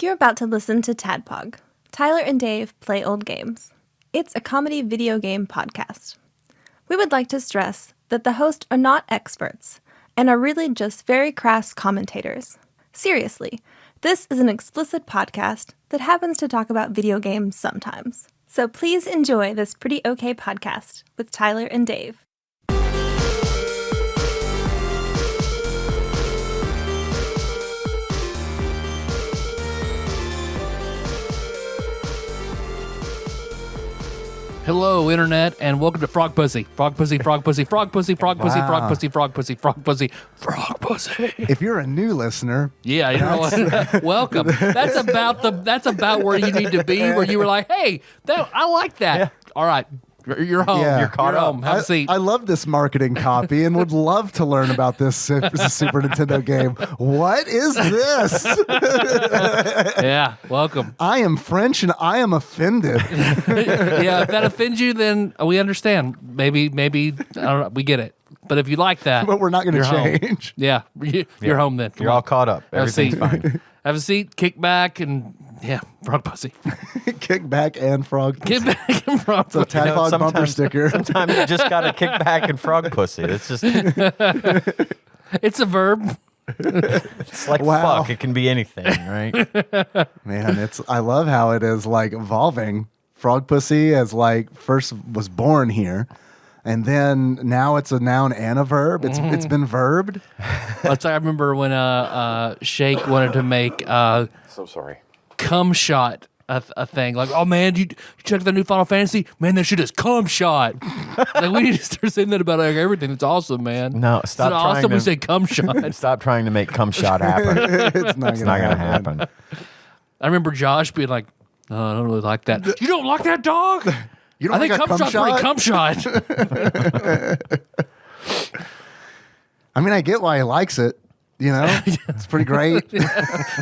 You're about to listen to TADPOG, Tyler and Dave Play Old Games. It's a comedy video game podcast. We would like to stress that the hosts are not experts and are really just very crass commentators. Seriously, this is an explicit podcast that happens to talk about video games sometimes. So please enjoy this pretty okay podcast with Tyler and Dave. Hello, Internet, and welcome to Frog Pussy. Frog Pussy, Frog Pussy, Frog Pussy, Frog Pussy, Frog Pussy, Frog Pussy, Frog Pussy, Frog Pussy. If you're a new listener, yeah, you know what? Welcome. That's about where you need to be. Where you were like, hey, I like that. Yeah. All right, you're home. Yeah. You're caught home. Have a seat. I love this marketing copy and would love to learn about this Super Nintendo game. What is this? Yeah, welcome. I am French and I am offended. Yeah, if that offends you, then we understand. Maybe I don't know, we get it. But if you like that, But we're not going to change. home. Yeah, you're home then. Come You're on. all caught up. Have a Everything's seat. fine. Have a seat, kick back, and yeah, Frog Pussy. Kick back and frog. Get back and Frog So Pussy. TADPOG bumper sticker. Sometimes you just got to kick back and frog pussy. It's just, It's a verb. it's like Wow. fuck. It can be anything, right? Man, I love how it is like evolving. Frog pussy as like first was born here. And then now it's a noun and a verb. It's been verbed. That's I remember when Shake wanted to make So sorry. cum shot a thing. Like, oh man, you check the new Final Fantasy? Man, that shit is cum shot. Like, we need to start saying that about everything. That's awesome, man. No, It's stop not trying awesome to we say cum shot. stop trying to make cum shot happen. It's not It's going not to going to happen. I remember Josh being like, oh, I don't really like that. You don't like that, dog? You I don't think like a cum shot's pretty cum shot. I mean, I get why he likes it. You know, it's pretty great.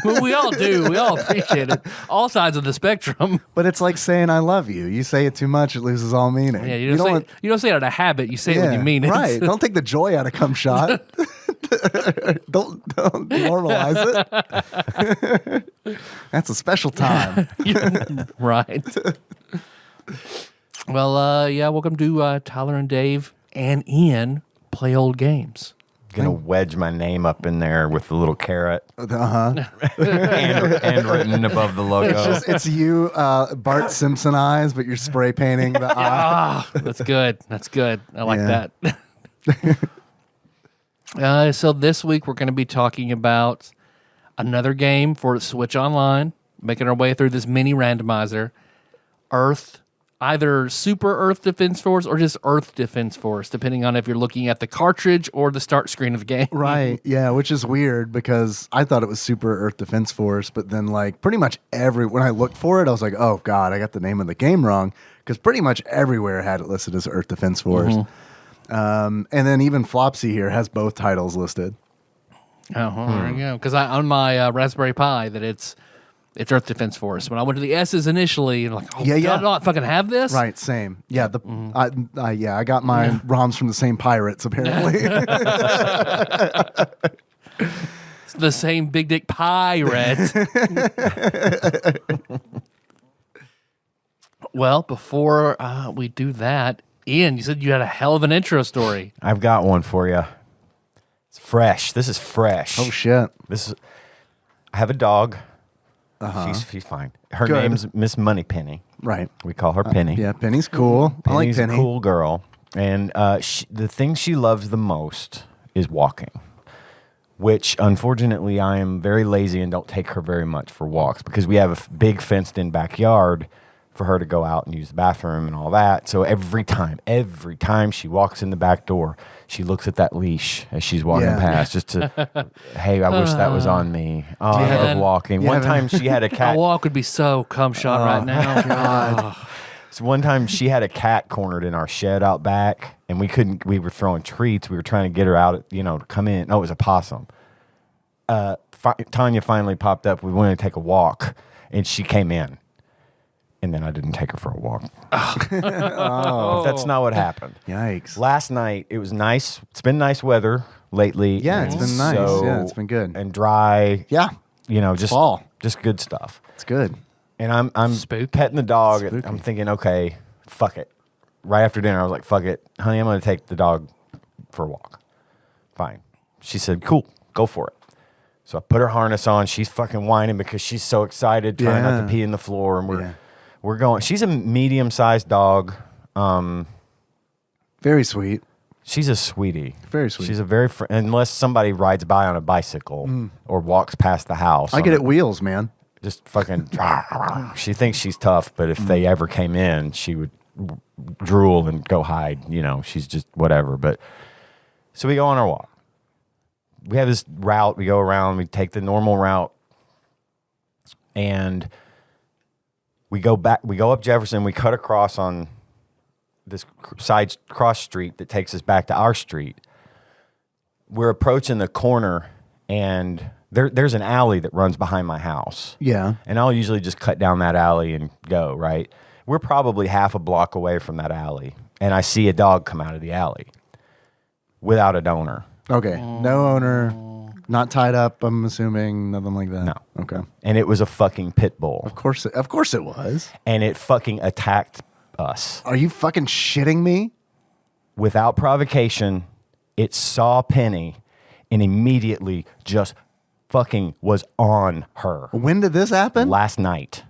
Well, we all do. We all appreciate it. All sides of the spectrum. But it's like saying "I love you." You say it too much, it loses all meaning. Yeah, you don't say it out of habit. You say it when you mean it. Right. Don't take the joy out of cum shot. don't normalize it. That's a special time. Right. Well, yeah, welcome to Tyler and Dave and Ian Play Old Games. Gonna wedge my name up in there with the little carrot Uh-huh. and written above the logo. It's you, Bart Simpson eyes, but you're spray painting the eye. Ah, that's good. That's good. I like that. So this week we're going to be talking about another game for Switch Online, making our way through this mini randomizer, Earth, either Super Earth Defense Force or just Earth Defense Force, depending on if you're looking at the cartridge or the start screen of the game. Right. Yeah, which is weird because I thought it was Super Earth Defense Force, but then like pretty much when I looked for it, I was like, oh God, I got the name of the game wrong because pretty much everywhere had it listed as Earth Defense Force. And then even Flopsy here has both titles listed. Oh, well, there you go. Because on my Raspberry Pi that it's Earth Defense Force. When I went to the S's initially, and like, oh, Yeah. did I not fucking have this? Right, same. Yeah, I got my ROMs from the same pirates apparently. It's the same big dick pirate. Well, before we do that, Ian, you said you had a hell of an intro story. I've got one for you. It's fresh. This is fresh. Oh shit. I have a dog. She's fine. Her Good. name's Miss Moneypenny. Right. We call her Penny. Yeah, Penny's cool. I like Penny's Penny. a cool girl. And the thing she loves the most is walking, which unfortunately I am very lazy and don't take her very much for walks because we have a big fenced-in backyard for her to go out and use the bathroom and all that. So every time she walks in the back door, she looks at that leash as she's walking past just to, hey, I wish that was on me. Oh, I love walking. One time she had a cat. A walk would be so cum shot right now. God. So one time she had a cat cornered in our shed out back, and we were throwing treats. We were trying to get her out, to come in. No, it was a possum. Tanya finally popped up. We wanted to take a walk, and she came in. And then I didn't take her for a walk. Oh. That's not what happened. Yikes. Last night, it was nice. It's been nice weather lately. Yeah, it's been nice. Yeah, it's been good. And dry. Yeah. just good stuff. It's good. And I'm Spooky. petting the dog. And Spooky. I'm thinking, okay, fuck it. Right after dinner, I was like, fuck it. Honey, I'm going to take the dog for a walk. Fine. She said, cool, go for it. So I put her harness on. She's fucking whining because she's so excited, trying not to pee in the floor. And we're going. She's a medium-sized dog. Very sweet. She's a sweetie. Very sweet. She's a unless somebody rides by on a bicycle or walks past the house. I get it wheels, man. Just fucking. She thinks she's tough, but if they ever came in, she would drool and go hide. She's just whatever. But so we go on our walk. We have this route. We go around. We take the normal route, and we go back. We go up Jefferson. We cut across on this side cross street that takes us back to our street. We're approaching the corner, and there's an alley that runs behind my house. Yeah. And I'll usually just cut down that alley and go, right? We're probably half a block away from that alley, and I see a dog come out of the alley without an owner. Okay. No owner. Not tied up, I'm assuming. Nothing like that. No. Okay. And it was a fucking pit bull. Of course it was. And it fucking attacked us. Are you fucking shitting me? Without provocation, it saw Penny and immediately just fucking was on her. When did this happen? Last night.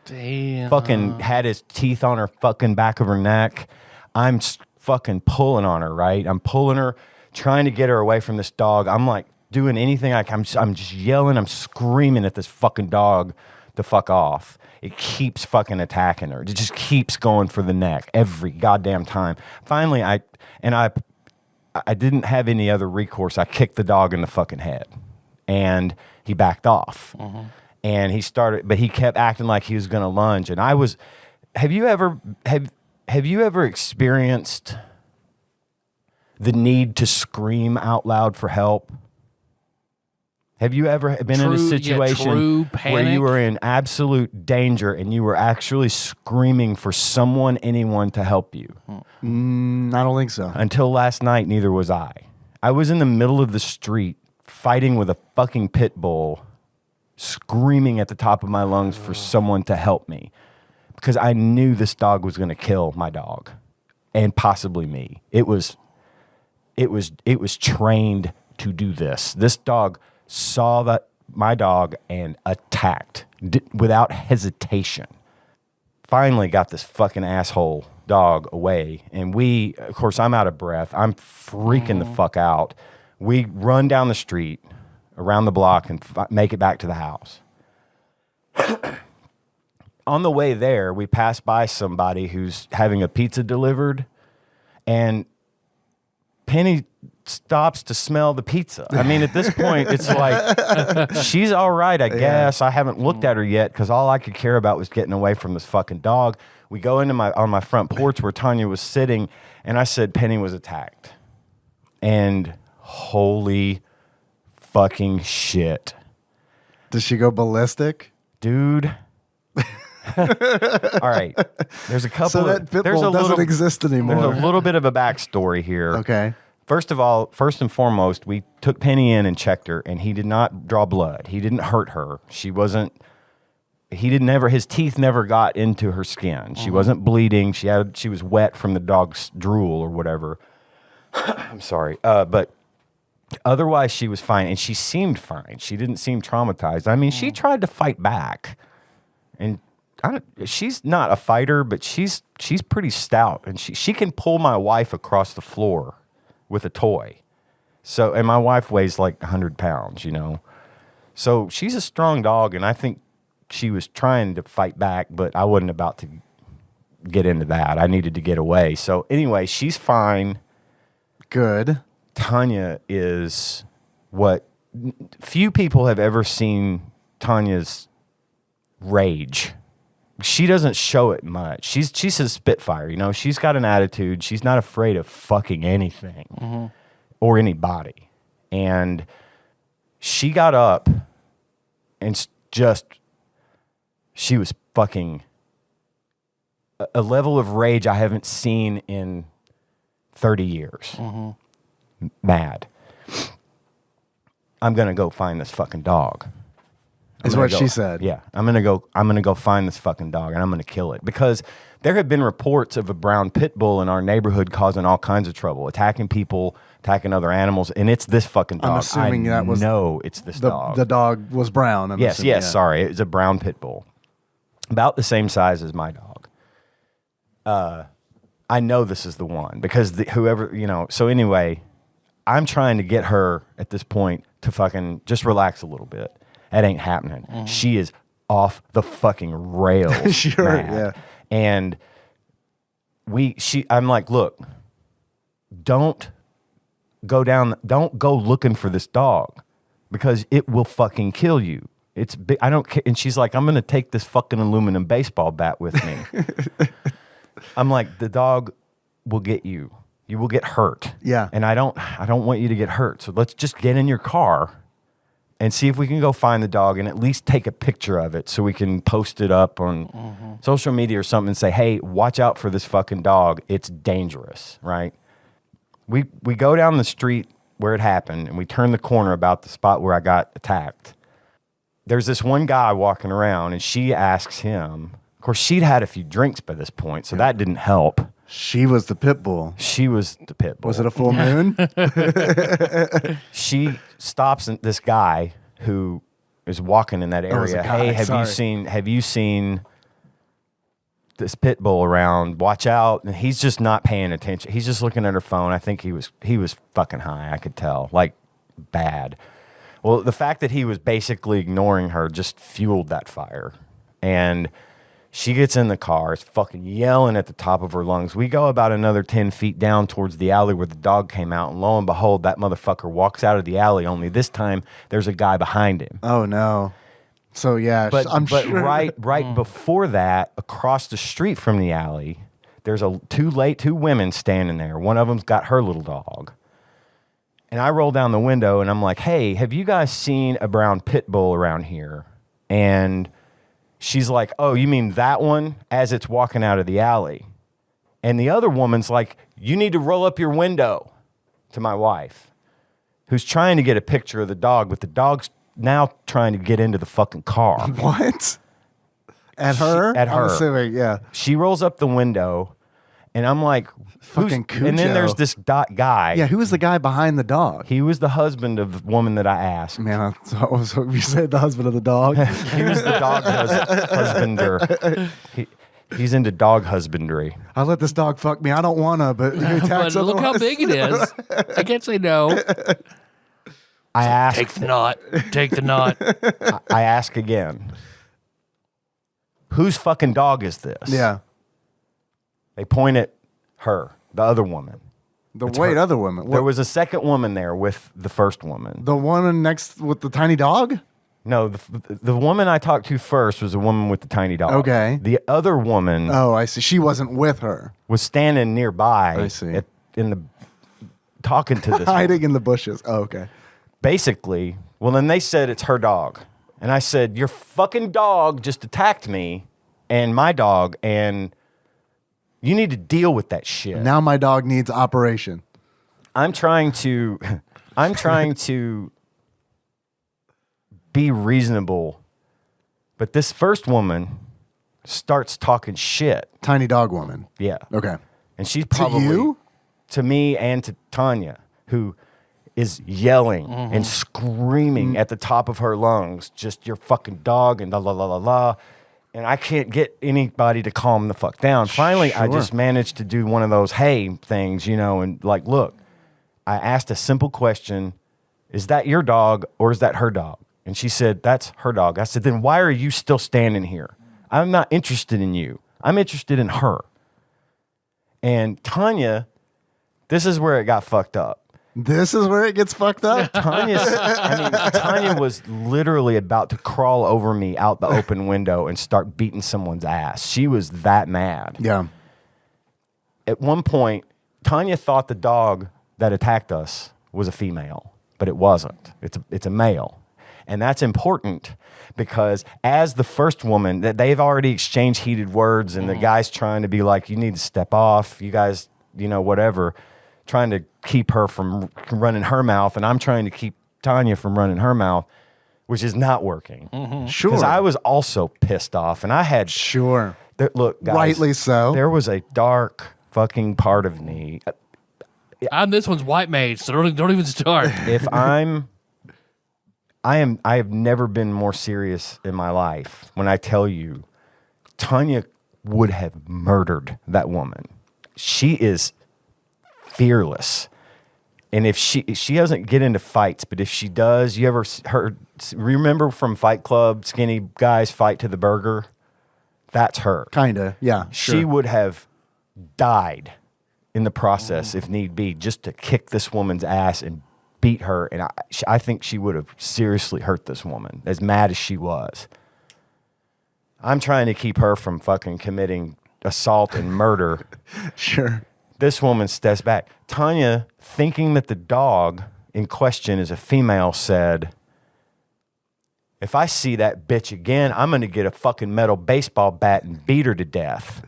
Damn. Fucking had his teeth on her fucking back of her neck. I'm fucking pulling on her, right? I'm pulling her, trying to get her away from this dog. I'm like doing anything I can. I'm just yelling. I'm screaming at this fucking dog to fuck off. It keeps fucking attacking her. It just keeps going for the neck every goddamn time. Finally, I didn't have any other recourse. I kicked the dog in the fucking head, and he backed off. And he kept acting like he was going to lunge. And I was. Have you ever experienced the need to scream out loud for help? Have you ever been in a situation where you were in absolute danger and you were actually screaming for anyone to help you? I don't think so. Until last night, neither was I. I was in the middle of the street fighting with a fucking pit bull, screaming at the top of my lungs for someone to help me because I knew this dog was going to kill my dog and possibly me. It was trained to do this. This dog saw my dog and attacked without hesitation. Finally got this fucking asshole dog away. And of course, I'm out of breath. I'm freaking the fuck out. We run down the street, around the block, and make it back to the house. On the way there, we pass by somebody who's having a pizza delivered, and Penny stops to smell the pizza. I mean, at this point, it's like, she's all right, I guess. I haven't looked at her yet because all I could care about was getting away from this fucking dog. We go on my front porch where Tanya was sitting, and I said Penny was attacked. And holy fucking shit. Does she go ballistic? Dude. All right. There's a couple. So that pit bull doesn't exist anymore. There's a little bit of a backstory here. Okay. First and foremost, we took Penny in and checked her, and he did not draw blood. He didn't hurt her. His teeth never got into her skin. She wasn't bleeding. She was wet from the dog's drool or whatever. I'm sorry. But otherwise she was fine, and she seemed fine. She didn't seem traumatized. I mean, she tried to fight back, and she's not a fighter, but she's pretty stout, and she can pull my wife across the floor with a toy. So, and my wife weighs like 100 pounds, So she's a strong dog, and I think she was trying to fight back, but I wasn't about to get into that. I needed to get away. So anyway, she's fine. Good. Tanya is what few people have ever seen Tanya's rage. She doesn't show it much. She's a spitfire, She's got an attitude. She's not afraid of fucking anything or anybody. And she got up and she was fucking a level of rage I haven't seen in 30 years. Mad. I'm going to go find this fucking dog. Is what she said. Yeah, I'm gonna go find this fucking dog and I'm gonna kill it, because there have been reports of a brown pit bull in our neighborhood causing all kinds of trouble, attacking people, attacking other animals, and it's this fucking dog. I'm assuming that was it's this dog. The dog was brown. I'm yes, assuming, yeah. sorry, it's a brown pit bull, about the same size as my dog. I know this is the one because whoever, So anyway, I'm trying to get her at this point to fucking just relax a little bit. That ain't happening. Mm-hmm. She is off the fucking rails. Sure, mad. yeah. And I'm like, look, don't go looking for this dog because it will fucking kill you. It's big. I don't care. And she's like, I'm going to take this fucking aluminum baseball bat with me. I'm like, the dog will get you. You will get hurt. Yeah. And I don't want you to get hurt. So let's just get in your car and see if we can go find the dog and at least take a picture of it so we can post it up on social media or something and say, hey, watch out for this fucking dog. It's dangerous, right? We go down the street where it happened and we turn the corner about the spot where I got attacked. There's this one guy walking around and she asks him, of course, she'd had a few drinks by this point, so that didn't help. She was the pit bull. She was the pit bull. Was it a full moon? She stops this guy who is walking in that it was a area. guy, Hey, have you seen this pit bull around? Watch out. And he's just not paying attention. He's just looking at her phone. I think he was fucking high, I could tell. Like, bad. Well, the fact that he was basically ignoring her just fueled that fire. And she gets in the car, is fucking yelling at the top of her lungs. We go about another 10 feet down towards the alley where the dog came out, and lo and behold, that motherfucker walks out of the alley, only this time there's a guy behind him. Oh, no. So, yeah, But sure. right before that, across the street from the alley, there's two women standing there. One of them's got her little dog. And I roll down the window, and I'm like, hey, have you guys seen a brown pit bull around here? And she's like, oh, you mean that one, as it's walking out of the alley? And the other woman's like, you need to roll up your window, to my wife, who's trying to get a picture of the dog, but the dog's now trying to get into the fucking car. What? At her? At her. I'm assuming, yeah. She rolls up the window, and I'm like, Fucking Cujo. And then there's this guy. Yeah, who was the guy behind the dog? He was the husband of the woman that I asked. Man, I was hoping you said the husband of the dog. He was the dog husbander. He's into dog husbandry. I let this dog fuck me. I don't want to, but he attacks But look how otherwise. big it is. I can't say no. I asked. Take the knot. Take the knot. I ask again. Whose fucking dog is this? Yeah. They point at her, the other woman. Other woman. There was a second woman there with the first woman. The one next with the tiny dog? No, the woman I talked to first was the woman with the tiny dog. Okay. The other woman Oh, I see. She wasn't with her. was standing nearby. I see. Talking to this woman. Hiding in the bushes. Oh, okay. Basically, well, then they said it's her dog. And I said, your fucking dog just attacked me and my dog, and you need to deal with that shit. Now my dog needs operation. I'm trying to be reasonable. But this first woman starts talking shit. Tiny dog woman. Yeah. Okay. And she's probably To you? to me and to Tanya, who is yelling and screaming at the top of her lungs, just your fucking dog and la la la la la. And I can't get anybody to calm the fuck down. Finally, I Sure. just managed to do one of those hey things, and like, look, I asked a simple question. Is that your dog or is that her dog? And she said, that's her dog. I said, then why are you still standing here? I'm not interested in you. I'm interested in her. And Tanya, this is where it got fucked up. This is where it gets fucked up? Tanya was literally about to crawl over me out the open window and start beating someone's ass. She was that mad. Yeah. At one point, Tanya thought the dog that attacked us was a female, but it wasn't. It's a male. And that's important because as the first woman, that they've already exchanged heated words, and the guy's trying to be like, you need to step off, you guys, whatever, trying to keep her from running her mouth, and I'm trying to keep Tanya from running her mouth. which is not working. Sure. Because I was also pissed off, and I had Sure. look, guys, Rightly so. There was a dark fucking part of me. I'm this one's white mage, so don't even start. I have never been more serious in my life when I tell you Tanya would have murdered that woman. She is fearless. And if she doesn't get into fights, but if she does, you ever remember from Fight Club, skinny guys fight to the burger? That's her. Kinda, yeah. She would have died in the process if need be, just to kick this woman's ass and beat her. And I think she would have seriously hurt this woman, as mad as she was. I'm trying to keep her from fucking committing assault and murder. Sure. This woman steps back. Tanya, thinking that the dog in question is a female, said, if I see that bitch again, I'm going to get a fucking metal baseball bat and beat her to death.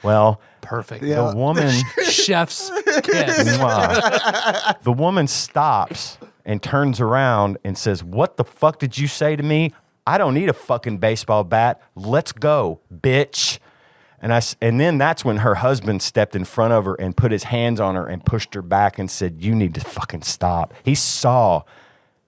Well, Perfect. Yeah. the woman... Chef's kiss. Wow. The woman stops and turns around and says, what the fuck did you say to me? I don't need a fucking baseball bat. Let's go, bitch. And then that's when her husband stepped in front of her and put his hands on her and pushed her back and said, you need to fucking stop. He saw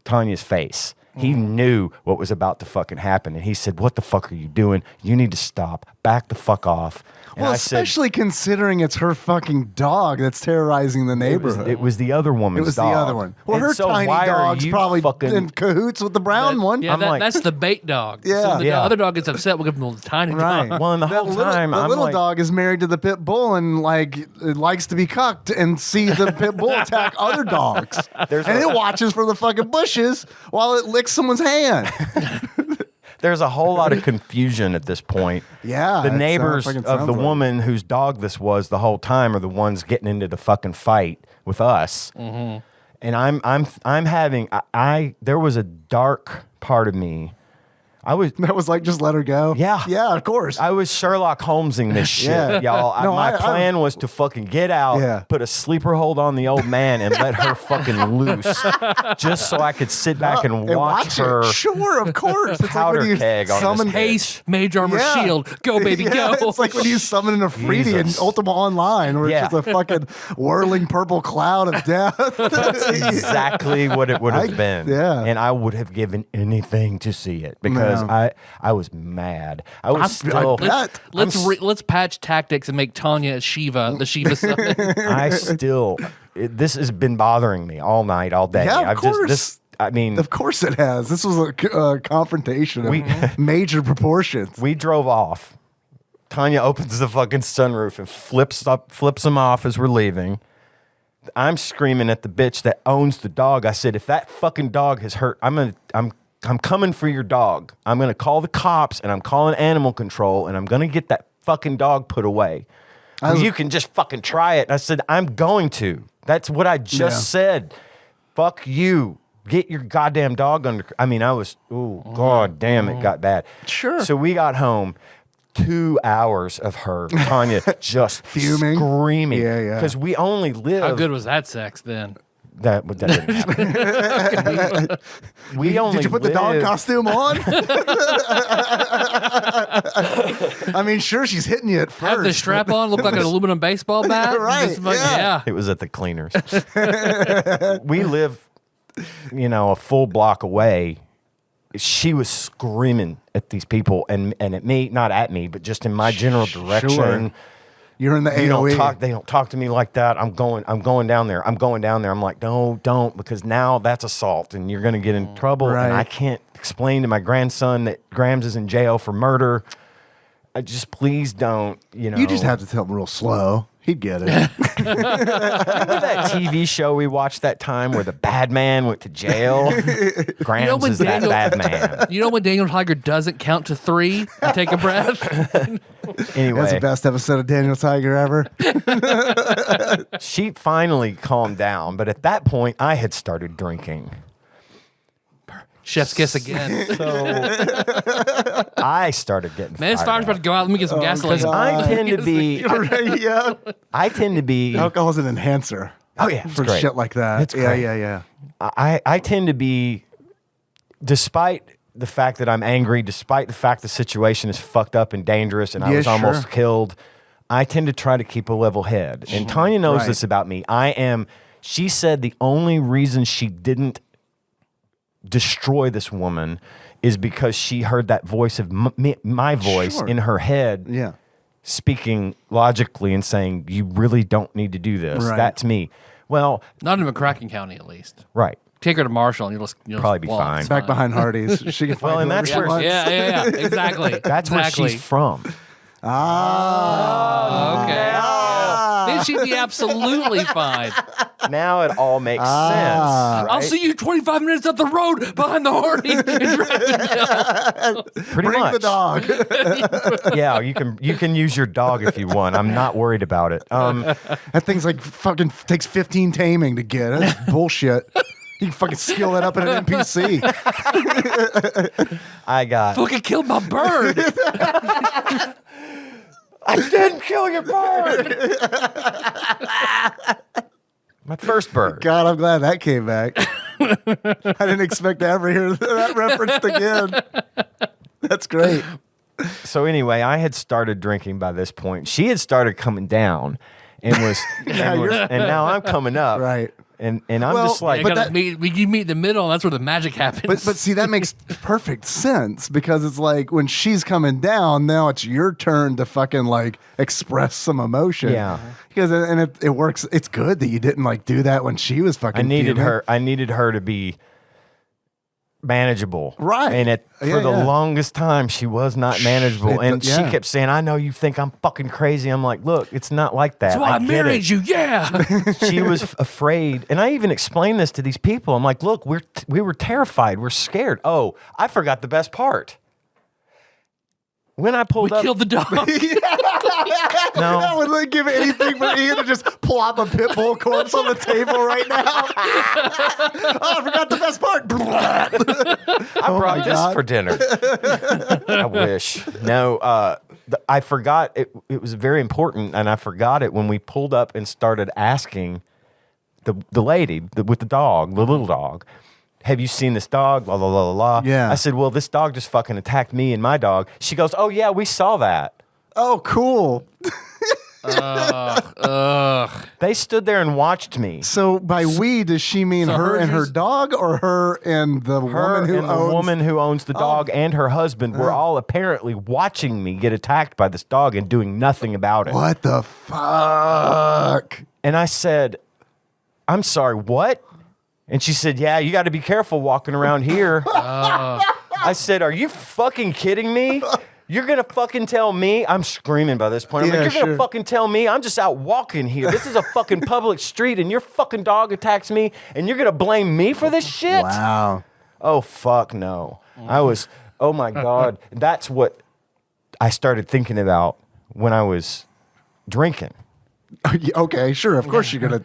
Tanya's face. He knew what was about to fucking happen. And he said, what the fuck are you doing? You need to stop. Back the fuck off. And Well, I said, especially considering it's her fucking dog that's terrorizing the neighborhood. it was the other woman's It was dog. the other one. Well, And her so tiny why are dog's you probably fucking- in cahoots with the brown one. Yeah, I'm like- that's the bait dog. Yeah. So the Yeah. other dog gets upset. We'll give him the tiny Right. dog. Well, and the That whole time, the I'm little like, dog is married to the pit bull and likes to be cucked and see the pit bull attack other dogs. And it watches for the fucking bushes while it licks someone's hand. there's a whole lot of confusion at this point. Yeah, The it neighbors fucking of sounds the like it. woman whose dog this was the whole time are the ones getting into the fucking fight with us. And I'm having there was a dark part of me. That was like, just let her go. Yeah. Yeah, of course. I was Sherlock Holmesing this shit, Yeah. y'all. No, My I- plan was to fucking get out, Yeah. put a sleeper hold on the old man, and let her fucking loose, just so I could sit back and watch her it. Sure, of course. It's like powder when you keg on this summon bitch. Haste, mage armor, Yeah. shield. Go, baby, Yeah, go. It's like when you summon an Afridi in Jesus. Ultima Online, where Yeah. it's just a fucking whirling purple cloud of death. That's exactly what it would have been. yeah. And I would have given anything to see it because No. I was mad. I was still. bet. Let's patch tactics and make Tanya Shiva, the Shiva summon. This has been bothering me all night, all day. Yeah, of course. I mean, Of course it has. This was a confrontation of major proportions. we drove off. Tanya opens the fucking sunroof and flips him off as we're leaving. I'm screaming at the bitch that owns the dog. I said, if that fucking dog has hurt, I'm coming for your dog. I'm gonna call the cops and I'm calling animal control and I'm gonna get that fucking dog put away. You can just fucking try it. And I said, I'm going to. That's what I just said. Fuck you. Get your goddamn dog under. I mean, I was, god damn, it got bad. Sure. So we got home. 2 hours of her, Tanya, just Fuming. screaming. Yeah, yeah. Because we only live. How good was that sex then? That didn't happen. we only Did you put the dog live- costume on? I mean, sure, she's hitting you at first. Have the strap on look like an aluminum baseball bat? Right, Just fucking- yeah. It was at the cleaners. We live, a full block away. She was screaming at these people and at me, not at me, but just in my general direction. Sure. You're in the You AOE. don't talk. They don't talk to me like that. I'm going down there. I'm going down there. I'm like, no, don't, because now that's assault, and you're going to get in trouble. Right. And I can't explain to my grandson that Grams is in jail for murder. I just please don't. You just have to tell him real slow. He'd get it. Remember that TV show we watched that time where the bad man went to jail? Grams when is that bad man. You know when Daniel Tiger doesn't count to 3 and take a breath? Anyway, That's the best episode of Daniel Tiger ever. she finally calmed down, but at that point, I had started drinking. Chef's kiss again. So I started getting Man, this fired fire's up. about to go out. Let me get some gasoline. Because I tend to be, Yeah. I tend to be. Alcohol is an enhancer Oh yeah, it's for great. shit like that. It's yeah, great. yeah, yeah. I tend to be despite the fact that I'm angry, despite the fact the situation is fucked up and dangerous and I was almost killed, I tend to try to keep a level head. And Tanya knows this about me. She said the only reason she didn't destroy this woman is because she heard that voice of my voice in her head speaking logically and saying, you really don't need to do this. Right. That's me. Well, not in McCracken County, at least. Right. Take her to Marshall, and you'll probably be walk. fine. Back behind Hardee's. She can find and that's where yeah, exactly. That's where she's from. Okay. Then she'd be absolutely fine. Now it all makes sense. Right? I'll see you 25 minutes up the road behind the Hardee's in Dragonville. Pretty Bring much. the dog. Yeah, you can use your dog if you want. I'm not worried about it. That thing's like fucking takes 15 taming to get. That's bullshit. You can fucking skill that up in an NPC. I got. Fucking killed my bird. I didn't kill your bird. My first bird. God, I'm glad that came back. I didn't expect to ever hear that referenced again. That's great. So anyway, I had started drinking by this point. She had started coming down, and now I'm coming up. Right. And I'm just like, you meet in the middle, and that's where the magic happens. But see, that makes perfect sense because it's like when she's coming down, now it's your turn to fucking like express some emotion. Yeah. Because it works. It's good that you didn't like do that when she was fucking. I needed fuming. I needed her to be manageable. Right. And for the longest time, she was not manageable. And she kept saying, I know you think I'm fucking crazy. I'm like, look, it's not like that. That's why I married you, She was afraid. And I even explained this to these people. I'm like, look, we were terrified. We're scared. Oh, I forgot the best part. When I pulled up. Killed the dog. No. I would like give anything for Ian to just plop a pit bull corpse on the table right now. Oh, I forgot the best part. I brought this for dinner. I wish. No, I forgot. It was very important, and I forgot it when we pulled up and started asking the lady with the dog, the little dog, have you seen this dog? La, la, la, la, la. Yeah. I said, well, this dog just fucking attacked me and my dog. She goes, oh, yeah, we saw that. Oh, cool. They stood there and watched me. So by we, does she mean her and her dog, or her and the woman who owns the dog and her husband were all apparently watching me get attacked by this dog and doing nothing about it. What the fuck? And I said, I'm sorry, what? And she said, yeah, you got to be careful walking around here. I said, are you fucking kidding me? You're going to fucking tell me? I'm screaming by this point. I'm like, you're going to fucking tell me? I'm just out walking here. This is a fucking public street, and your fucking dog attacks me, and you're going to blame me for this shit? Wow. Oh, fuck no. I was, oh my God. That's what I started thinking about when I was drinking. Okay, sure. Of course you're gonna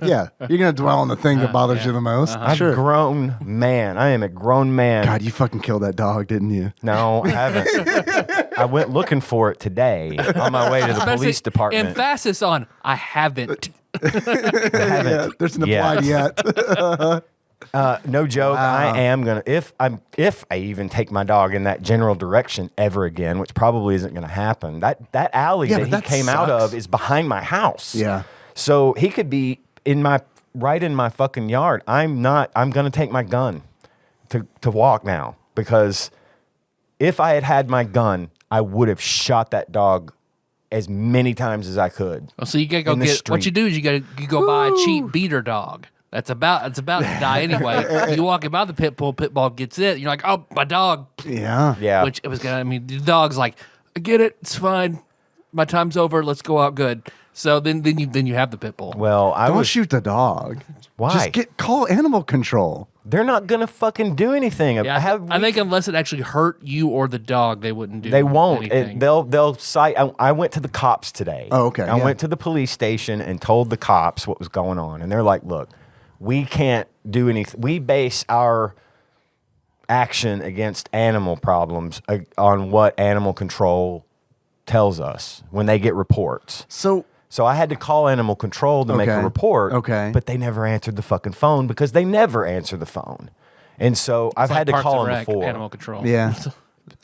dwell on the thing that bothers you the most. I'm a grown man. I am a grown man. God, you fucking killed that dog, didn't you? No, I haven't. I went looking for it today on my way to the police department. Emphasis on I haven't. I haven't. There's an applied yet. No joke. Wow. I am gonna if I even take my dog in that general direction ever again, which probably isn't gonna happen. That alley that he came out of is behind my house. Yeah. So he could be right in my fucking yard. I'm gonna take my gun to walk now, because if I had had my gun, I would have shot that dog as many times as I could. Well, so you gotta go get what you do is you go buy a cheap beater dog. It's about to die anyway. You walk about the pit bull gets it. You're like, oh, my dog. Yeah. Yeah. Which it was gonna. I mean, the dog's like, I get it. It's fine. My time's over. Let's go out good. So then you have the pit bull. Well, Don't shoot the dog. Why? Just call animal control. They're not gonna fucking do anything. Yeah, I think unless it actually hurt you or the dog, they wouldn't do. They won't. anything. They'll cite. I went to the cops today. Oh, okay, I yeah. went to the police station and told the cops what was going on, and they're like, "Look, we can't do anything. We base our action against animal problems on what animal control tells us when they get reports." So I had to call animal control to make a report. Okay. But they never answered the fucking phone because they never answer the phone. And so I've It's had to like Parks call and him Rec, before. Animal control. Yeah.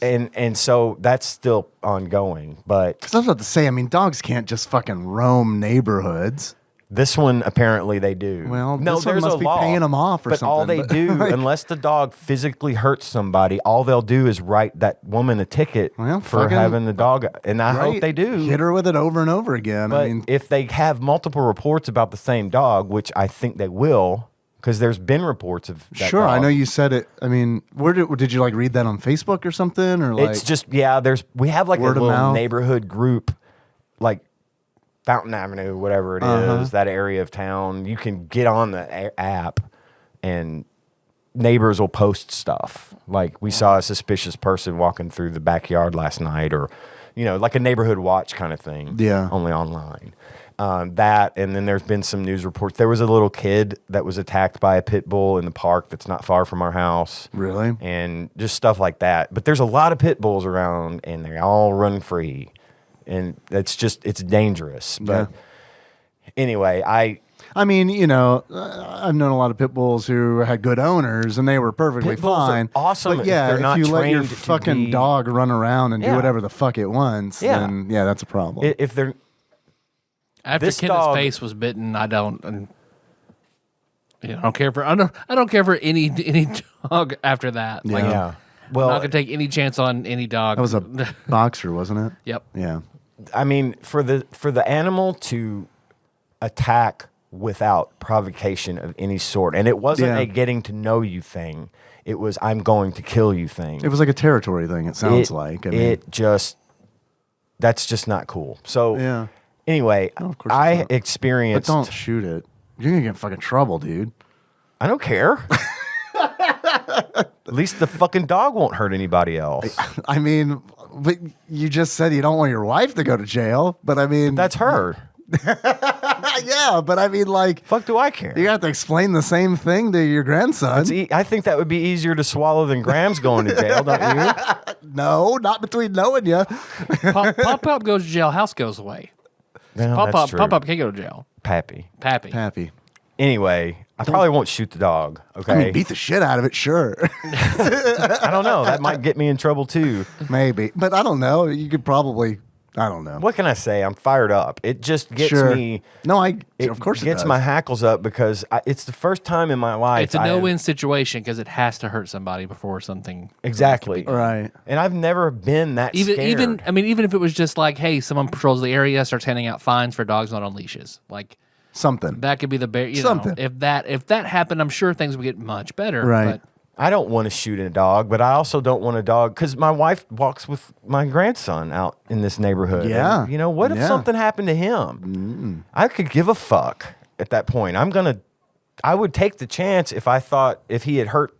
And so that's still ongoing. But Because I was about to say, I mean, dogs can't just fucking roam neighborhoods. this one apparently they do. Well, no, this one there's must a be law, paying 'em off or but all something, they but, do, like- unless the dog physically hurts somebody, all they'll do is write that woman a ticket Well, for fucking- having the dog. And I hope Right? they do. Hit her with it over and over again. But I mean, if they have multiple reports about the same dog, which I think they will, because there's been reports of that sure. I dog. know you said it. I mean, where did you like read that on Facebook or something? Or like, It's just we have like a word of little mouth? neighborhood group, like Fountain Avenue, whatever it is, that area of town. You can get on the app, and neighbors will post stuff. Like we saw a suspicious person walking through the backyard last night, or like a neighborhood watch kind of thing. Yeah. only online. That, and then there's been some news reports. There was a little kid that was attacked by a pit bull in the park that's not far from our house. Really? And just stuff like that. But there's a lot of pit bulls around, and they all run free. And it's dangerous. But anyway, I mean, I've known a lot of pit bulls who had good owners and they were perfectly Pit bulls are fine. awesome But if yeah, they're not if you let your trained to fucking be- dog run around and do Yeah. whatever the fuck it wants, Yeah. then yeah, that's a problem. if they're After This Kenneth's dog- face was bitten, I don't. And, I don't care for. I don't care for any dog after that. Like, Yeah. I'm well, not gonna take any chance on any dog. That was a boxer, wasn't it? Yep. Yeah. I mean, for the animal to attack without provocation of any sort, and it wasn't Yeah. a getting to know you thing. It was I'm going to kill you thing. It was like a territory thing, it sounds like. I mean, That's just not cool. So yeah. anyway, No, of course it's I not. But experienced. don't shoot it. You're going to get in fucking trouble, dude. I don't care. At least the fucking dog won't hurt anybody else. I mean, but you just said you don't want your wife to go to jail, but I mean, That's her. yeah, but I mean, like, Fuck do I care? you have to explain the same thing to your grandson. I think that would be easier to swallow than Graham's going to jail, don't you? No, not between knowing you. Pop goes to jail. House goes away. No, that's true. Pop can't go to jail. Pappy. Pappy. Happy. Anyway, I probably won't shoot the dog. Okay. I mean, beat the shit out of it, sure. I don't know. That might get me in trouble too. Maybe. But I don't know. You could probably, I don't know. What can I say? I'm fired up. It just gets Sure. me. No, It of course it gets does. my hackles up because it's the first time in my life. It's a I have- no-win situation because it has to hurt somebody before something. Exactly. Right. And I've never been that Even scared. even if it was just like, hey, someone patrols the area, starts handing out fines for dogs not on leashes, like Something. that could be the bear. Something. If that happened, I'm sure things would get much better. Right. But I don't want to shoot a dog, but I also don't want a dog because my wife walks with my grandson out in this neighborhood. Yeah. And, what if Yeah. something happened to him? I could give a fuck at that point. I would take the chance if he had hurt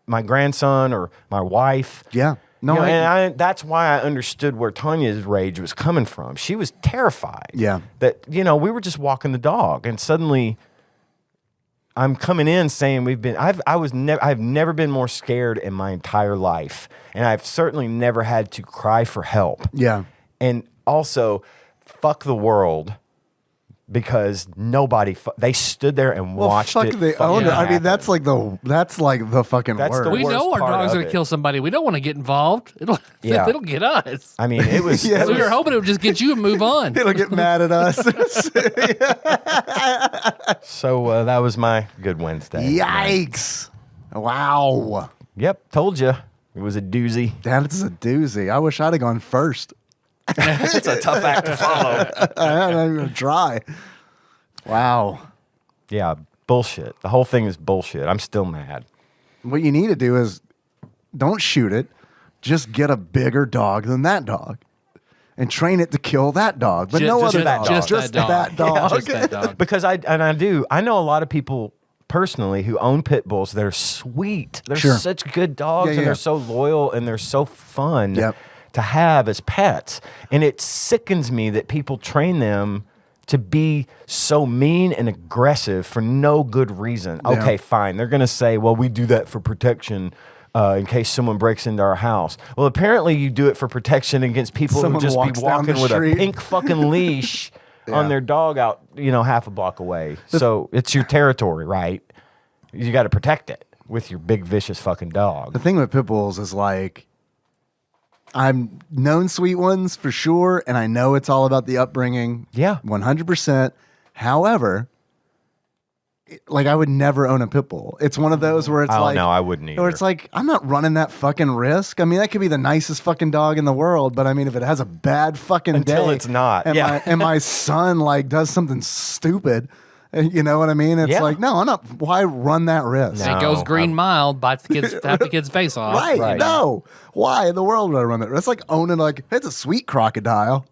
my grandson or my wife. Yeah. No, That's why I understood where Tanya's rage was coming from. She was terrified. Yeah. That, we were just walking the dog and suddenly I'm coming in saying I've never been more scared in my entire life. And I've certainly never had to cry for help. yeah. And also, fuck the world. Because nobody, they stood there and Well, watched fuck it. the fucking owner. I mean, happen. that's like the fucking That's word. the we worst know our part dog's of going to it. kill somebody. We don't want to get involved. It'll get us. I mean, it was. Yeah, it So we was- were hoping it would just get you and move on. It'll get mad at us. So that was my good Wednesday. Yikes. Wow. Yep, told you it was a doozy. That is a doozy. I wish I'd have gone first. It's a tough act to follow. I'm not even gonna try. Wow. Yeah, bullshit. The whole thing is bullshit. I'm still mad. What you need to do is don't shoot it. Just get a bigger dog than that dog. And train it to kill that dog. But no other dog. Just Just that that dog. dog. Just that dog. Because I know a lot of people personally who own pit bulls that are sweet. They're Sure. such good dogs Yeah, and yeah. they're so loyal and they're so fun Yep. to have as pets. And it sickens me that people train them to be so mean and aggressive for no good reason. Yeah. Okay, fine. They're going to say, well, we do that for protection in case someone breaks into our house. Well, apparently you do it for protection against people Someone who just walks be down the walking with a street. pink fucking leash on Yeah. their dog out, half a block away. So it's your territory, right? You got to protect it with your big vicious fucking The dog. thing with pit bulls is like, I've known sweet ones for sure, and I know it's all about the upbringing. Yeah. 100%. However, like I would never own a pit bull. It's one of those where it's Oh, like, no, I wouldn't either. Where it's like, I'm not running that fucking risk. I mean, that could be the nicest fucking dog in the world, but I mean, if it has a bad fucking Until day, it's not, and yeah. my son like does something stupid, you know what I mean? It's Yeah. like, no, I'm not. Why run that risk? No. It goes green mild, bites the kid's, half the kid's face off. Right? No. Why in the world would I run that? That's like owning like it's a sweet crocodile.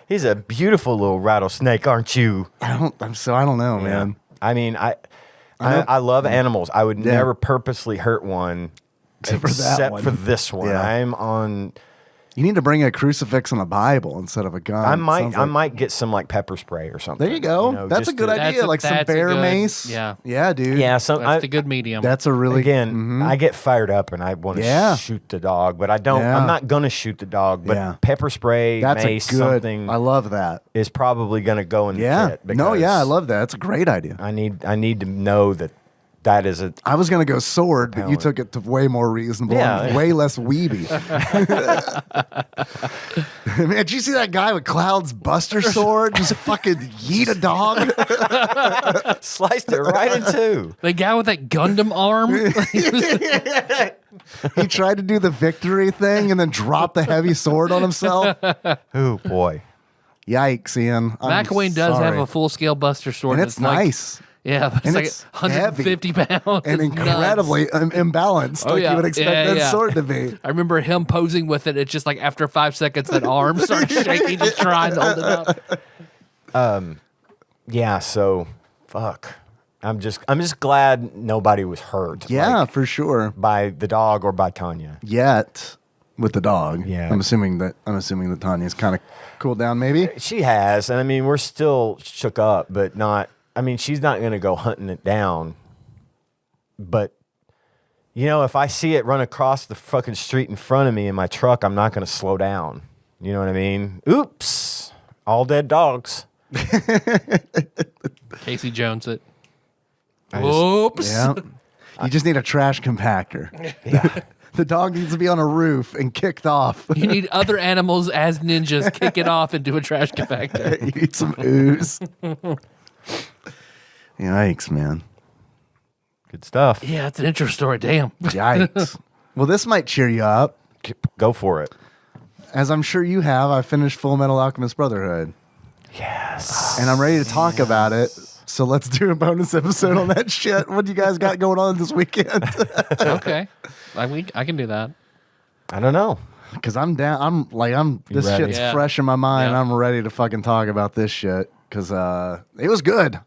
He's a beautiful little rattlesnake, aren't you? I don't know, man. I mean, I love animals. I would Yeah. never purposely hurt one Except for that one. for this one. Yeah. I'm on. You need to bring a crucifix and a Bible instead of a gun. I Sounds like- might get some like pepper spray or something. There you go. You know, That's a just good to- idea. Like some that's a bear good- mace. yeah. Yeah, dude. Yeah, some That's the good medium. That's a really again. I get fired up and I want to Yeah. shoot the dog, but I don't. Yeah. I'm not gonna shoot the dog. But Yeah. pepper spray, That's mace, a good. something I love that. is probably gonna go in the Yeah. kit. No, yeah, I because love that. It's a great idea. I need to know that is a. I was gonna go sword, but you Talent. took it to way more reasonable, Yeah. and way less weeby. Man, did you see that guy with Cloud's Buster sword just fucking yeet a dog? Sliced it right in two. The guy with that Gundam arm. He tried to do the victory thing and then dropped the heavy sword on himself. Oh boy. Yikes, Ian. I'm McElwain does have sorry. a full scale Buster sword. and it's like- nice. yeah, but it's And like it's 150 pounds. and It's incredibly nuts. imbalanced, Oh, like yeah. you would expect Yeah, that yeah. sword to be. I remember him posing with it. It's just like after 5 seconds, that arm starts shaking, just trying to hold it up. Yeah. So, fuck. I'm just glad nobody was hurt. Yeah, like, for sure. by the dog or by Tanya. Yet with the dog. Yeah. I'm assuming that Tanya's kind of cooled down, maybe. She has, and I mean, we're still shook up, but not. I mean, she's not going to go hunting it down. But you know, if I see it run across the fucking street in front of me in my truck, I'm not going to slow down. You know what I mean? Oops! All dead dogs. Casey Jones it. I just- Oops. Yeah. You just need a trash compactor. The dog needs to be on a roof and kicked off. You need other animals as ninjas kick it off into a trash compactor. You need some ooze. Yikes, man. Good stuff. Yeah, it's an intro story. Damn. Yikes. Well, this might cheer you up. Go for it. As I'm sure you have, I finished Full Metal Alchemist Brotherhood. Yes. And I'm ready to talk about it. So let's do a bonus episode on that shit. What do you guys got going on this weekend? Okay. I can do that. I don't know. Because I'm down. This ready? shit's Yeah. fresh in my mind. Yeah. I'm ready to fucking talk about this shit. Because it was good.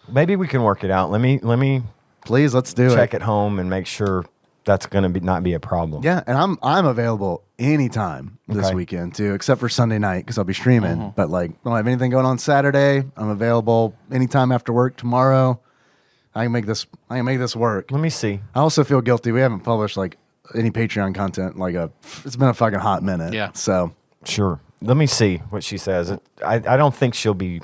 Maybe we can work it out. Let me Please, let's do check it. at home and make sure that's going to be not be a problem. Yeah, and I'm available anytime this Okay. weekend too, except for Sunday night because I'll be streaming. But like, don't have anything going on Saturday. I'm available anytime after work tomorrow. I can make this work. Let me see. I also feel guilty. We haven't published like any Patreon content. It's been a fucking hot minute. Yeah. So Sure. Let me see what she says. I don't think she'll be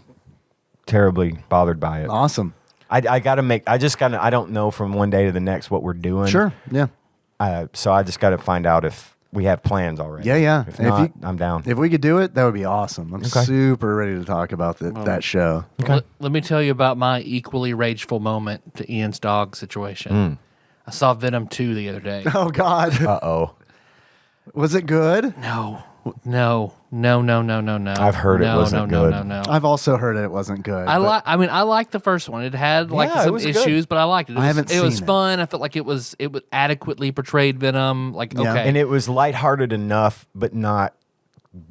terribly bothered by it. awesome. I don't know from one day to the next what we're doing. Sure. Yeah. So I just got to find out if we have plans already. Yeah. Yeah. If And not, I'm down. If we could do it, that would be awesome. I'm Okay. super ready to talk about that show. Let me tell you about my equally rageful moment to Ian's dog situation. I saw Venom 2 the other day. Oh God. Uh-oh. Was it good? No. I've heard it wasn't good. No. I've also heard it wasn't good. I but- I liked the first one. It had like Yeah, it some was good. issues, but I liked it. I haven't It was seen it. fun. I felt like it was adequately portrayed Venom. Like Yeah. okay, And it was lighthearted enough, but not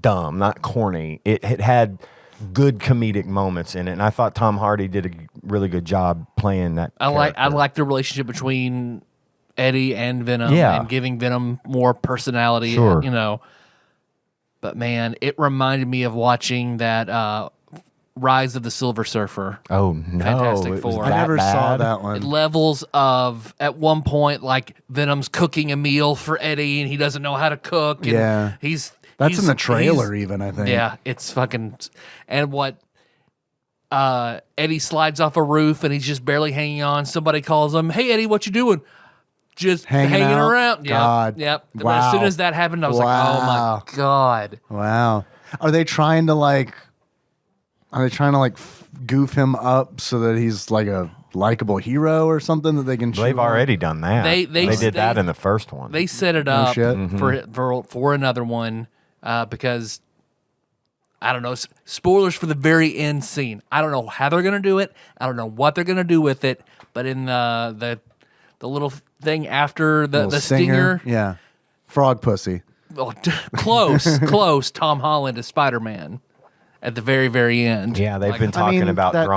dumb, not corny. It had good comedic moments in it, and I thought Tom Hardy did a really good job playing that. I character. like the relationship between Eddie and Venom, Yeah. and giving Venom more personality. Sure. You know, but man, it reminded me of watching that Rise of the Silver Surfer. Oh no! Fantastic it was Four. I that never saw bad? that one. Levels of at one point like Venom's cooking a meal for Eddie and he doesn't know how to cook. And Yeah. he's That's in the trailer, he's- even I think. Yeah, it's fucking. And what Eddie slides off a roof and he's just barely hanging on. Somebody calls him, "Hey Eddie, what you doing?" Just hanging out? around. God. Yep. But Wow. as soon as that happened, I was like, "Oh my god!" Wow. Are they trying to like goof him up so that he's like a likable hero or something that they can? They've chew on? already done that. They did that in the first one. They set it up shit. for another one because I don't know. Spoilers for the very end scene. I don't know how they're gonna do it. I don't know what they're gonna do with it. But in the little thing after the Little stinger, Yeah. Frog pussy. oh, close. Tom Holland is Spider-Man at the very, very end. yeah, they've Like, been talking about that-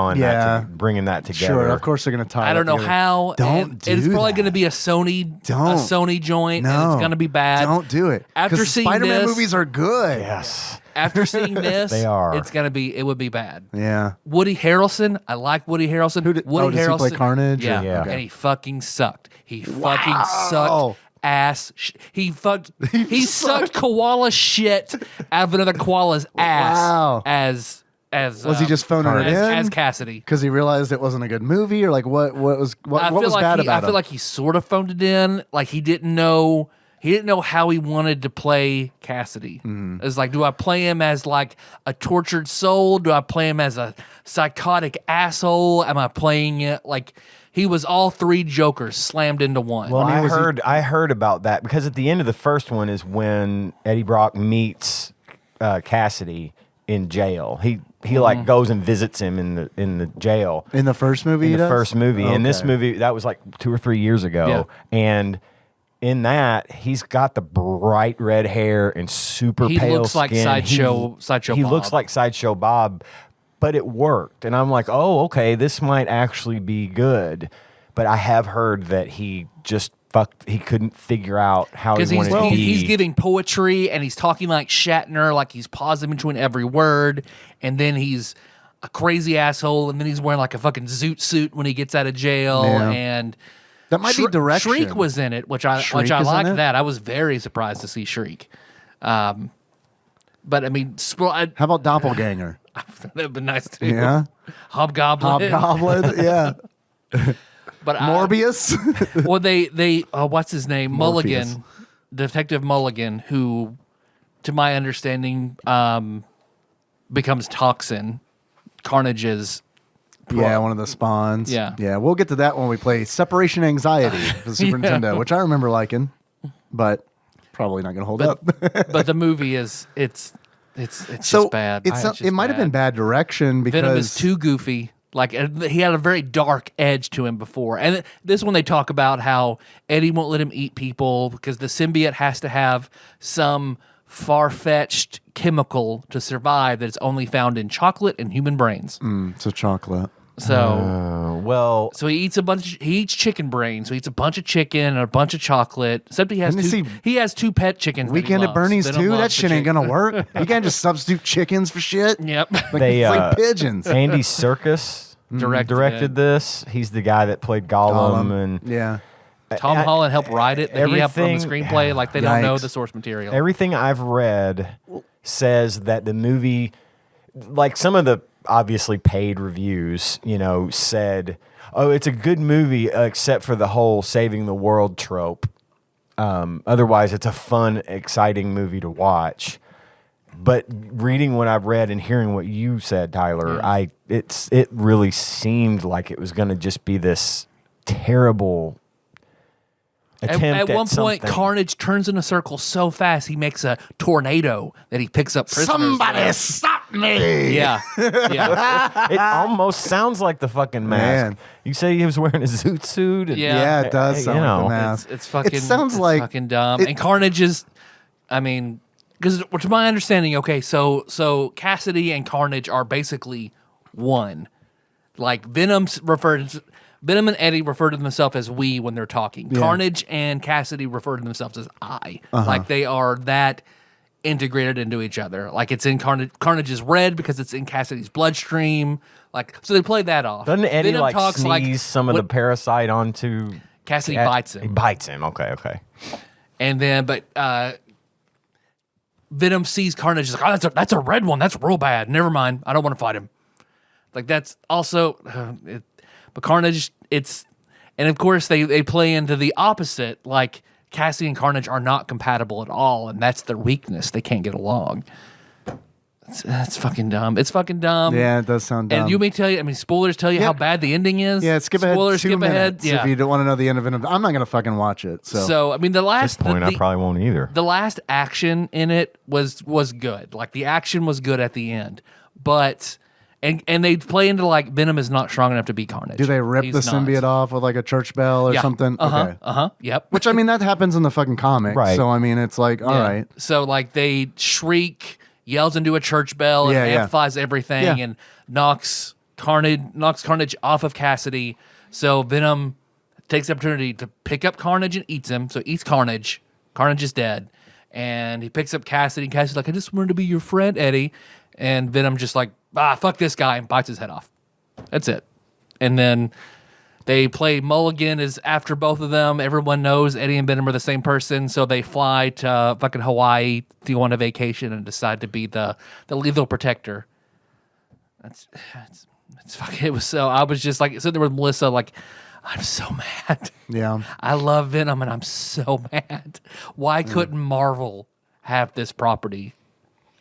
bringing that together. Sure. Of course they're going to tie I don't it know together. how. Don't and do it's probably that. going to be a Sony joint, and No. it's going to be bad. Don't do it. After 'Cause seeing Spider-Man this- movies are good. Yes. After seeing this, They are. it would be bad. Yeah. Woody Harrelson, I like Woody Harrelson. Who did- Woody does he Harrelson play Carnage or- Yeah, Yeah. and he fucking sucked. He fucking sucked ass. He sucked koala shit out of another koala's ass. Wow. As Was he just phoning it as in? Cassidy? Because he realized it wasn't a good movie, or like what was I feel like bad I about feel him? like he sort of phoned it in. Like he didn't know how he wanted to play Cassidy. Mm-hmm. It's like, do I play him as like a tortured soul? Do I play him as a psychotic asshole? Am I playing it like he was all three Jokers slammed into one? Well, I mean, I heard about that because at the end of the first one is when Eddie Brock meets Cassidy in jail. He like goes and visits him in the jail. in the first movie. In he the does? first movie. In this Okay. movie, that was like 2 or 3 years ago. Yeah. And in that, he's got the bright red hair and super He pale looks like skin. Sideshow He Bob. looks like Sideshow Bob, but it worked. And I'm like, oh, okay, this might actually be good. But I have heard that he just he couldn't figure out how Because he wanted to be. he's giving poetry and he's talking like Shatner, like he's pausing between every word, and then he's a crazy asshole, and then he's wearing like a fucking zoot suit when he gets out of jail, Yeah. and That might be direction. Shriek was in it, which I Shriek is in liked it? that. I was very surprised to see Shriek. But I mean, How about Doppelganger? that'd be nice too. Yeah. Hobgoblin. Hobgoblin. Yeah. But Morbius. well, they what's his name? Morpheus. Mulligan, Detective Mulligan, who, to my understanding, becomes Toxin, Carnage's. Yeah, one of the spawns. Yeah. Yeah, we'll get to that when we play Separation Anxiety for the Super Nintendo, which I remember liking, but probably not going to hold up. But the movie is it's so just bad. it might have been bad direction because Venom is too goofy. Like he had a very dark edge to him before, and this one they talk about how Eddie won't let him eat people because the symbiote has to have some far-fetched chemical to survive that is only found in chocolate and human brains. it's a chocolate. So, well, so he eats chicken brains. So he eats a bunch of chicken and a bunch of chocolate. Except he has Didn't you he has two pet chickens. Weekend that at he loves. Bernie's They don't too? love That the shit ain't chicken. going to work. You can't just substitute chickens for shit. Yep. Like, They, it's like pigeons. Andy Serkis Directed it. this. He's the guy that played Gollum. And Yeah. Tom Holland helped write it. He helped on the everything- screenplay. Like they don't know Yikes. the source material. everything I've read says that the movie, like some of the obviously paid reviews, said, oh, it's a good movie except for the whole saving the world trope. Otherwise, it's a fun, exciting movie to watch. But reading what I've read and hearing what you said, Tyler, it really seemed like it was going to just be this terrible attempt At one point, something. Carnage turns in a circle so fast he makes a tornado that he picks up prisoners. Somebody stop me. Yeah, yeah. It almost sounds like the fucking mask. Man. You say he was wearing a zoot suit? And- Yeah. Yeah, it does sound like the mask. It's fucking. It sounds it's like fucking dumb. And Carnage is, I mean, because to my understanding, okay, so Cassidy and Carnage are basically one. Like Venom and Eddie refer to themselves as we when they're talking. Yeah. Carnage and Cassidy refer to themselves as I. Like they are that integrated into each other. Like it's in Carnage is red because it's in Cassidy's bloodstream. Like so they play that off. Doesn't Eddie Venom talks sneeze some of the what- parasite onto Cassidy bites him. He bites him. Okay. And then, but Venom sees Carnage. He's like, "Oh, that's a red one. That's real bad. Never mind. I don't want to fight him." Like that's also, but Carnage. And of course they play into the opposite. Like Cassie and Carnage are not compatible at all, and that's their weakness. They can't get along. It's fucking dumb. It's fucking dumb. Yeah, it does sound dumb. And you may tell you, I mean, spoilers tell you how bad the ending is. Yeah, skip ahead. Spoilers, 2 skip ahead. minutes Yeah. if you don't want to know the end of Venom. I'm not gonna fucking watch it. So I mean, the At last this point, I probably won't either. the last action in it was good. Like the action was good at the end, but and they play into like Venom is not strong enough to be Carnage. do they rip He's the not. symbiote off with like a church bell or Yeah. something? Okay. Yep. Which I mean, that happens in the fucking comic. Right. So I mean, it's like, all Yeah. right. So like they shriek, yells into a church bell, and Yeah, yeah. amplifies everything, Yeah. and knocks Carnage off of Cassidy. So Venom takes the opportunity to pick up Carnage and eats him. So eats Carnage. Carnage is dead, and he picks up Cassidy. And Cassidy's like, "I just wanted to be your friend, Eddie." And Venom just like, fuck this guy, and bites his head off. That's it. And then they play Mulligan is after both of them. Everyone knows Eddie and Venom are the same person, so they fly to fucking Hawaii to go on a vacation and decide to be the lethal protector. It's fucking. It was so. I was just like sitting there with Melissa, like, I'm so mad. Yeah. I love Venom, and I'm so mad. Why couldn't Marvel have this property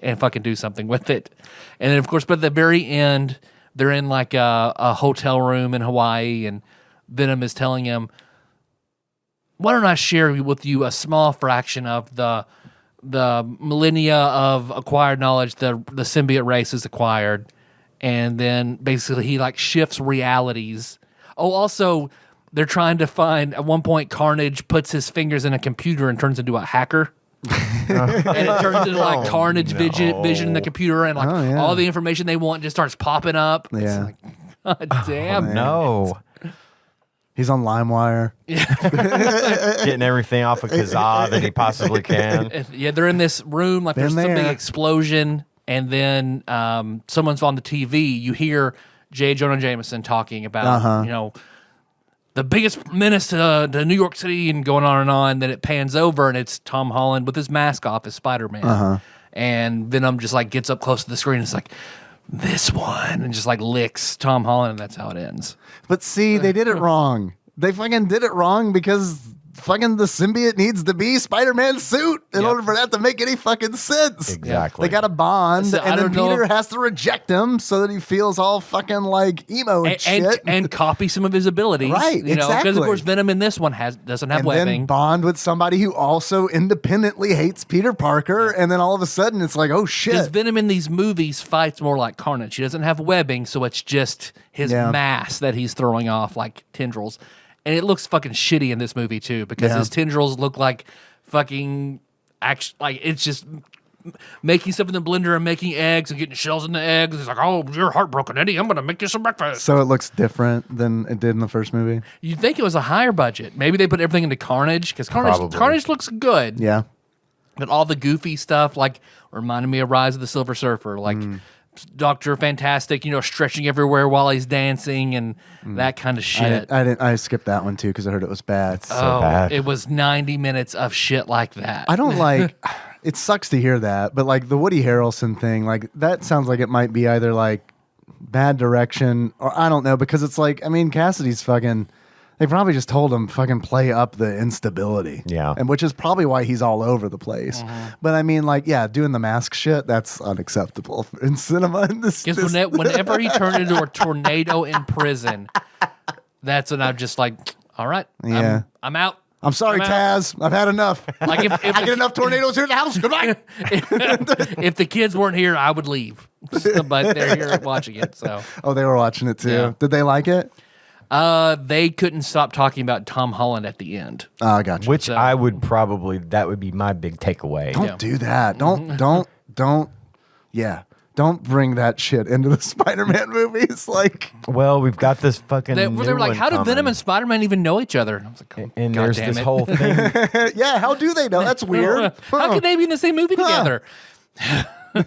and fucking do something with it? And then, of course, but at the very end, they're in like a hotel room in Hawaii, and Venom is telling him, "Why don't I share with you a small fraction of the millennia of acquired knowledge the symbiote race has acquired?" And then basically he like shifts realities. Oh, also, they're trying to find, at one point, Carnage puts his fingers in a computer and turns into a hacker. And it turns into like Carnage vision in the computer, and like all the information they want just starts popping up. Yeah. It's like, God damn. No. He's on LimeWire. Getting everything off of Kazaa that he possibly can. And, yeah, they're in this room, like there's some big explosion, and then someone's on the TV. You hear J. Jonah Jameson talking about, you know, the biggest menace to New York City, and going on. Then it pans over, and it's Tom Holland with his mask off as Spider-Man. And Venom just like gets up close to the screen and it's like, this one, and just like licks Tom Holland, and that's how it ends. But see, they did it wrong. They fucking did it wrong because fucking the symbiote needs to be Spider-Man's suit in order for that to make any fucking sense. Exactly. They got a bond, So, and then Peter has to reject him so that he feels all fucking like emo and shit. And copy some of his abilities. Right, you know, because of exactly. course Venom in this one doesn't have and webbing. then bond with somebody who also independently hates Peter Parker, and then all of a sudden it's like, oh shit. Because Venom in these movies fights more like Carnage. He doesn't have webbing, so it's just his mass that he's throwing off like tendrils. And it looks fucking shitty in this movie too, because his tendrils look like fucking like it's just making stuff in the blender and making eggs and getting shells in the eggs. It's like, oh, you're heartbroken, Eddie. I'm gonna make you some breakfast. So it looks different than it did in the first movie. You'd think it was a higher budget. Maybe they put everything into Carnage, because Probably. Carnage looks good. Yeah. But all the goofy stuff, like, reminded me of Rise of the Silver Surfer, like Dr. Fantastic, you know, stretching everywhere while he's dancing and that kind of shit. I skipped that one too because I heard it was bad. So bad. It was 90 minutes of shit like that. I don't like. It sucks to hear that, but like the Woody Harrelson thing, like that sounds like it might be either like bad direction or I don't know, because it's like, I mean, Cassidy's fucking. They probably just told him fucking play up the instability. Yeah. And which is probably why he's all over the place. But I mean, like, yeah, doing the mask shit, that's unacceptable in cinema. Because whenever he turned into a tornado in prison, that's when I'm just like, all right, Yeah. I'm out. I'm sorry, I'm out. Taz. I've had enough. Like if I get enough tornadoes here in the house. Goodbye. if the kids weren't here, I would leave. But they're here watching it, so. Oh, they were watching it too. Yeah. Did they like it? They couldn't stop talking about Tom Holland at the end. Oh, I got you. Which I would probably, that would be my big takeaway. Don't do that. Don't. Yeah. Don't bring that shit into the Spider-Man movies. Like, Well, we've got this fucking. They were like, how did Venom and Spider-Man even know each other? And I was like, oh, And God there's damn this it. whole thing. yeah, how do they know? That's weird. How could they be in the same movie together?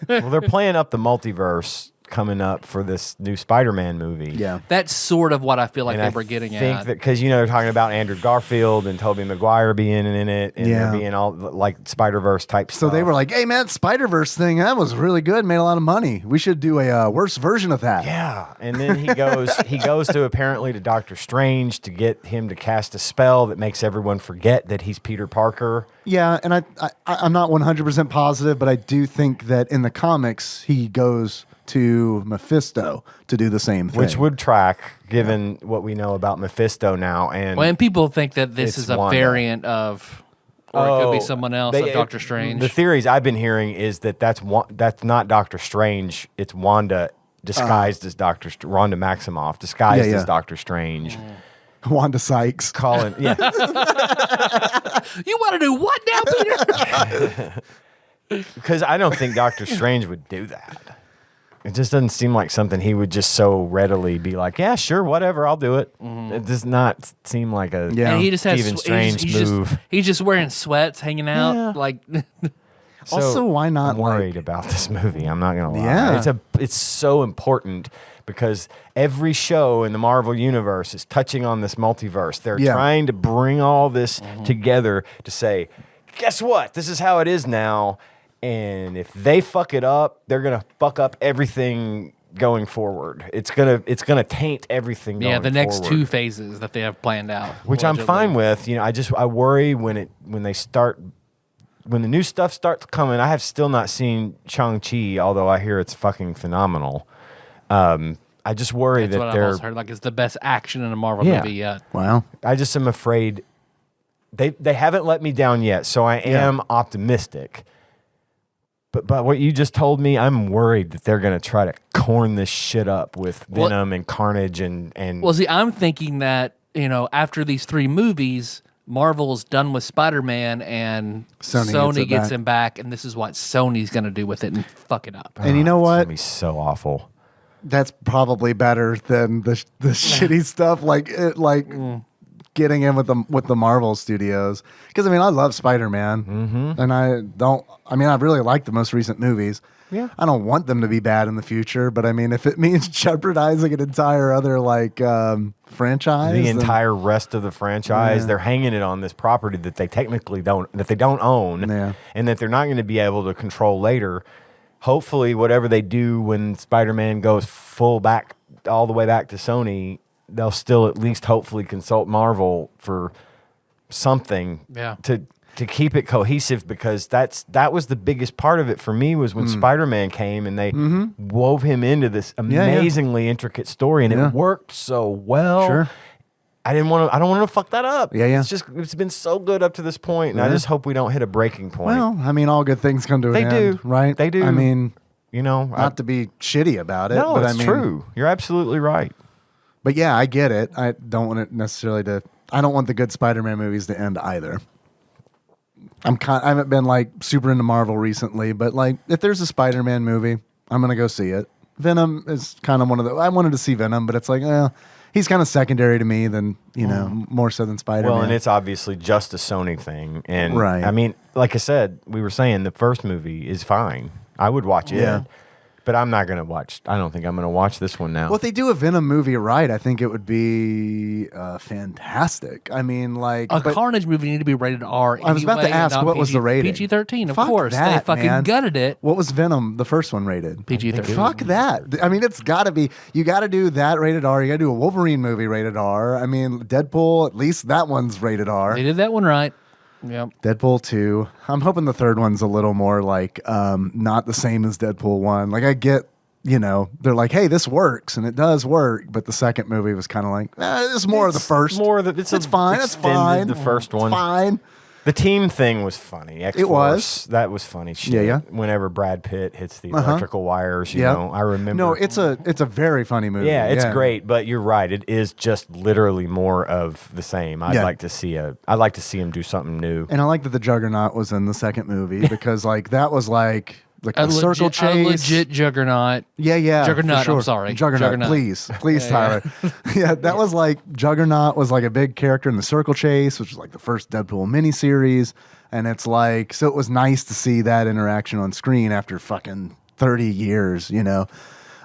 Well, they're playing up the multiverse coming up for this new Spider-Man movie. Yeah. That's sort of what I feel like And they I were getting think at. that because they're talking about Andrew Garfield and Tobey Maguire being in it, and Yeah. there being all like Spider-Verse type So stuff. they were like, "Hey man, Spider-Verse thing, that was really good, made a lot of money. We should do a worse version of that." yeah. And then he goes to apparently to Doctor Strange to get him to cast a spell that makes everyone forget that he's Peter Parker. Yeah, and I'm not 100% positive, but I do think that in the comics he goes to Mephisto to do the same thing. Which would track, given what we know about Mephisto now. And Well, and people think that this It's is a Wanda. variant of, or it could be someone else, of Doctor Strange. The theories I've been hearing is that that's not Doctor Strange. It's Wanda disguised as Wanda Maximoff disguised Yeah, yeah. as Doctor Strange. Wanda Sykes. Calling, yeah. You want to do what now, Peter? Because I don't think Doctor Strange would do that. It just doesn't seem like something he would just so readily be like, yeah, sure, whatever, I'll do it. It does not seem like a Yeah. And he just has Stephen Strange move. He's just wearing sweats, hanging out, Yeah. like. So Also, why not, I'm worried about this movie. I'm not gonna lie. Yeah. It's so important because every show in the Marvel universe is touching on this multiverse. They're Yeah. trying to bring all this together to say, guess what? This is how it is now. And if they fuck it up, they're gonna fuck up everything going forward. It's gonna taint everything. Yeah, going the next forward. 2 phases that they have planned out, Which I'm allegedly. fine with. I worry when the new stuff starts coming. I have still not seen Shang-Chi, although I hear it's fucking phenomenal. I just worry That's what that I've also heard. Like, it's the best action in a Marvel Yeah. movie yet. Wow. I just am afraid they haven't let me down yet, so I am optimistic. But what you just told me, I'm worried that they're going to try to corn this shit up with Venom and Carnage and Well, see, I'm thinking that, after these 3 movies, Marvel's done with Spider-Man and Sony gets back. him back, and this is what Sony's going to do with it and fuck it up. And you know it's what? going to be so awful. That's probably better than the shitty stuff getting in with the Marvel studios. Because I love Spider-Man, and I really like the most recent movies. Yeah. I don't want them to be bad in the future, but if it means jeopardizing an entire other franchise, The then- entire rest of the franchise, Yeah. they're hanging it on this property that they technically don't own, Yeah. and that they're not going to be able to control later. Hopefully, whatever they do when Spider-Man goes full back, all the way back to Sony, they'll still at least hopefully consult Marvel for something Yeah. to keep it cohesive, because that was the biggest part of it for me, was when Spider-Man came and they wove him into this amazingly intricate story, and Yeah. it worked so well. Sure. I don't want to fuck that up. Yeah, yeah. It's been so good up to this point, and I Yeah. just hope we don't hit a breaking point. Well, all good things come to They an do. end, right? They do. Not I- to be shitty about it, no, but it's true. You're absolutely right. But yeah, I get it. I don't want it necessarily to. I don't want the good Spider-Man movies to end either. I haven't been super into Marvel recently, but if there's a Spider-Man movie, I'm gonna go see it. Venom is kind of one of the. I wanted to see Venom, but it's he's kind of secondary to me than more so than Spider-Man. Well, and it's obviously just a Sony thing, and Right. like I said, we were saying the first movie is fine. I would watch it. Yeah. But I'm not gonna watch. I don't think I'm gonna watch this one now. Well, if they do a Venom movie right, I think it would be fantastic. A Carnage movie need to be rated R. I was about to anyway, ask, not what was the rating? PG-13, of Fuck course. that, They fucking man. gutted it. What was Venom, the first one, rated? PG-13. Fuck that. It's got to be. You got to do that rated R. You got to do a Wolverine movie rated R. Deadpool, at least that one's rated R. They did that one right. Yep. Deadpool 2. I'm hoping the third one's a little more not the same as Deadpool 1. I get, they're like, hey, this works, and it does work. But the second movie was kind of it's more of the first. It's fine. It's extended fine. the first one. It's fine. The team thing was funny. It was. That was funny shit. Yeah, yeah. Whenever Brad Pitt hits the electrical wires, you Yeah. know, I remember. No, it's a very funny movie. Yeah, it's great, but you're right. It is just literally more of the same. I'd Yeah. like to see him do something new. And I like that the Juggernaut was in the second movie because that was like a circle chase. A legit juggernaut. Yeah. Juggernaut, for sure. I'm sorry. Juggernaut, Juggernaut. please, Tyler. Yeah, that was Juggernaut was a big character in the circle chase, which was the first Deadpool miniseries. And it's so it was nice to see that interaction on screen after fucking 30 years,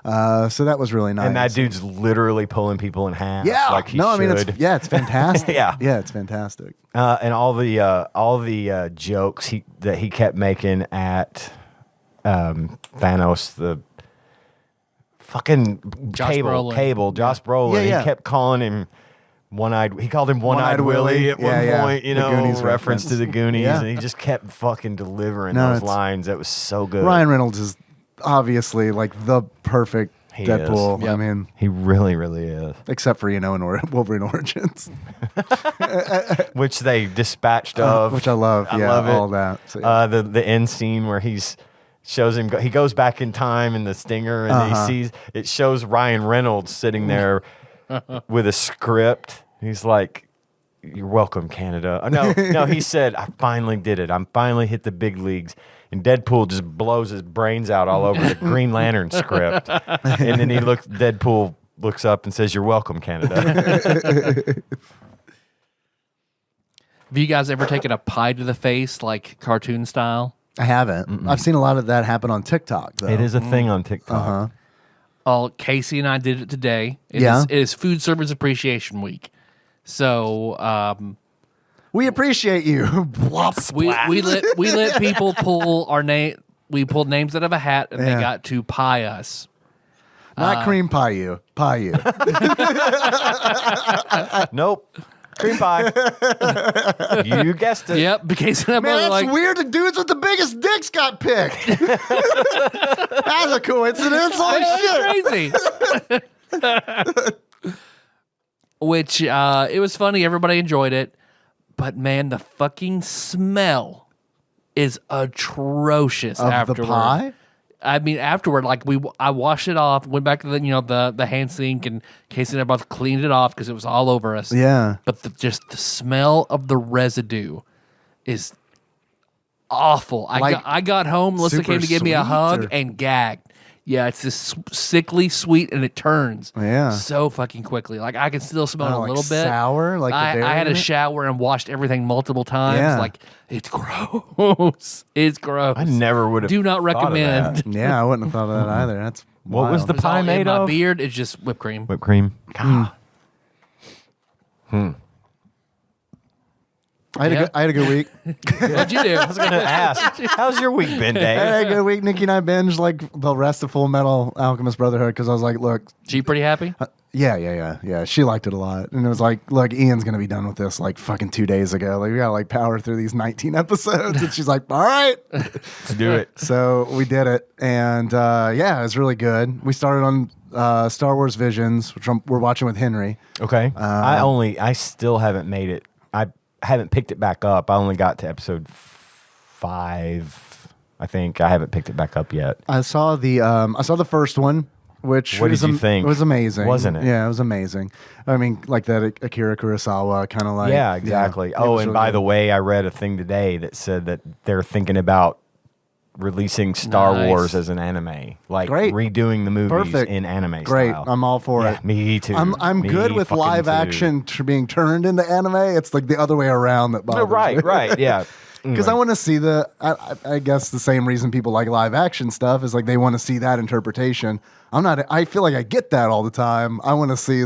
So that was really nice. And that dude's literally pulling people in half. yeah, like he no, should. I mean it's fantastic. Yeah. it's fantastic. And all the jokes that he kept making at Thanos, the fucking Josh Brolin. Josh Brolin. Yeah. He kept calling him one-eyed. He called him one-eyed Willie at one point. You The know, Goonies reference to the Goonies, Yeah. and he just kept fucking delivering No, those it's- lines. That was so good. Ryan Reynolds is obviously like the perfect He Deadpool. is. I mean, He really, really is. except for in Wolverine Origins, Which they dispatched of, which I love. I yeah, love it. all that. So, yeah. The end scene where he goes back in time in the Stinger, and it shows Ryan Reynolds sitting there with a script. He's like, "You're welcome, Canada." Oh, no, he said, "I finally did it. I'm finally hit the big leagues." And Deadpool just blows his brains out all over the Green Lantern script. And then Deadpool looks up and says, "You're welcome, Canada." Have you guys ever taken a pie to the face, like cartoon style? I haven't. I've seen a lot of that happen on TikTok, though. It is a thing on TikTok. Oh, Casey and I did it today. It is Food Service Appreciation Week. So We appreciate you. Blop. we let people pull our name. We pulled names out of a hat, and they Yeah. got to pie us. Not cream pie you. Pie you. Nope. Cream pie. You guessed it. Yep, Casey and I Man, both that's like, weird. The dudes with the biggest dicks got picked. That's a coincidence. Holy shit. crazy. Which it was funny. Everybody enjoyed it, but man, the fucking smell is atrocious Of afterward. the pie? I mean, afterward, like I washed it off, went back to the hand sink, and Casey and I both cleaned it off because it was all over us. Yeah. But just the smell of the residue is awful. I got home, Melissa super came to give me a sweet, hug or- and gagged. Yeah, it's this sickly sweet, and it turns so fucking quickly. Like I can still smell it a like little bit. sour, like the I dairy had in a it? shower and washed everything multiple times. Yeah. Like it's gross. It's gross. I never would have. Do not recommend. Yeah, I wouldn't have thought of that either. That's What was wild. the It's all pie in made my of? beard. It's just whipped cream. Whipped cream. God. I had a good week. What'd you do? I was gonna ask, how's your week been, I Dave? had a good week. Nikki and I binged like the rest of Full Metal Alchemist Brotherhood because I was like, look, She pretty happy? yeah. She liked it a lot, and it was like, look, Ian's gonna be done with this like fucking 2 days ago. Like we gotta like power through these 19 episodes, and she's like, all right. Let's do it. So we did it, and yeah, it was really good. We started on Star Wars Visions, which we're watching with Henry. Okay. I still haven't made it. I haven't picked it back up. I only got to episode 5. I think I haven't picked it back up yet. I saw the first one, which What did was you think? It was amazing, Wasn't it? Yeah, it was amazing. I mean, like that Akira Kurosawa kind of like. Yeah, exactly. it Oh, was and really by good. the way, I read a thing today that said that they're thinking about releasing Star Nice. Wars as an anime, like Great. redoing the movies Perfect. in anime Great, style. I'm all for Yeah, it. me too. I'm Me good with fucking live too. action being turned into anime. It's like the other way around that bothers No, right, yeah. Because I want to see I guess the same reason people like live action stuff is like they want to see that interpretation. I feel like I get that all the time. I want to see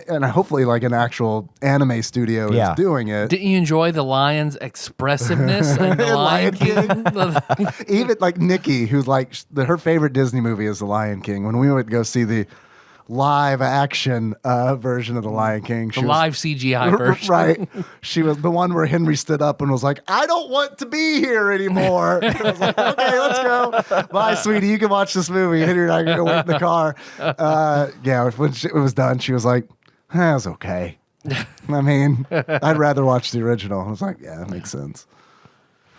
and hopefully like an actual anime studio Yeah. is doing it. Didn't you enjoy the lion's expressiveness in the Lion Lion King? Even like Nikki, who's like her favorite Disney movie is The Lion King. When we would go see the live action version of The Lion King, The live CGI version. right? She was the one where Henry stood up and was like, "I don't want to be here anymore." I was like, "Okay, let's go. Bye, sweetie. You can watch this movie." Henry and I can go wait in the car. Yeah, when it was done, she was like, "That was okay." I mean, I'd rather watch the original. I was like, "Yeah, that makes sense."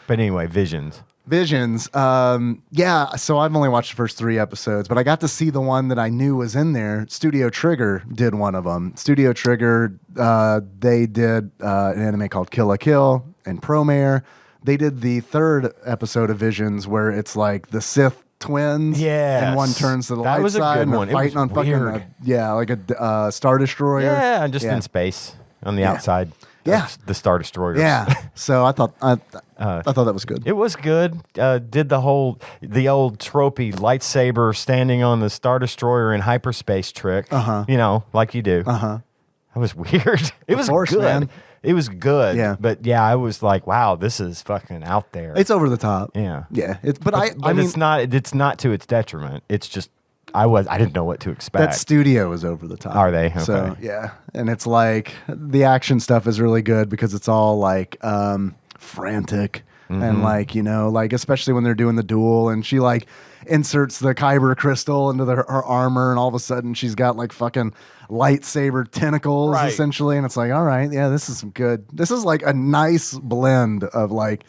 But anyway, Visions. Visions. Yeah, so I've only watched the first 3 episodes, but I got to see the one that I knew was in there. Studio Trigger did one of them. Studio Trigger, they did an anime called Kill la Kill and Promare. They did the 3rd episode of Visions where it's like the Sith twins. Yes. And one turns to the That light was a side good and they're one. It fighting was on fucking weird. like a Star Destroyer. Yeah, just in space on the outside. the Star Destroyers. Yeah. So I thought I thought that was good. It was good. Did the old tropey lightsaber standing on the Star Destroyer in hyperspace trick. Like you do. That was weird. It was Force, good. man. It was good. Yeah. But yeah, I was like, wow, this is fucking out there. It's over the top. Yeah. Yeah. But I mean, it's not to its detriment. It's just I didn't know what to expect. that studio is over the top. Are they? Okay. So yeah, and it's like the action stuff is really good because it's all like frantic and like like especially when they're doing the duel and she like inserts the kyber crystal into her armor and all of a sudden she's got like fucking lightsaber tentacles essentially, and it's like, all right, yeah, this is some good. This is like a nice blend of like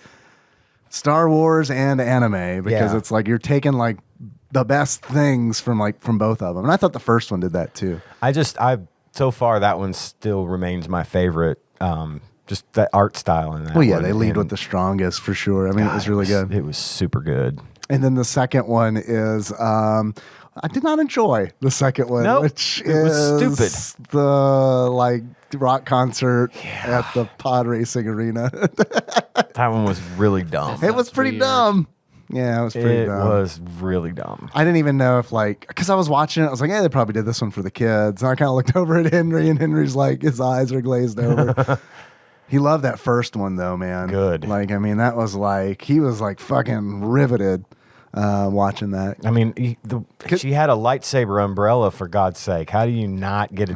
Star Wars and anime because it's like you're taking like the best things from both of them, and I thought the first one did that too. I so far that one still remains my favorite. Just the art style in that. Well, yeah, one. they lead And with the strongest for sure. I mean, it was really good. It was super good. And then the second one is I did not enjoy the second one, Nope, which it was is stupid. the like rock concert at the pod racing arena. That one was really dumb. It was pretty weird. dumb. Yeah, it was pretty It dumb. was really dumb. I didn't even know if because I was watching it, I was like, yeah, they probably did this one for the kids. And I kind of looked over at Henry, and Henry's like, his eyes are glazed over. He loved that first one though, man. Good. Like, I mean, that was like, he was like fucking riveted watching that. I mean, she had a lightsaber umbrella, for God's sake. How do you not get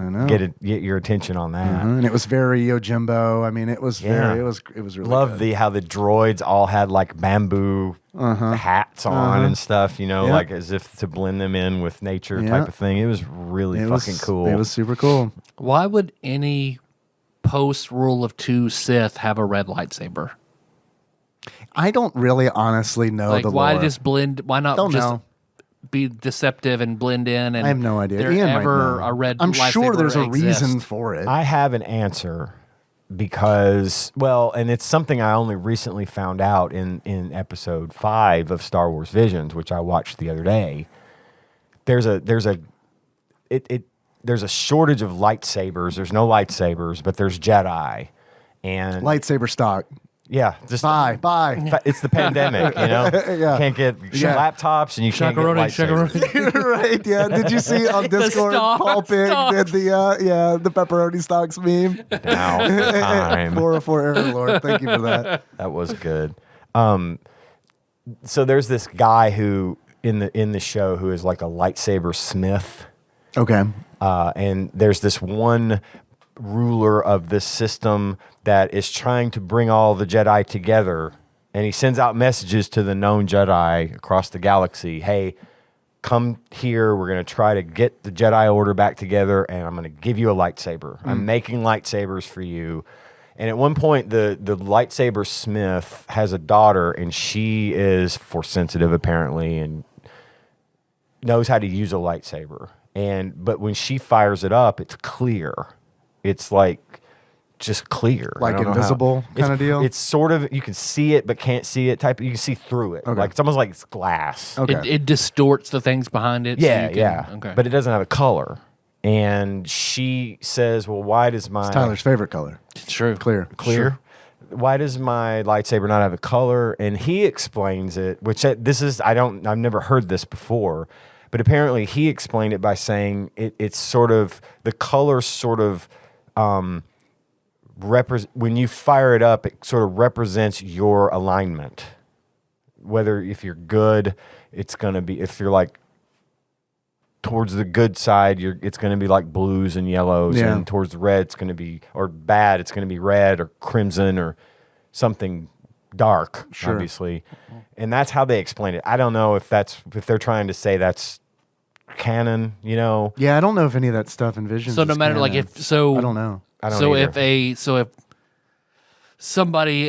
your attention on that? And it was very Yojimbo. I mean, it was very, it was really Love good. how the droids all had like bamboo hats on and stuff, like as if to blend them in with nature type of thing. It was really fucking cool. It was super cool. Why would any post Rule of Two Sith have a red lightsaber? I don't really honestly know Like, the why lore. just blend? Why not Don't just know. be deceptive and blend in? And I have no idea. There Ian might ever know. a red? I'm sure lightsaber there's a exists? reason for it. I have an answer because, and it's something I only recently found out in episode 5 of Star Wars Visions, which I watched the other day. There's a shortage of lightsabers. There's no lightsabers, but there's Jedi. And Lightsaber stock. yeah, just Bye. it's the pandemic, Yeah. Can't get laptops and you can't get lightsabers. Shakaroni. Right, yeah. Did you see on Discord Paul Pig did the pepperoni stocks meme? Now the time. 404 Error Lord. Thank you for that. That was good. So there's this guy who in the show who is like a lightsaber smith. Okay. And there's this one ruler of this system that is trying to bring all the Jedi together. And he sends out messages to the known Jedi across the galaxy. Hey, come here. We're going to try to get the Jedi Order back together, and I'm going to give you a lightsaber. I'm making lightsabers for you. And at one point, the lightsaber smith has a daughter, and she is force sensitive, apparently, and knows how to use a lightsaber. But when she fires it up, it's clear. It's like just clear. Like I don't know invisible how- kind of deal? It's sort of, you can see it but can't see it type. You can see through it. Okay. Like it's almost like it's glass. Okay. It distorts the things behind it. so Yeah, you can- yeah. Okay. But it doesn't have a color. And she says, well, why does my... It's Tyler's favorite color. it's true. Clear. Clear. Why does my lightsaber not have a color? And he explains it, which I've never heard this before, but apparently he explained it by saying it's sort of, the color sort of, when you fire it up, it sort of represents your alignment. Whether if you're good, it's going to be, if you're like towards the good side, it's going to be like blues and yellows, Yeah. and towards the red, it's going to be, or bad, it's going to be red or crimson or something dark, Sure. obviously. And that's how they explain it. I don't know if they're trying to say that's canon, Yeah, I don't know if any of that stuff envisions. So no matter like if so, I don't know. I don't so either.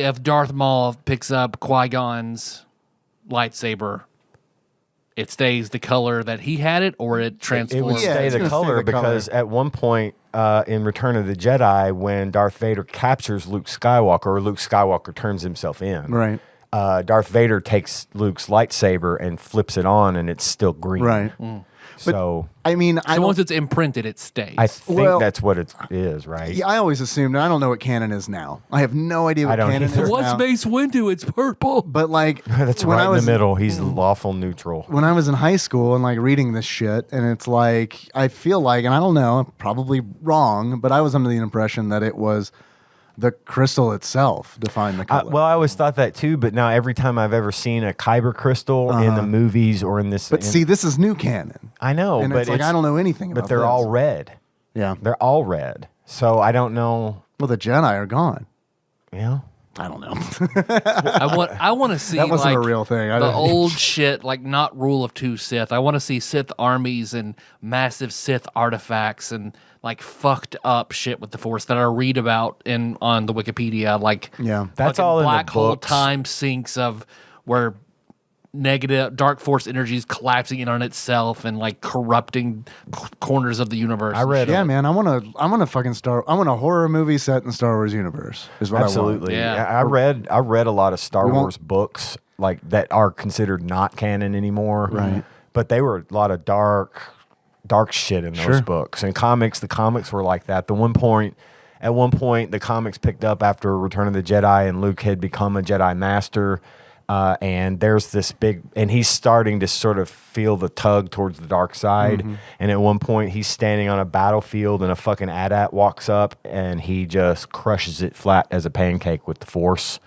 if Darth Maul picks up Qui-Gon's lightsaber, it stays the color that he had it, or it It transforms. would Yeah, stay it's the gonna stay color the color. because at one point in Return of the Jedi, when Darth Vader captures Luke Skywalker, or Luke Skywalker turns himself in, Right. Darth Vader takes Luke's lightsaber and flips it on, and it's still green. Right. So I mean, I So don't, once it's imprinted, it stays. I think Well- that's what it is, right? yeah, I always assumed. I don't know what canon is now. I have no idea I what don't canon either. is What's now. Mace Windu? It's purple. But like, That's when right I was in the middle. He's lawful neutral. when I was in high school and like reading this shit, and it's like I feel like, and I don't know, I'm probably wrong, but I was under the impression that it was the crystal itself defined the color. Well, I always thought that too, but now every time I've ever seen a kyber crystal in the movies or in this, but see, this is new canon, I know, and but it's like I don't know anything about. But they're this. all red. Yeah. They're all red. So I don't know. Well, the Jedi are gone. Yeah. I don't know. I want to see That wasn't like, a real thing. I the didn't- old shit, like not Rule of Two Sith. I want to see Sith armies and massive Sith artifacts and like fucked up shit with the Force that I read about on the Wikipedia. Like Yeah. That's fucking all in the black hole books. time sinks of where negative dark force energy is collapsing in on itself and like corrupting corners of the universe. I read Yeah, man. I want a horror movie set in the Star Wars universe. Is what Absolutely. Yeah. I read a lot of Star We won't- Wars books like that are considered not canon anymore. Right. But they were a lot of dark shit in those Sure. books. And the comics were like that. At one point, the comics picked up after Return of the Jedi, and Luke had become a Jedi Master. And there's this and he's starting to sort of feel the tug towards the dark side. Mm-hmm. And at one point, he's standing on a battlefield, and a fucking AT-AT walks up, and he just crushes it flat as a pancake with the Force,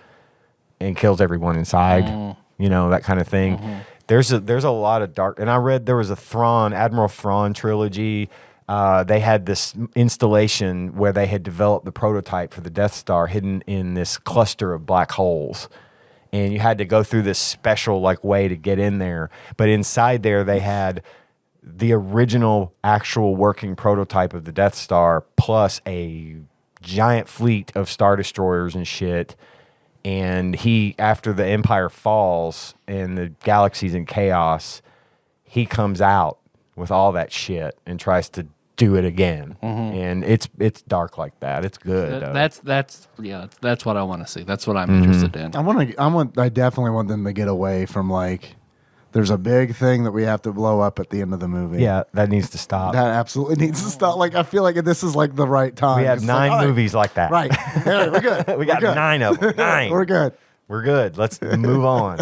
and kills everyone inside. You know, that kind of thing. There's a lot of dark. And I read there was a Admiral Thrawn trilogy. They had this installation where they had developed the prototype for the Death Star hidden in this cluster of black holes. And you had to go through this special like way to get in there. But inside there, they had the original actual working prototype of the Death Star plus a giant fleet of Star Destroyers and shit. And after the Empire falls and the galaxy's in chaos, he comes out with all that shit and tries to do it again. And it's dark like that. It's good. though. That's what I want to see. That's what I'm interested in. I definitely want them to get away from like. There's a big thing that we have to blow up at the end of the movie. Yeah, that needs to stop. That absolutely needs to stop. Like I feel like this is like the right time. We have It's 9 like, all right, movies like that. Right. Yeah, we're good. We got We're good. 9 of them. 9. We're good. We're good. Let's move on.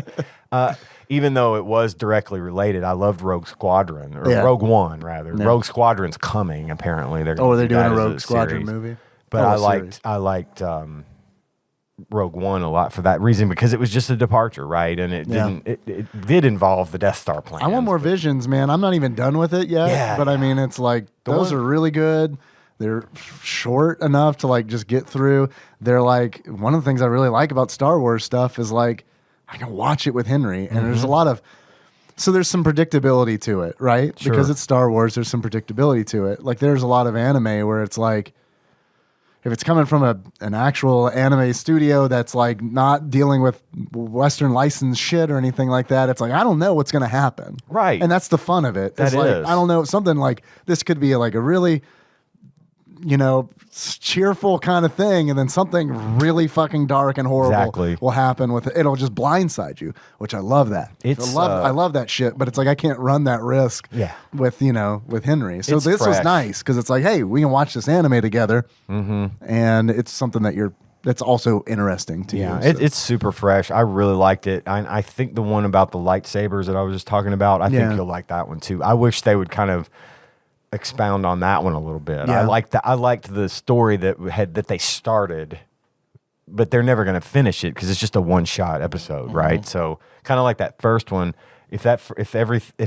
Even though it was directly related, I loved Rogue Squadron, or Yeah. Rogue One, rather. Yeah. Rogue Squadron's coming, apparently. They're Oh, are they doing that a as Rogue Squadron series. movie? But Oh, I a series. liked Rogue One a lot for that reason, because it was just a departure, right? And it Yeah. didn't. It did involve the Death Star plan. I want more visions, man. I'm not even done with it yet. Yeah. But I mean, it's like those one- are really good. They're short enough to like just get through. They're like one of the things I really like about Star Wars stuff is like I can watch it with Henry, and there's a lot of there's some predictability to it, right? Sure. Because it's Star Wars, there's some predictability to it. Like there's a lot of anime where it's like if it's coming from an actual anime studio that's like not dealing with Western licensed shit or anything like that, it's like I don't know what's going to happen, Right. And that's the fun of it. It's That like is. I don't know, something like this could be like a really cheerful kind of thing, and then something really fucking dark and horrible Exactly. will happen with it. It'll just blindside you, which I love that. I love that shit, but it's like I can't run that risk Yeah. with Henry. So It's this was fresh. nice because it's like, hey, we can watch this anime together, and it's something that's also interesting to Yeah, you. it's super fresh. I really liked it. I think the one about the lightsabers that I was just talking about, I Yeah. think you'll like that one too. I wish they would kind of expound on that one a little bit. Yeah. I liked the story that they started, but they're never going to finish it because it's just a one-shot episode, right? So kind of like that first one. If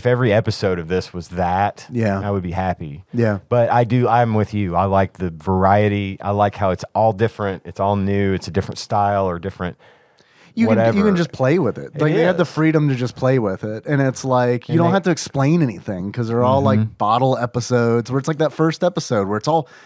every episode of this was that, Yeah. I would be happy. Yeah. But I'm with you. I like the variety. I like how it's all different. It's all new. It's a different style or different you whatever. can just play with it. Like they had the is. freedom to just play with it, and it's like you And don't they- have to explain anything because they're all like bottle episodes where it's like that first episode where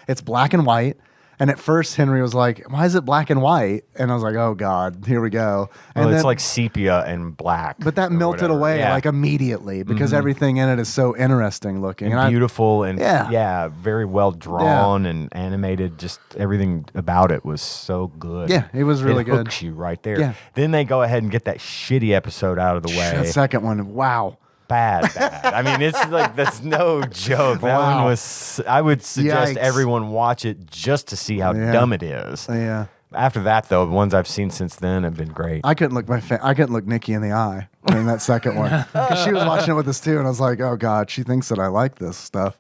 it's black and white. And at first Henry was like, "Why is it black and white?" And I was like, "Oh God, here we go." And Well, it's then- like sepia and black. but that or melted whatever. away Yeah. like immediately because everything in it is so interesting looking and I- beautiful and Yeah. very well drawn and animated. Just everything about it was so good. Yeah, it was really it good. hooks you right there. Yeah. Then they go ahead and get that shitty episode out of the way. That second one, wow. bad. I mean, it's like that's no joke. That one was. I would suggest everyone watch it just to see how dumb it is. Yeah. After that, though, the ones I've seen since then have been great. I couldn't look Nikki in the eye in that second one because she was watching it with us too, and I was like, "Oh God, she thinks that I like this stuff."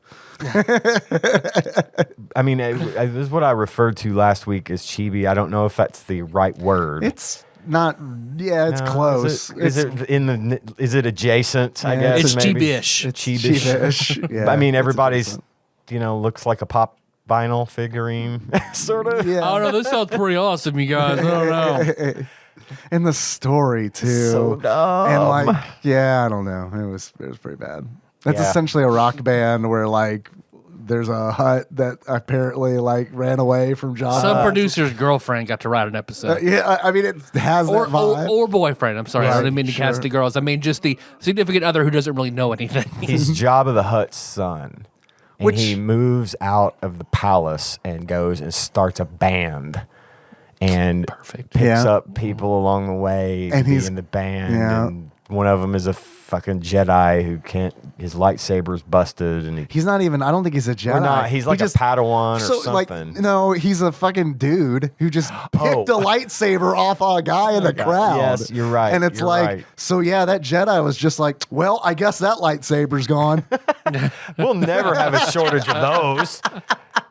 I mean, this is what I referred to last week as chibi. I don't know if that's the right word. It's not. Yeah, it's close. Is it adjacent? I guess it's maybe. chibi-ish. It's chibi-ish. Yeah, I mean, everybody's looks like a pop vinyl figurine, sort of. Yeah. Oh no, this sounds pretty awesome, you guys. I don't know. And the story too. So dumb. And I don't know. It was pretty bad. It's essentially a rock band where there's a hut that apparently ran away from Jabba. Some producer's girlfriend got to write an episode. I mean it has that vibe. Or boyfriend. I'm sorry, I Right, didn't mean to cast the girls. I mean just the significant other who doesn't really know anything. He's Jabba the Hutt's son. And he moves out of the palace and goes and starts a band. And picks up people along the way and he's in the band. Yeah. And one of them is a fucking Jedi who can't. His lightsaber's busted, and he's not even. I don't think he's a Jedi. Or not. He's like a Padawan or something. No, he's a fucking dude who just picked a lightsaber off a guy in the crowd. Yes, you're right. And it's so yeah, that Jedi was just like, well, I guess that lightsaber's gone. We'll never have a shortage of those.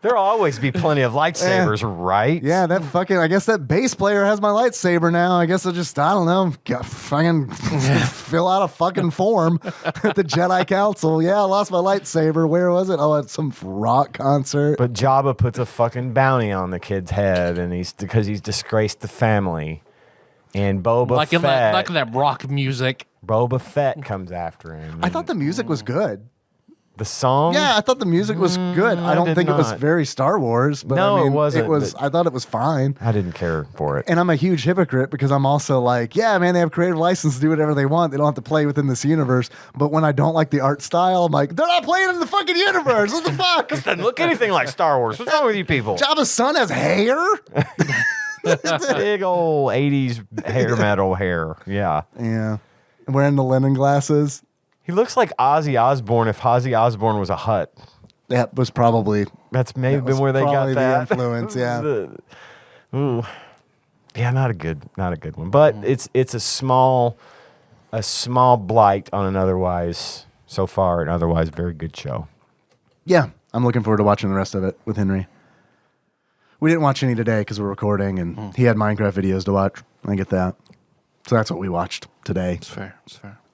There'll always be plenty of lightsabers, right? Yeah, I guess that bass player has my lightsaber now. I guess I don't know, fucking fill out a fucking form at the Jedi Council. Yeah, I lost my lightsaber. Where was it? Oh, at some rock concert. But Jabba puts a fucking bounty on the kid's head, and because he's disgraced the family. And Boba Fett, like that rock music. Boba Fett comes after him. I thought the music was good. The song? Yeah, I thought the music was good. I don't think it was very Star Wars, but no, I mean, it wasn't. I thought it was fine. I didn't care for it. And I'm a huge hypocrite because I'm also like, yeah, man, they have creative license to do whatever they want. They don't have to play within this universe. But when I don't like the art style, I'm like, they're not playing in the fucking universe. What the fuck? It doesn't look anything like Star Wars. What's wrong with you people? Jabba's son has hair? Big old 80s hair metal hair. Yeah. Yeah. Wearing the linen glasses. He looks like Ozzy Osbourne if Ozzy Osbourne was a Hutt. That was probably... That's maybe been where they got that. The influence, yeah. Ooh. Yeah, not a good one. But it's a small blight on an otherwise very good show. Yeah, I'm looking forward to watching the rest of it with Henry. We didn't watch any today because we're recording, and he had Minecraft videos to watch. I get that. So that's what we watched today. It's fair.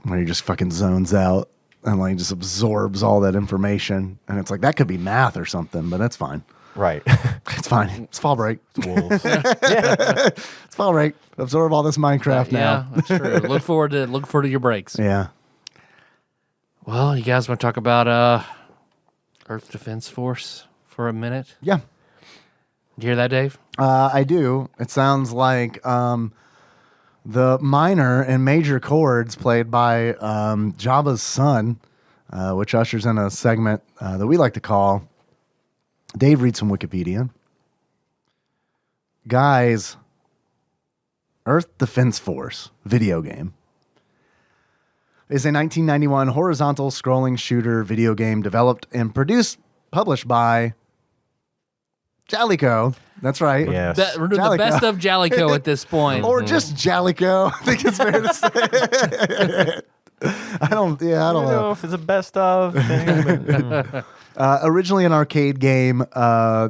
Where he just fucking zones out and just absorbs all that information. And it's like, that could be math or something, but that's fine. Right. It's fine. It's fall break. It's wolves. It's fall break. Absorb all this Minecraft now. Yeah, that's true. Look forward to your breaks. Yeah. Well, you guys want to talk about Earth Defense Force for a minute? Yeah. Did you hear that, Dave? I do. It sounds like the minor and major chords played by Jabba's son, which ushers in a segment that we like to call Dave reads from Wikipedia. Guys, Earth Defense Force video game is a 1991 horizontal scrolling shooter video game developed and published by Jalico. That's right. Yes. We're doing the best of Jalico at this point. Or just Jalico. I think it's fair to say. I don't know if it's a best of thing. Originally an arcade game,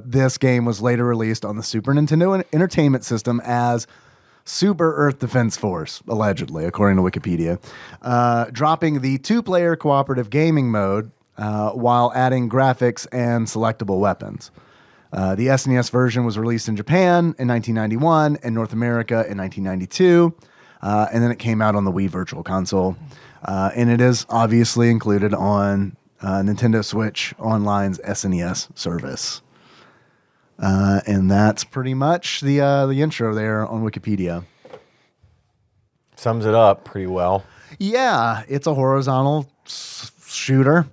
this game was later released on the Super Nintendo Entertainment System as Super Earth Defense Force, allegedly, according to Wikipedia, dropping the two-player cooperative gaming mode while adding graphics and selectable weapons. The SNES version was released in Japan in 1991 and North America in 1992, and then it came out on the Wii Virtual Console, and it is obviously included on Nintendo Switch Online's SNES service. And that's pretty much the intro there on Wikipedia. Sums it up pretty well. Yeah, it's a horizontal shooter.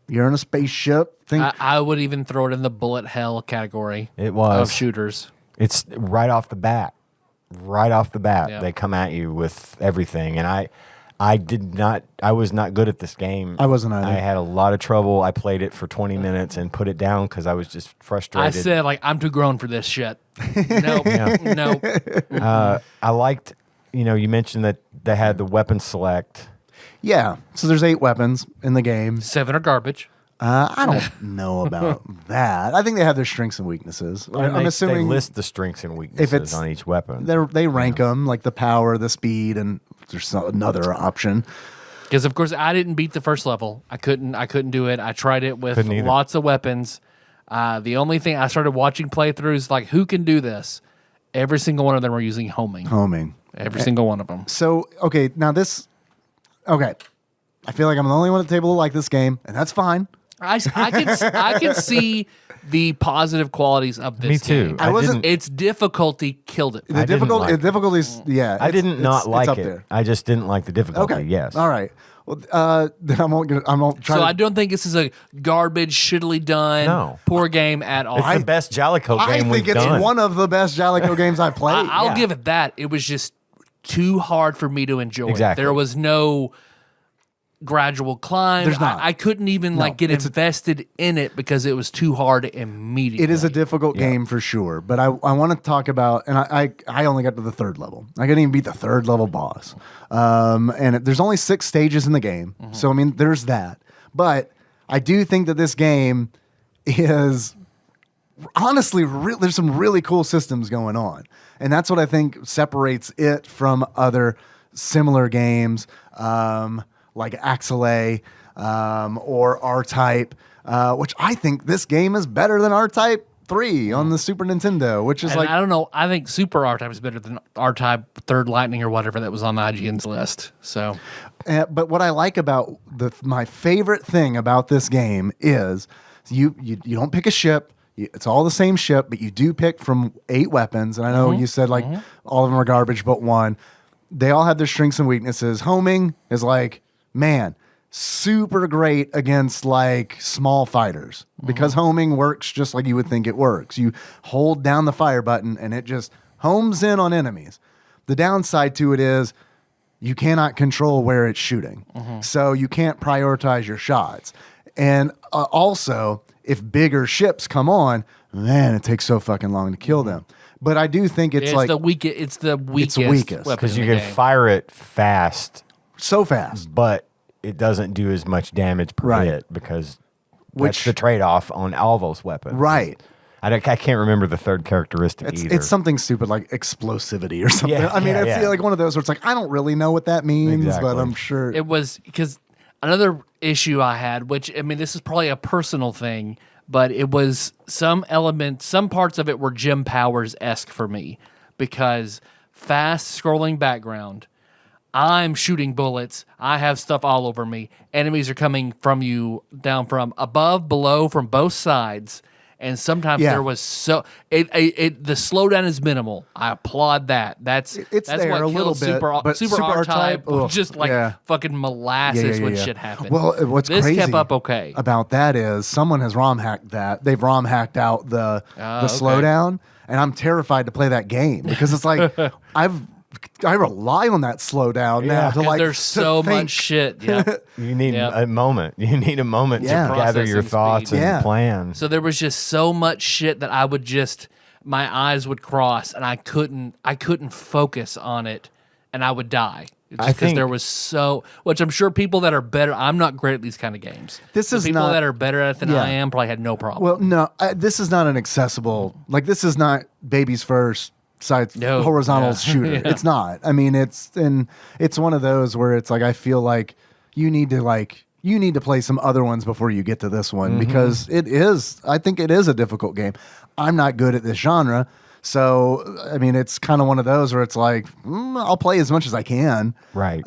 You're in a spaceship. I would even throw it in the bullet hell category. It was of shooters. It's right off the bat. Yeah. They come at you with everything, and I did not. I was not good at this game. I wasn't either. I had a lot of trouble. I played it for 20 minutes and put it down because I was just frustrated. I said, like, I'm too grown for this shit. Nope. Nope. I liked, you mentioned that they had the weapon select. Yeah. So there's 8 weapons in the game. 7 are garbage. I don't know about that. I think they have their strengths and weaknesses. I'm assuming they list the strengths and weaknesses on each weapon. They rank them, like the power, the speed, and there's another option. Because of course I didn't beat the first level. I couldn't do it. I tried it with Couldn't either. lots of weapons. The only thing I started watching playthroughs, like, who can do this? Every single one of them were using homing. Every single one of them. So, okay, now this... Okay. I feel like I'm the only one at the table who like this game, and that's fine. I can see the positive qualities of this Me too. game. I wasn't- Its difficulty killed it. The didn't like it. difficulties, yeah. I didn't not like up it. there. I just didn't like the difficulty. Okay. Yes. All right. Well, then I won't try So to... I don't think this is a garbage, shittily done, No. poor game at all. It's the best Jalico I game think we've it's done. one of the best Jalico games I played. I'll Yeah. give it that. It was just too hard for me to enjoy. Exactly. There was no gradual climb. There's not. I couldn't even get invested in it because it was too hard immediately. It is a difficult game for sure, but I want to talk about, and I only got to the 3rd level. I couldn't even beat the 3rd level boss. There's only 6 stages in the game, so I mean there's that. But I do think that this game is honestly there's some really cool systems going on, and that's what I think separates it from other similar games. Like Axelay or R-Type, which I think this game is better than R-Type 3 on the Super Nintendo, which is And like... I don't know. I think Super R-Type is better than R-Type Third Lightning or whatever that was on the IGN's list. So, but what I like about my favorite thing about this game is you don't pick a ship. It's all the same ship, but you do pick from 8 weapons. And I know you said like all of them are garbage but one. They all have their strengths and weaknesses. Homing is like... Man, super great against like small fighters because homing works just like you would think it works. You hold down the fire button and it just homes in on enemies. The downside to it is you cannot control where it's shooting. So you can't prioritize your shots. And also, if bigger ships come on, man, it takes so fucking long to kill them. But I do think it's like... It's the weakest. weakest. weapon Because in you the can game. fire it fast, so fast. but it doesn't do as much damage per Right. hit because Which- that's the trade-off on all those weapons. Right. I can't remember the third characteristic either. It's something stupid like explosivity or something. Yeah, I mean, yeah, I yeah. feel like one of those where it's like, I don't really know what that means, Exactly. but I'm sure. It was because another issue I had, which I mean, this is probably a personal thing, but it was some parts of it were Jim Powers-esque for me because fast scrolling background. I'm shooting bullets. I have stuff all over me. Enemies are coming from you down from above, below, from both sides. And sometimes Yeah. there was the slowdown is minimal. I applaud that. That's there what a kills little bit, Super but R-Type ugh, just like yeah. fucking molasses when Yeah. shit happened. Well, what's this crazy kept up okay. about that is someone has ROM hacked that. They've ROM hacked out the okay. slowdown, and I'm terrified to play that game because it's like I rely on that slowdown now to 'Cause like there's to so think. much shit. Yeah. You need Yep. a moment. You need a moment Yeah. to gather your Processing thoughts speed. and Yeah. plan. So there was just so much shit that I would my eyes would cross and I couldn't focus on it and I would die. Just I because think- there was which I'm sure people that are better, I'm not great at these kind of games. This The is people not- that are better at it than Yeah. I am probably had no problem. Well, no, this is not an accessible. Like this is not baby's first side No. horizontal Yeah. shooter. Yeah. It's not. I mean, it's one of those where it's like I feel like you need to play some other ones before you get to this one because I think it is a difficult game. I'm not good at this genre. So, I mean, it's kind of one of those where it's like, I'll play as much as I can. Right.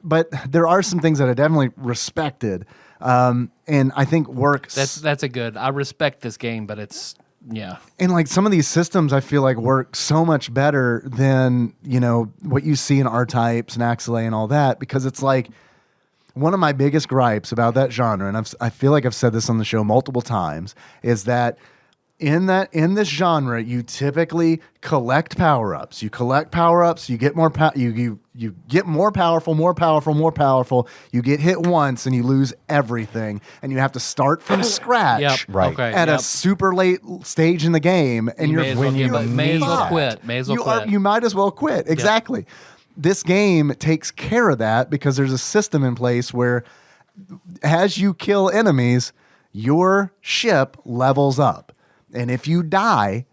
But there are some things that I definitely respected. And I think works. that's a good. I respect this game, but it's yeah. And like some of these systems I feel like work so much better than, what you see in R-types and Axelay and all that, because it's like one of my biggest gripes about that genre, and I feel like I've said this on the show multiple times, is that in this genre, you typically collect power-ups. You collect power-ups, you get more you get more powerful. You get hit once and you lose everything, and you have to start from scratch. Yep. Right. Okay. At a super late stage in the game, and may as well give up. May as well fucked. quit. May as well quit. You might as well quit. Exactly. This game takes care of that because there's a system in place where as you kill enemies, your ship levels up. And if you die,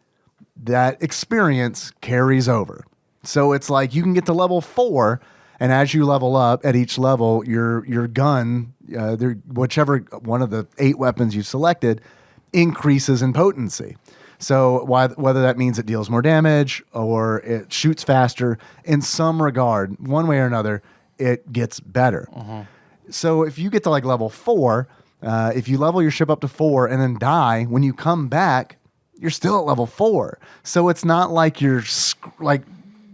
that experience carries over. So it's like you can get to level 4, and as you level up at each level, your gun, whichever one of the 8 weapons you selected, increases in potency. So whether that means it deals more damage or it shoots faster, in some regard, one way or another, it gets better. So if you get to like level 4, if you level your ship up to 4 and then die, when you come back, you're still at level 4. So it's not like you're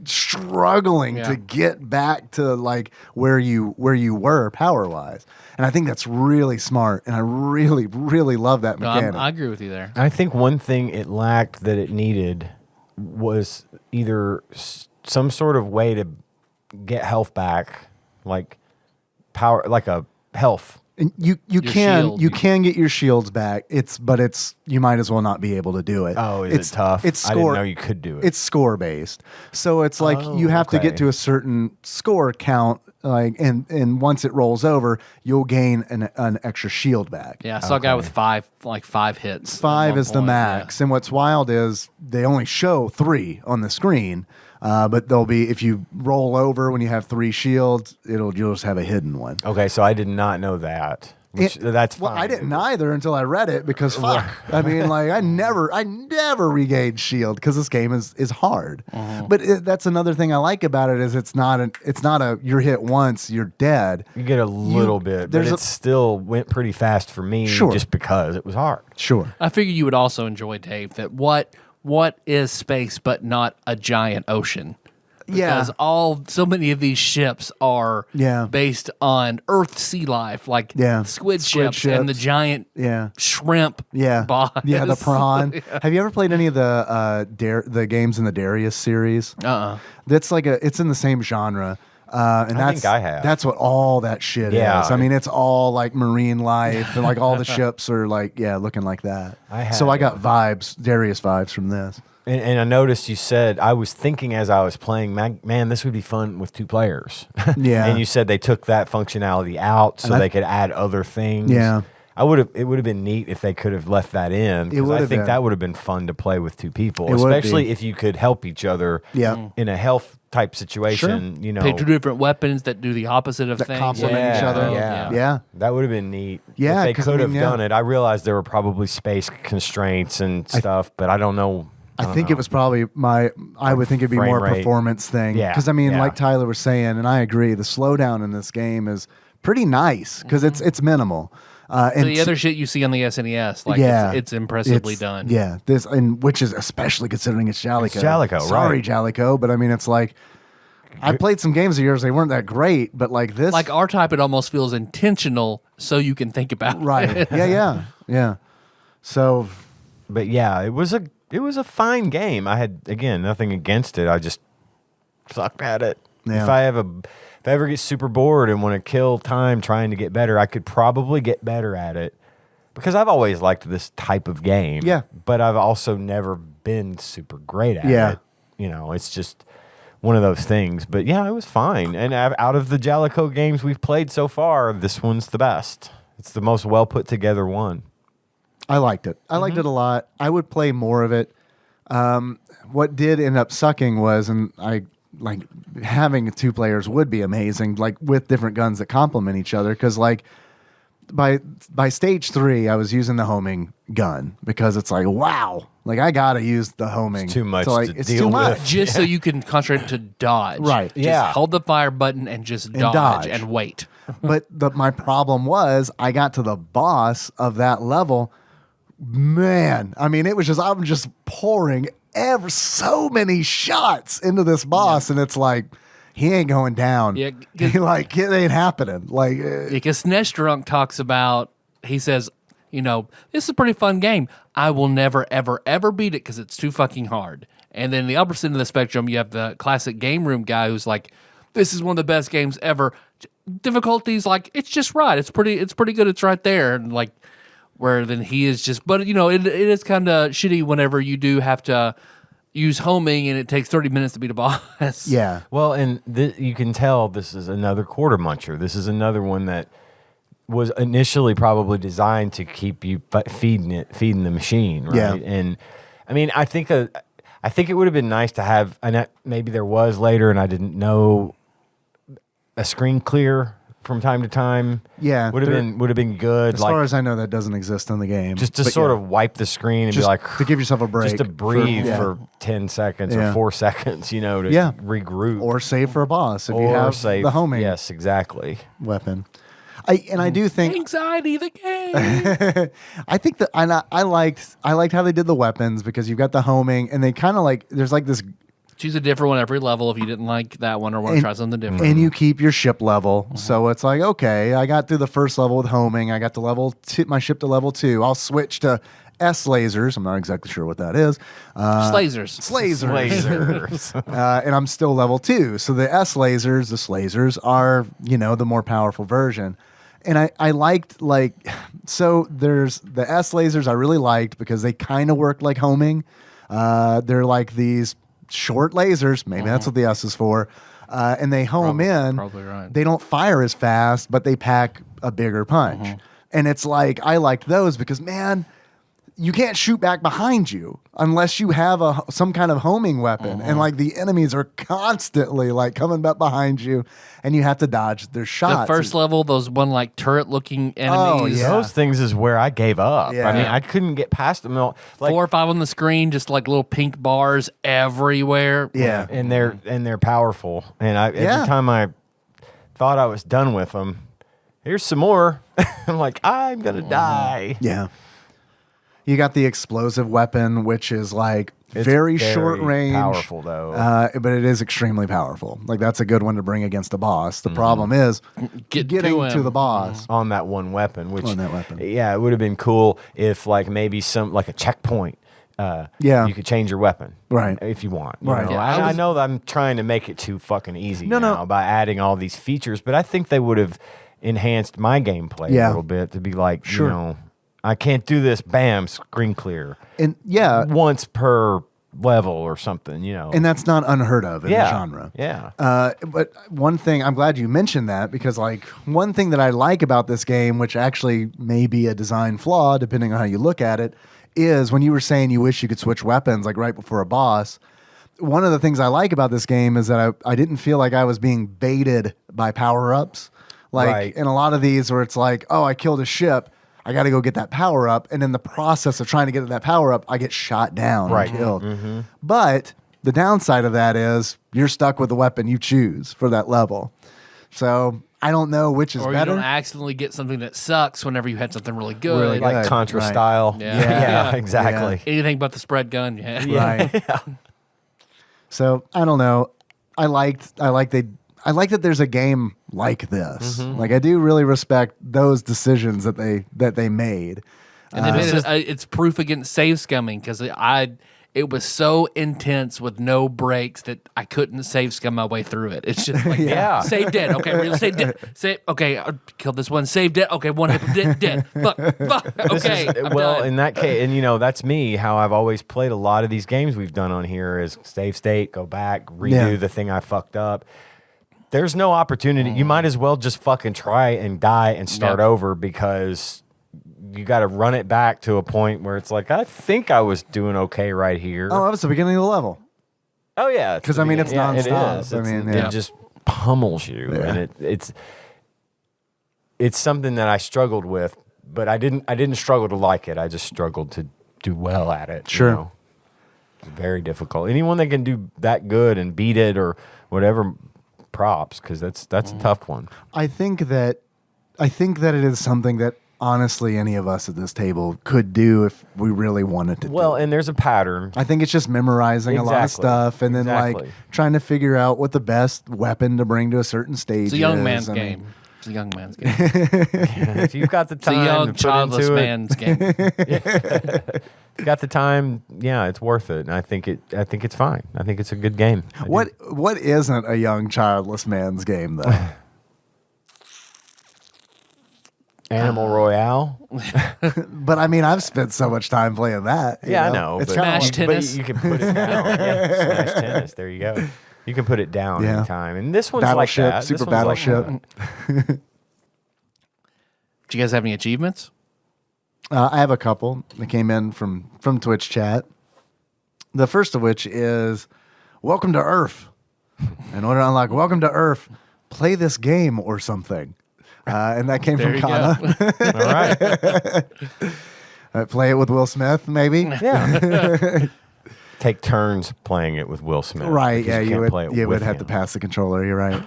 struggling to get back to like where you were power wise. And I think that's really smart, and I really, really love that mechanic. I agree with you there. I think one thing it lacked that it needed was either some sort of way to get health back, like power, like a health. And you shield. can get your shields back. But you might as well not be able to do it. Oh, it's it tough? It's I score. didn't know you could do it. It's score based, so it's like you have to get to a certain score count. Like and once it rolls over, you'll gain an extra shield back. Yeah, I saw a guy with 5 hits. 5 at is one the point, max. And what's wild is they only show 3 on the screen. But they'll be, if you roll over when you have 3 shields, you'll just have a hidden one. Okay, so I did not know that. That's fine. Well, I didn't either until I read it because fuck. I mean, like I never regained shield because this game is hard. But that's another thing I like about it is it's not a you're hit once, you're dead. You get a little bit, but it still went pretty fast for me just because it was hard. Sure. I figured you would also enjoy, Dave, that what is space but not a giant ocean? Because so many of these ships are based on Earth sea life, like squid ships and the giant shrimp boss. Yeah, the prawn. Have you ever played any of the games in the Darius series? That's like it's in the same genre. And I think I have. That's what all that shit is. I mean, it's all like marine life, and like all the ships are like, looking like that. So I got Darius vibes from this. And I noticed you said, I was thinking as I was playing, man, this would be fun with 2 players. Yeah. And you said they took that functionality out so they could add other things. Yeah. It would have been neat if they could have left that in. Because I think that would have been fun to play with 2 people, especially if you could help each other in a health type situation. You know, pick 2 different weapons that do the opposite of that things. complement each other. Yeah. That would have been neat. Yeah, if they could have done it. I realized there were probably space constraints and stuff, but I don't know. I think it was probably I would think it'd be more a performance thing. Because, I mean, like Tyler was saying, and I agree, the slowdown in this game is pretty nice because it's minimal. And the other shit you see on the SNES, like it's impressively done. Yeah, which is especially considering it's Jalico. It's Jalico, Sorry, right. Jalico, but I mean, it's like, I played some games of yours, they weren't that great, but like this. Like R-Type, it almost feels intentional so you can think about it. Right. Yeah. So. But yeah, it was a fine game. I had, again, nothing against it. I just sucked at it. Yeah. If I ever get super bored and want to kill time trying to get better, I could probably get better at it because I've always liked this type of game. Yeah. But I've also never been super great at it. You know, it's just one of those things. But yeah, it was fine. And out of the Jalico games we've played so far, this one's the best. It's the most well put together one. I liked it. I liked it a lot. I would play more of it. What did end up sucking was, and I like having 2 players would be amazing, like with different guns that complement each other. Because like by stage 3, I was using the homing gun because it's like, wow, like I gotta use the homing. It's too much. It's too much. Just so you can concentrate to dodge. Right. Just hold the fire button and just dodge and wait. But my problem was I got to the boss of that level. Man, I mean, I'm just pouring so many shots into this boss, and it's like he ain't going down. Yeah, like it ain't happening. Like because Snesh Drunk talks about, he says, this is a pretty fun game. I will never, ever, ever beat it because it's too fucking hard. And then the opposite end of the spectrum, you have the classic game room guy who's like, this is one of the best games ever. Difficulties, like, it's just right. It's pretty good. It's right there. And like, where then he is just, but it is kind of shitty whenever you do have to use homing and it takes 30 minutes to beat a boss. Yeah. Well, and you can tell this is another quarter muncher. This is another one that was initially probably designed to keep you feeding the machine, right? Yeah. And I mean, I think it would have been nice to have, and maybe there was later, and I didn't know, a screen clear from time to time. Yeah, would have been good. As far as I know, that doesn't exist in the game. Just to sort of wipe the screen and just be like, to give yourself a break, just to breathe for 10 seconds or 4 seconds, to regroup or save for a boss if you have the homing. Yes, exactly. Weapon. I do think anxiety the game. I think that I liked how they did the weapons because you've got the homing and they kind of like there's like this. Choose a different one every level if you didn't like that one or want to try something different. And you keep your ship level. So it's like, okay, I got through the first level with homing. I got to level 2, my ship to level 2. I'll switch to S lasers. I'm not exactly sure what that is. Slazers. And I'm still level 2. So the S lasers, the slazers are, the more powerful version. And I liked so there's the S lasers I really liked because they kind of work like homing. They're like these short lasers, maybe that's what the S is for, and they home in. Probably right. They don't fire as fast, but they pack a bigger punch. And it's like I liked those because man, you can't shoot back behind you unless you have some kind of homing weapon, and like the enemies are constantly like coming back behind you, and you have to dodge their shots. The first level, those one like turret looking enemies. yeah. Those things is where I gave up. Yeah. I mean, I couldn't get past them. Like, 4 or 5 on the screen, just like little pink bars everywhere. Yeah. and they're powerful. And every time I thought I was done with them, here's some more. I'm like, I'm gonna die. Yeah. You got the explosive weapon, which is like very short range. Powerful though. But it is extremely powerful. Like that's a good one to bring against a boss. The problem is getting to the boss. On that one weapon, which On that weapon. Yeah, it would have been cool if like maybe like a checkpoint. You could change your weapon, Right. If you want. Right. Yeah, I know that I'm trying to make it too fucking easy No. by adding all these features, but I think they would have enhanced my gameplay a little bit to be like, I can't do this. Bam, screen clear. And once per level or something, and that's not unheard of in the genre. Yeah. But one thing, I'm glad you mentioned that because like one thing that I like about this game, which actually may be a design flaw depending on how you look at it, is when you were saying you wish you could switch weapons like right before a boss. One of the things I like about this game is that I didn't feel like I was being baited by power-ups. Like in a lot of these where it's like, oh, I killed a ship. I got to go get that power up. And in the process of trying to get to that power up, I get shot down and killed. But the downside of that is you're stuck with the weapon you choose for that level. So I don't know which is or better. Or you don't accidentally get something that sucks whenever you had something really good. Really like good. Contra Right. style. Yeah. Exactly. Anything but the spread gun. Yeah. Right. So I don't know. I like that there's a game like this. Like I do really respect those decisions that they made. And they made it's proof against save scumming because it was so intense with no breaks that I couldn't save scum my way through it. It's just like, save dead. Okay, we're gonna save dead. Save. Okay, I killed this one. Save dead. Okay, one hit dead. Fuck. Okay. I'm done. In that case, and that's me. How I've always played a lot of these games we've done on here is save state, go back, redo the thing I fucked up. There's no opportunity. You might as well just fucking try and die and start over because you got to run it back to a point where it's like, I think I was doing okay right here. Oh, that was the beginning of the level. Oh yeah, Because I mean, it's nonstop. It is. I mean, It just pummels you, and it's something that I struggled with, but I didn't struggle to like it. I just struggled to do well at it. Sure. It's very difficult. Anyone that can do that good and beat it or whatever, props, because that's a tough one. I think that it is something that honestly any of us at this table could do if we really wanted to. Well, and there's a pattern. I think it's just memorizing a lot of stuff and then like trying to figure out what the best weapon to bring to a certain stage is. It's a young man's game. It's a young man's game. If you've got the It's a time, young, to put childless into it, man's game. if you got the time, yeah, it's worth it. And I think it's fine. I think it's a good game. What isn't a young childless man's game though? Animal Royale? But I mean, I've spent so much time playing that. you Yeah, I know. It's but- kind Smash of tennis. But you can put it down. Yeah, Smash tennis. There you go. You can put it down Yeah. anytime. And this one's Battleship, like that. Super This one's like Battleship. that. Do you guys have any achievements? I have a couple that came in from Twitch chat. The first of which is Welcome to Earth. In order to unlock Welcome to Earth, play this game or something. And that came There from you Kana. go. All right. Play it with Will Smith, maybe. Yeah. Take turns playing it with Will Smith. Right, because yeah, you can't would, play it you with would have him. to pass the controller. You're right.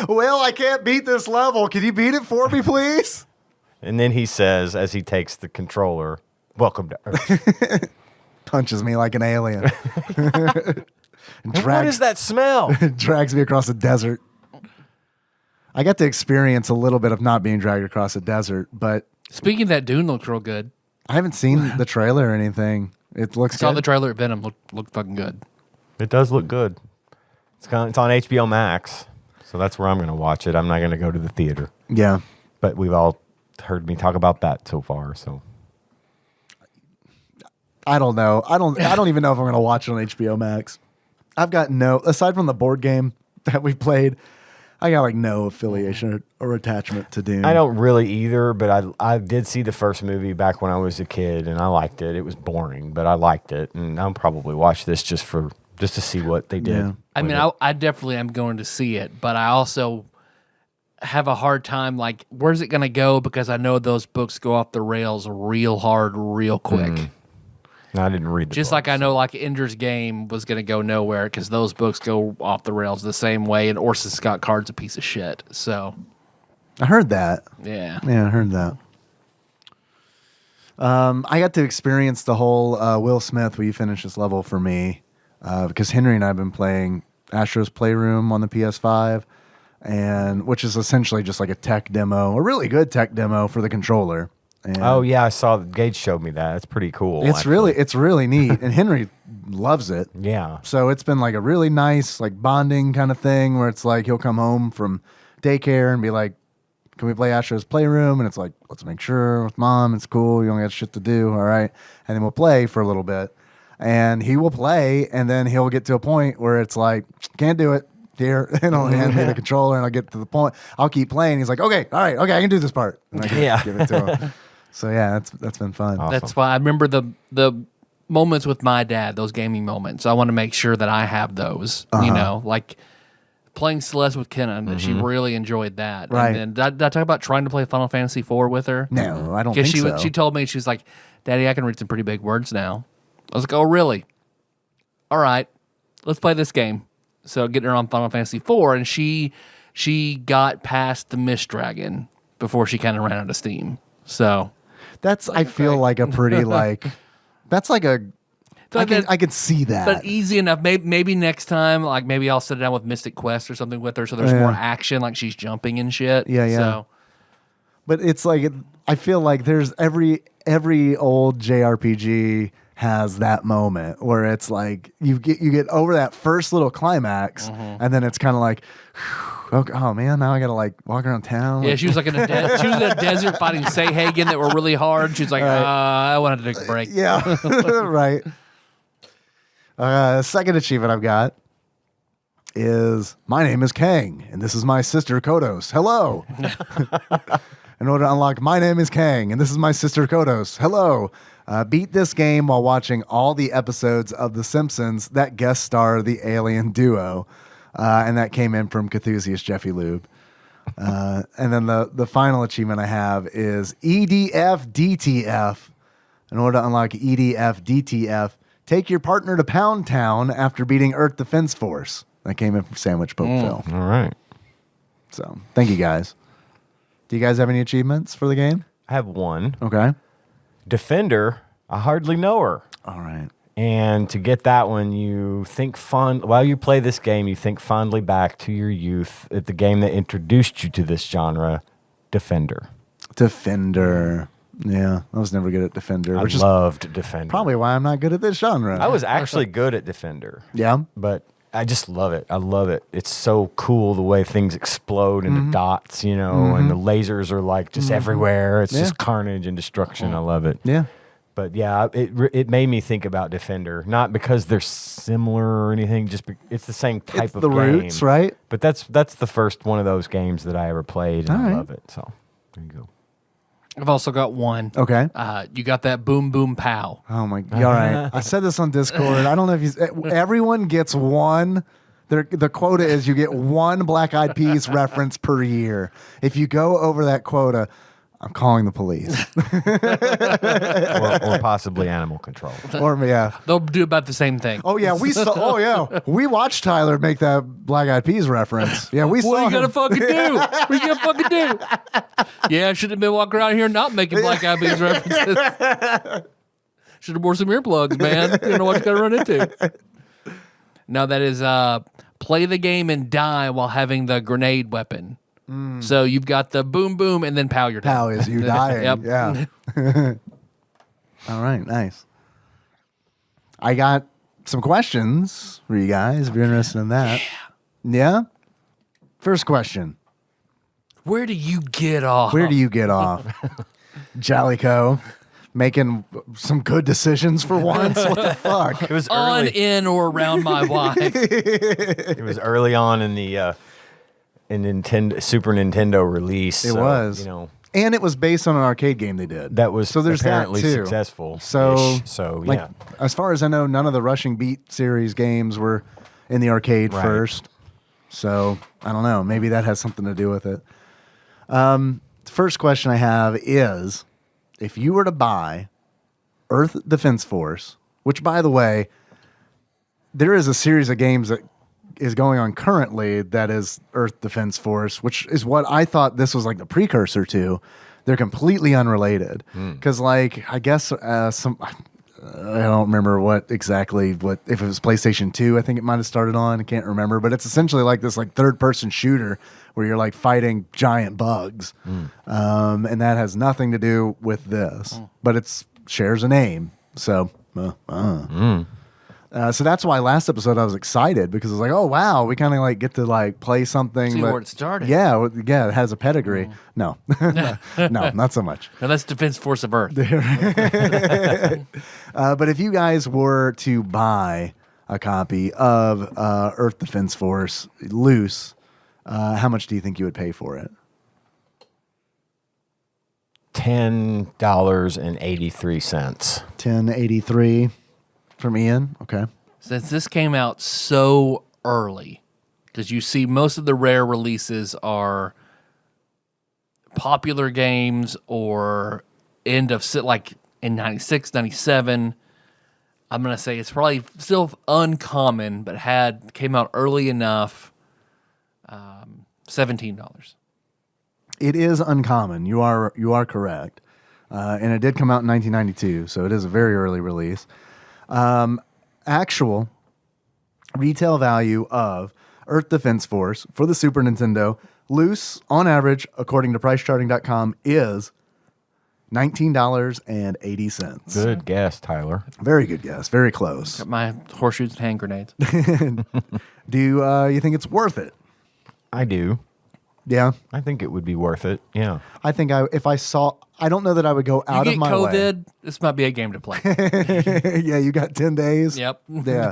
Well, I can't beat this level. Can you beat it for me, please? And then he says, as he takes the controller, "Welcome to Earth." Punches me like an alien. And What is that smell? drags me across the desert. I got to experience a little bit of not being dragged across a desert, but Speaking of that, Dune looks real good. I haven't seen the trailer or anything. It looks I saw good. the trailer at Venom. Looked fucking good. It does look good. It's on HBO Max, so that's where I'm going to watch it. I'm not going to go to the theater, Yeah. but we've all heard me talk about that so far. So I don't know. I don't even know if I'm going to watch it on HBO Max. I've got aside from the board game that we played, I got like no affiliation or attachment to Dune. I don't really either, but I did see the first movie back when I was a kid, and I liked it. It was boring, but I liked it, and I'll probably watch this just to see what they did. Yeah. I with mean, it. I definitely am going to see it, but I also have a hard time, like, where's it going to go? Because I know those books go off the rails real hard, real quick. No, I didn't read the Just book, like I know, like, Ender's Game was going to go nowhere because those books go off the rails the same way, and Orson Scott Card's a piece of shit. So, I heard that. yeah. Yeah, I heard that. I got to experience the whole Will Smith, will you finish this level for me? Because Henry and I have been playing Astro's Playroom on the PS5, and which is essentially just like a tech demo, a really good tech demo for the controller. And Oh yeah, I saw Gage showed me that. It's pretty cool. it's actually. really neat, and Henry loves it. Yeah. So it's been like a really nice like bonding kind of thing where it's like he'll come home from daycare and be like, "Can we play Astro's Playroom?" And it's like, "Let's make sure with Mom, it's cool. You only got shit to do, all right." And then we'll play for a little bit, and he will play, and then he'll get to a point where it's like, "Can't do it." Here, and he'll hand me the controller, and I'll get to the point. I'll keep playing. He's like, "Okay, all right, okay, I can do this part." And I give it to him. So yeah, that's been fun. Awesome. That's why I remember the moments with my dad, those gaming moments. I want to make sure that I have those, you know, like playing Celeste with Kenna. She really enjoyed that. Right. And then did I talk about trying to play Final Fantasy IV with her? No, I don't think Because so. she told me, she was like, "Daddy, I can read some pretty big words now." I was like, "Oh, really? All right, let's play this game." So getting her on Final Fantasy IV, and she got past the Mist Dragon before she kind of ran out of steam. So That's I feel like a pretty like that's like a feel like I can see that. but easy enough. Maybe next time, like maybe I'll sit down with Mystic Quest or something with her, so there's more action, like she's jumping and shit. Yeah, yeah. So But it's like I feel like there's every old JRPG has that moment where it's like you get over that first little climax, and then it's kind of like, oh man, now I gotta like walk around town. yeah, she was like in a she was in a desert fighting Sayhagen that were really hard. She was like, I wanted to take a break. Yeah, right. Second achievement I've got is my name is Kang, and this is my sister Kodos. Hello. In order to unlock my name is Kang, and this is my sister Kodos. Hello. Beat this game while watching all the episodes of The Simpsons that guest star the alien duo. And that came in from Cthusiast Jeffy Lube. And then the final achievement I have is EDF DTF. In order to unlock EDF DTF, take your partner to Pound Town after beating Earth Defense Force. That came in from Sandwich Pope Phil. All right. So thank you guys. Do you guys have any achievements for the game? I have one. Okay. Defender, I hardly know her. All right. And to get that one, you think while you play this game, you think fondly back to your youth at the game that introduced you to this genre, Defender. Defender. Yeah, I was never good at Defender. I Which is loved Defender. probably why I'm not good at this genre. I was actually good at Defender. Yeah. But I just love it. I love it. It's so cool the way things explode into dots, and the lasers are like just everywhere. It's just carnage and destruction. I love it. Yeah. But yeah, it made me think about Defender, not because they're similar or anything. Just it's the same type It's of the game. roots, right? But that's the first one of those games that I ever played, and All I right. love it. So there you go. I've also got one. Okay. You got that boom boom pow. Oh my God! All right, I said this on Discord. I don't know if everyone gets one. The quota is you get one Black Eyed Peas reference per year. If you go over that quota, I'm calling the police. or possibly animal control. Or yeah. They'll do about the same thing. Oh yeah, we saw. Oh yeah, we watched Tyler make that Black Eyed Peas reference. Yeah, we saw. What are you him. gonna fucking do? What are you gonna fucking do? Yeah, I should have been walking around here not making Black Eyed Peas references. Should have wore some earplugs, man. You don't know what you're gonna run into. No, that is play the game and die while having the grenade weapon. So you've got the boom boom and then pow, you're dead. How is you dying? Yep. Yeah. All right, nice. I got some questions for you guys if you're interested in that. Yeah. First question. Where do you get off? Where do you get off? Jellico making some good decisions for once. What the fuck? It was On, early. in, or around my wife? It was early on in the Super Nintendo release. It was. And it was based on an arcade game they did. That was so there's apparently that too. successful. So Yeah. As far as I know, none of the Rushing Beat series games were in the arcade Right. first. So I don't know. Maybe that has something to do with it. The first question I have is, if you were to buy Earth Defense Force, which by the way, there is a series of games that is going on currently that is Earth Defense Force, which is what I thought this was like the precursor to. They're completely unrelated. Because I guess I don't remember what if it was PlayStation 2, I think it might have started on. I can't remember. But it's essentially like this third person shooter where you're like fighting giant bugs. And that has nothing to do with this. But it shares a name. So so that's why last episode I was excited because I was like, oh wow, we kind of get to play something. See but, where it started. Yeah, it has a pedigree. No, no, not so much. Now that's Defense Force of Earth. But if you guys were to buy a copy of Earth Defense Force loose, how much do you think you would pay for it? $10.83. $10.83 from Ian. Okay. Since this came out so early, because you see most of the rare releases are popular games or end of in 96, 97. I'm going to say it's probably still uncommon, but came out early enough. $17. It is uncommon. You are correct. And it did come out in 1992, so it is a very early release. Actual retail value of Earth Defense Force for the Super Nintendo, loose, on average, according to PriceCharting.com, is $19.80. Good guess, Tyler. Very good guess. Very close. Got my horseshoes and hand grenades. Do you think it's worth it? I do. Yeah. I think it would be worth it. Yeah. I think if I saw, I don't know that I would go out You of get my COVID, this might be a game to play. way. Yeah, you got 10 days. Yep. Yeah.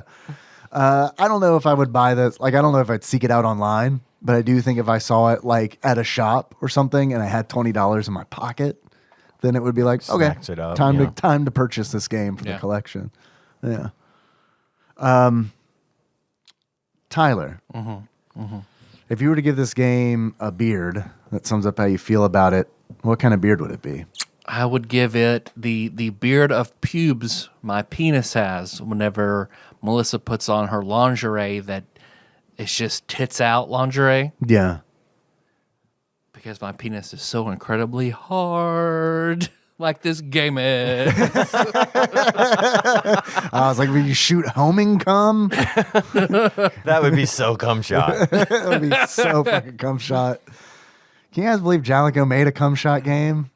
I don't know if I would buy this. I don't know if I'd seek it out online, but I do think if I saw it at a shop or something and I had $20 in my pocket, then it would be like, okay, Snacks it up, time yeah. to purchase this game for the Yeah. collection. Yeah. Tyler, if you were to give this game a beard that sums up how you feel about it, what kind of beard would it be? I would give it the beard of pubes my penis has whenever Melissa puts on her lingerie that it's just tits out lingerie, Yeah. because my penis is so incredibly hard. like this game is. I was like, will you shoot homing cum? That would be so cum shot. That would be so fucking cum shot. Can you guys believe Jalico made a cum shot game?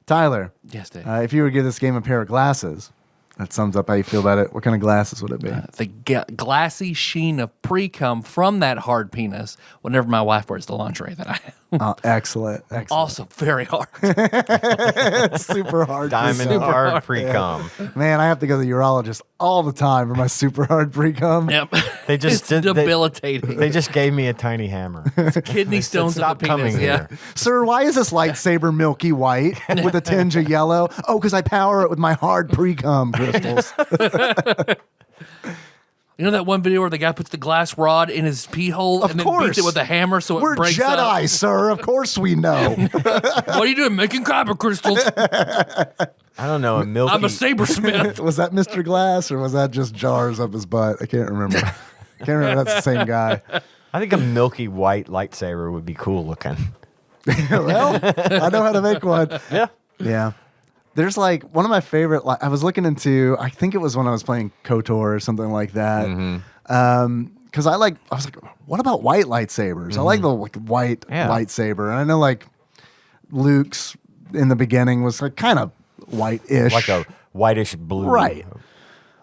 Tyler, Yes, Dave. if you were to give this game a pair of glasses, that sums up how you feel about it. What kind of glasses would it be? The glassy sheen of pre-cum from that hard penis whenever my wife wears the lingerie that I have. Oh, excellent. Also very hard. It's super hard. Diamond pre-cum. hard pre-cum. Man, I have to go to the urologist all the time for my super hard pre-cum. Yep. They just It's did- debilitating. They just gave me a tiny hammer. Kidney stones of Stop the penis. coming Yeah. here. Sir, why is this lightsaber milky white with a tinge of yellow? Oh, because I power it with my hard pre-cum crystals. You know that one video where the guy puts the glass rod in his pee hole Of and then course. beats it with a hammer so We're it breaks Jedi, up? sir. Of course we know. What are you doing? Making kyber crystals? I don't know. A Milky. I'm a sabersmith. Was that Mr. Glass or was that just jars up his butt? I can't remember. Can't remember if that's the same guy. I think a milky white lightsaber would be cool looking. Well, I know how to make one. Yeah. Yeah. There's like one of my favorite. I was looking into. I think it was when I was playing KOTOR or something like that. Because I was like, what about white lightsabers? I like the white Yeah. lightsaber, and I know like Luke's in the beginning was like kind of white-ish, Like a whitish blue. right.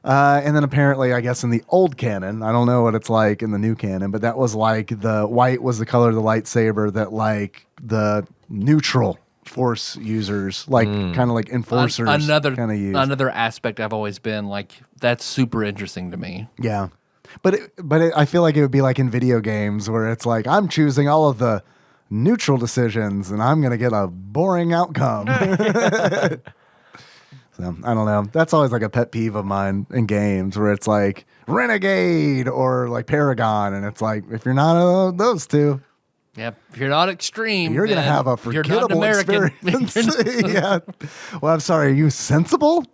And then apparently, I guess in the old canon, I don't know what it's like in the new canon, but that was like the white was the color of the lightsaber that like the neutral force users, like kind of like enforcers, another kind of use. another aspect I've always been like that's super interesting to me. Yeah, but I feel like it would be like in video games where it's like I'm choosing all of the neutral decisions and I'm gonna get a boring outcome. So I don't know. That's always like a pet peeve of mine in games where it's like Renegade or like Paragon, and it's like if you're not those two, Yep. If you're not extreme, you're gonna then have a you're not forgettable American. experience. Yeah. Well, I'm sorry. Are you sensible?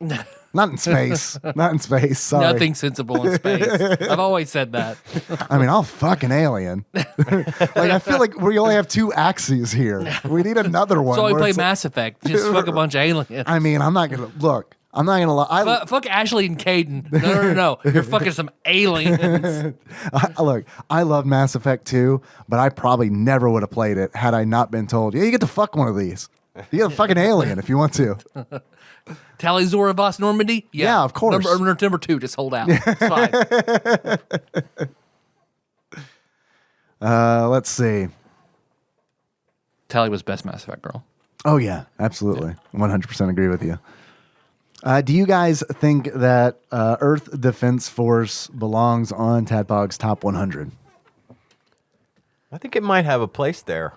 Not in space. Not in space. Sorry. Nothing sensible in space. I've always said that. I mean, I'll fuck an alien. Like I feel like we only have two axes here. We need another one. So we where play it's like- Mass Effect. Just fuck a bunch of aliens. I mean, I'm not gonna look. I'm not gonna lie. Fuck Ashley and Caden. No. You're fucking some aliens. Look, I love Mass Effect 2, but I probably never would have played it had I not been told, yeah, you get to fuck one of these. You get a fucking alien if you want to. Tally Zora Voss Normandy? Yeah, of course. Number 2, just hold out. It's fine. Let's see. Tally was best Mass Effect girl. Oh, yeah, absolutely. 100% agree with you. Do you guys think that Earth Defense Force belongs on TADPOG's top 100? I think it might have a place there.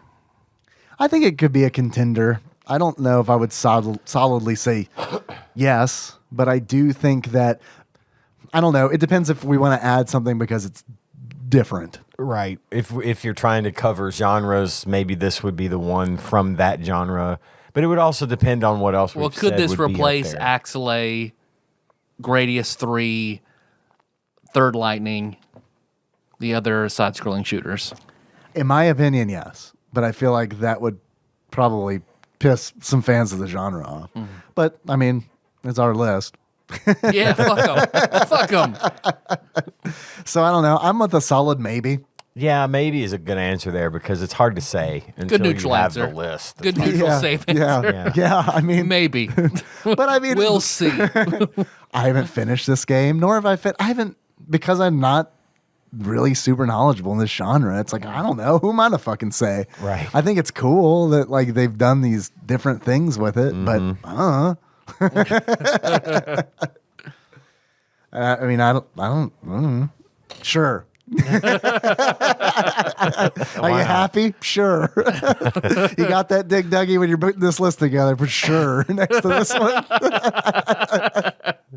I think it could be a contender. I don't know if I would solidly say yes, but I do think that, I don't know, it depends if we want to add something because it's different. Right. If you're trying to cover genres, maybe this would be the one from that genre. But it would also depend on what else. Well, we've could said this would be up replace there. Axelay, Gradius 3, Third Lightning, the other side-scrolling shooters? In my opinion, yes. But I feel like that would probably piss some fans of the genre off. But, I mean, it's our list. Yeah, fuck them. Fuck them. So I don't know. I'm with a solid maybe. Yeah, maybe is a good answer there because it's hard to say until neutral you have answer. the list. Good neutral safe answer. Yeah. I mean, Maybe. but I mean, We'll see. I haven't finished this game, nor have I haven't, because I'm not really super knowledgeable in this genre. It's like, I don't know. Who am I to fucking say? Right. I think it's cool that like they've done these different things with it, but I mean, I don't. Sure. Are you happy? Sure. You got that, Dig Duggy, when you're putting this list together for sure. Next to this one.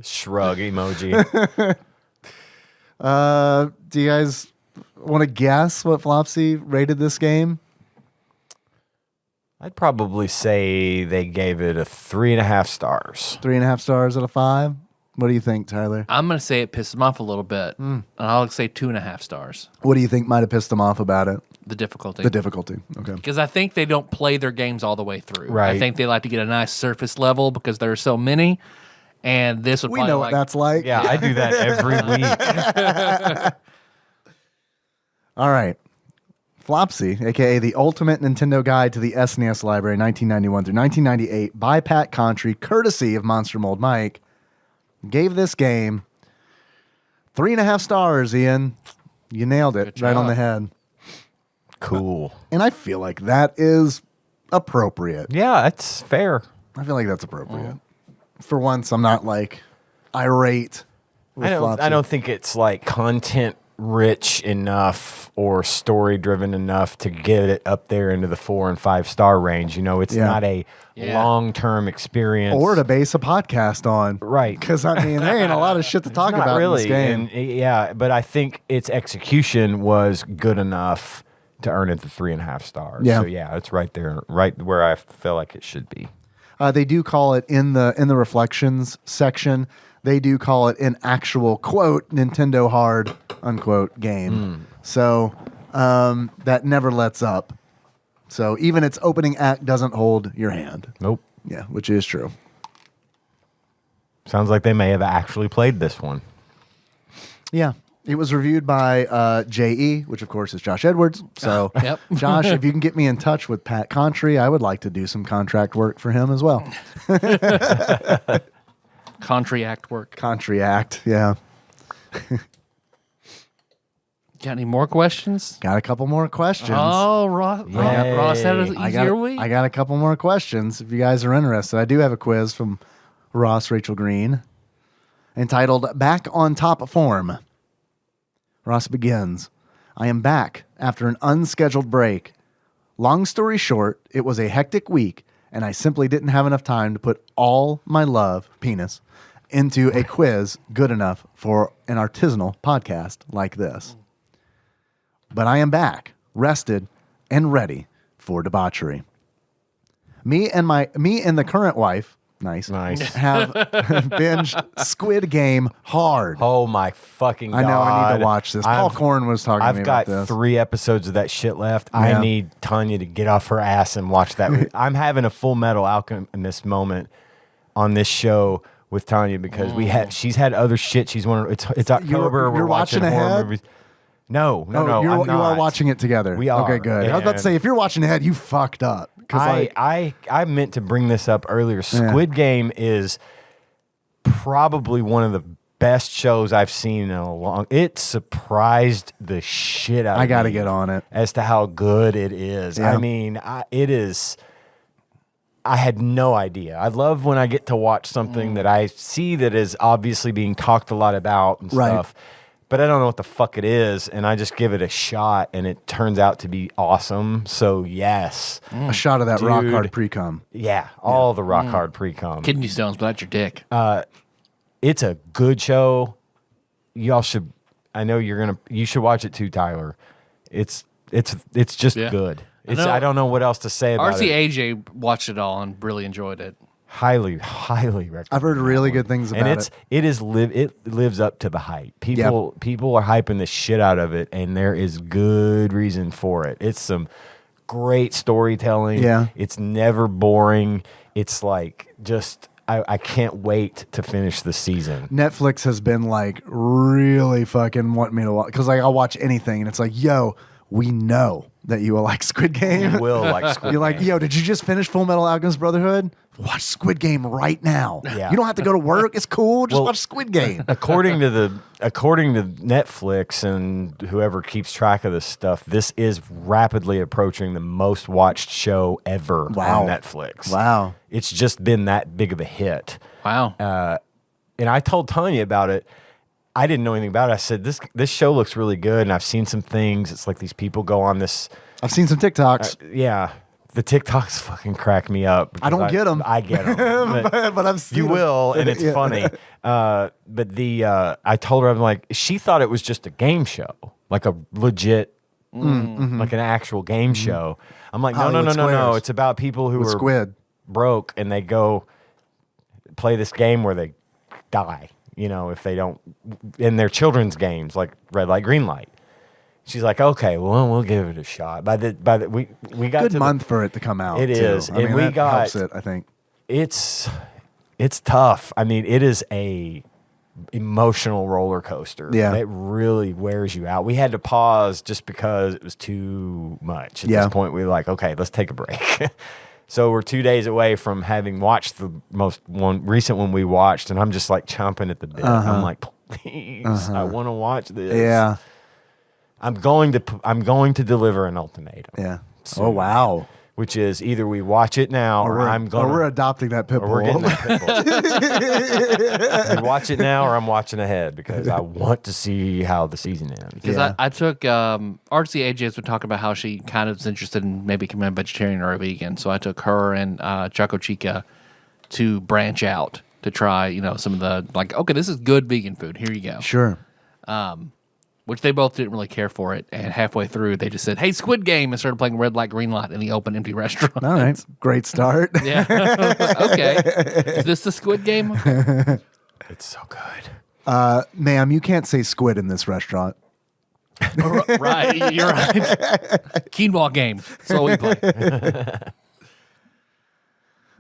Shrug emoji. Do you guys want to guess what Flopsy rated this game? I'd probably say they gave it a 3.5 stars. 3.5 stars out of 5. What do you think, Tyler? I'm going to say it pisses them off a little bit. And I'll say 2.5 stars. What do you think might have pissed them off about it? The difficulty. The difficulty. Okay. Because I think they don't play their games all the way through. Right. I think they like to get a nice surface level because there are so many. And this would We probably know what that's like. Yeah, I do that every week. All right. Flopsy, a.k.a. the Ultimate Nintendo Guide to the SNES Library, 1991 through 1998, by Pat Contry, courtesy of Monster Mold Mike, gave this game 3.5 stars, Ian. You nailed it Good right on job. the head. Cool. And I feel like that is appropriate. Yeah, that's fair. I feel like that's appropriate. For once, I'm not like irate with I Flopsy. don't think it's like content rich enough or story driven enough to get it up there into the 4 and 5 star range. You know, it's Yeah. not a Yeah. long term experience. Or to base a podcast on. Right. Because, I mean, there ain't a lot of shit to talk Not about really. in this game. And, yeah, but I think its execution was good enough to earn it the 3.5 stars. Yeah. So yeah, it's right there, right where I feel like it should be. They do call it in the reflections section. They do call it an actual quote Nintendo hard unquote game. So that never lets up. So even its opening act doesn't hold your hand. Nope. Yeah, which is true. Sounds like they may have actually played this one. Yeah. It was reviewed by J.E., which of course is Josh Edwards. So, Yep. Josh, if you can get me in touch with Pat Contry, I would like to do some contract work for him as well. Contract work. Contry act, yeah. Got any more questions? Got a couple more questions. Oh, Ross had an I easier week. I got a couple more questions if you guys are interested. I do have a quiz from Ross Rachel Green entitled Back on Top Form. Ross begins, I am back after an unscheduled break. Long story short, it was a hectic week, and I simply didn't have enough time to put all my love, penis, into a quiz good enough for an artisanal podcast like this. But I am back, rested, and ready for debauchery. Me and the current wife, nice, have binged Squid Game hard. Oh my fucking God. I know I need to watch this. Paul Korn was talking to me I've about got this. 3 episodes of that shit left. Yeah. I need Tanya to get off her ass and watch that. I'm having a Full Metal Alchemist moment on this show with Tanya because she's had other shit. She's it's October. You're we're watching horror ahead? movies. No, you are watching it together. We are. Okay, good. I was about to say, if you're watching ahead, you fucked up. I meant to bring this up earlier. Squid Game is probably one of the best shows I've seen in a long. It surprised the shit out of me. I got to get on it. As to how good it is. Yeah. I mean, it is. I had no idea. I love when I get to watch something that I see that is obviously being talked a lot about and Right. stuff, but I don't know what the fuck it is, and I just give it a shot, and it turns out to be awesome. So yes, A shot of that rock Dude. hard pre-cum. yeah, all the rock hard pre-com. Kidney stones, but that's your dick. It's a good show. Y'all should. I know you should watch it too, Tyler. It's just Yeah. good. know. I don't know what else to say about RC it. AJ watched it all and really enjoyed it. Highly recommend. I've heard really good things about And it lives up to the hype. People are hyping the shit out of it, and there is good reason for it. It's some great storytelling. Yeah. It's never boring. It's like just I can't wait to finish the season. Netflix has been like really fucking wanting me to watch because like I'll watch anything and it's like, yo, we know that you will like Squid Game. You will like Squid You're Game. like, yo, did you just finish Full Metal Alchemist Brotherhood? Watch Squid Game right now. Yeah. You don't have to go to work. It's cool. Just Well, watch Squid Game. according to Netflix and whoever keeps track of this stuff, this is rapidly approaching the most watched show ever Wow. on Netflix. Wow. It's just been that big of a hit. Wow. And I told Tanya about it. I didn't know anything about it. I said, this show looks really good, and I've seen some things. It's like these people go on this. I've seen some TikToks, Yeah, the TikToks fucking crack me up. I don't get 'em. I get them. but I've seen You them. will, and it's Yeah. funny. But I told her, I'm like, she thought it was just a game show, like a legit, like an actual game show. I'm like, no, Hollywood no. Squares. It's about people who With are Squid. broke and they go play this game where they die. if they don't in their children's games like red light, green light. She's like, okay, well, we'll give it a shot. We got Good month for it to come out. It too. is, I mean, and we that got helps it. I think it's tough. I mean, it is a emotional roller coaster. Yeah. It really wears you out. We had to pause just because it was too much. At this point, we were like, okay, let's take a break. So we're 2 days away from having watched the most recent one we watched, and I'm just like chomping at the bit. I'm like, please, I want to watch this. Yeah. I'm going to deliver an ultimatum. Yeah. soon. Oh wow. Which is either we watch it now or we're adopting that pit bull. We're getting that pit bull. We watch it now or I'm watching ahead because I want to see how the season ends. Because I took RC AJ has been talking about how she kind of is interested in maybe becoming a vegetarian or a vegan. So I took her and Choco Chica to branch out to try, some of the okay, this is good vegan food. Here you go. Sure. Which they both didn't really care for it. And halfway through, they just said, hey, Squid Game, and started playing red light, green light in the open, empty restaurant. All right. Great start. Yeah. Okay. Is this the Squid Game? Okay. It's so good. Ma'am, you can't say squid in this restaurant. Right. You're right. Quinoa game. That's what we play.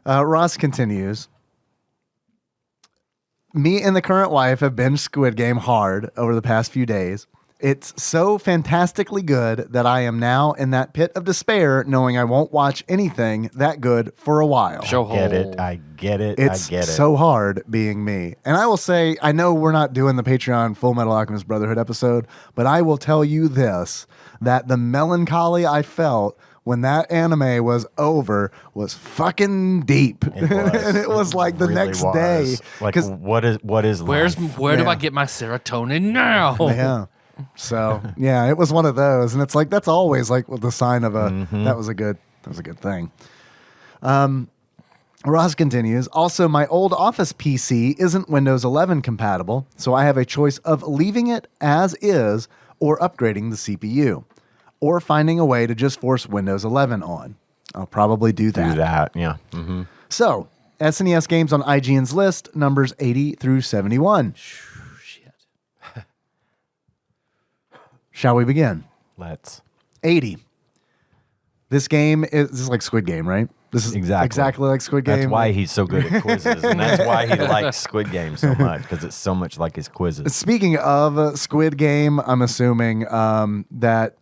Ross continues. Me and the current wife have binged Squid Game hard over the past few days. It's so fantastically good that I am now in that pit of despair knowing I won't watch anything that good for a while. I get it. It's so hard being me. And I will say, I know we're not doing the Patreon Full Metal Alchemist Brotherhood episode, but I will tell you this, that the melancholy I felt when that anime was over was fucking deep. It was. And it was like the really next was. day. Like, what is life? Where do I get my serotonin now? Yeah. So yeah, it was one of those, and it's like that's always like the sign of a that was a good thing. Ross continues. Also, my old office PC isn't Windows 11 compatible, so I have a choice of leaving it as is or upgrading the CPU, or finding a way to just force Windows 11 on. I'll probably do that. Yeah. Mm-hmm. So SNES games on IGN's list, numbers 80 through 71. Shit. Shall we begin? Let's. 80. This is like Squid Game, right? This is exactly like Squid Game. That's why he's so good at quizzes, and that's why he likes Squid Game so much, because it's so much like his quizzes. Speaking of Squid Game, I'm assuming that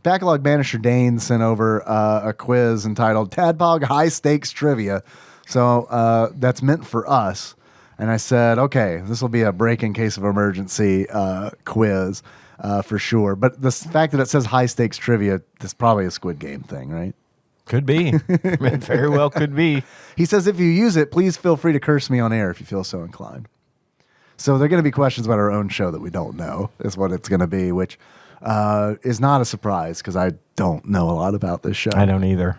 Backlog Banisher Dane sent over a quiz entitled TADPOG High Stakes Trivia. So that's meant for us. And I said, okay, this will be a break in case of emergency quiz for sure. But the fact that it says high stakes trivia, this is probably a Squid Game thing, right? Could be. It very well could be. He says, if you use it, please feel free to curse me on air if you feel so inclined. So they're going to be questions about our own show that we don't know is what it's going to be, which is not a surprise because I don't know a lot about this show. I don't either.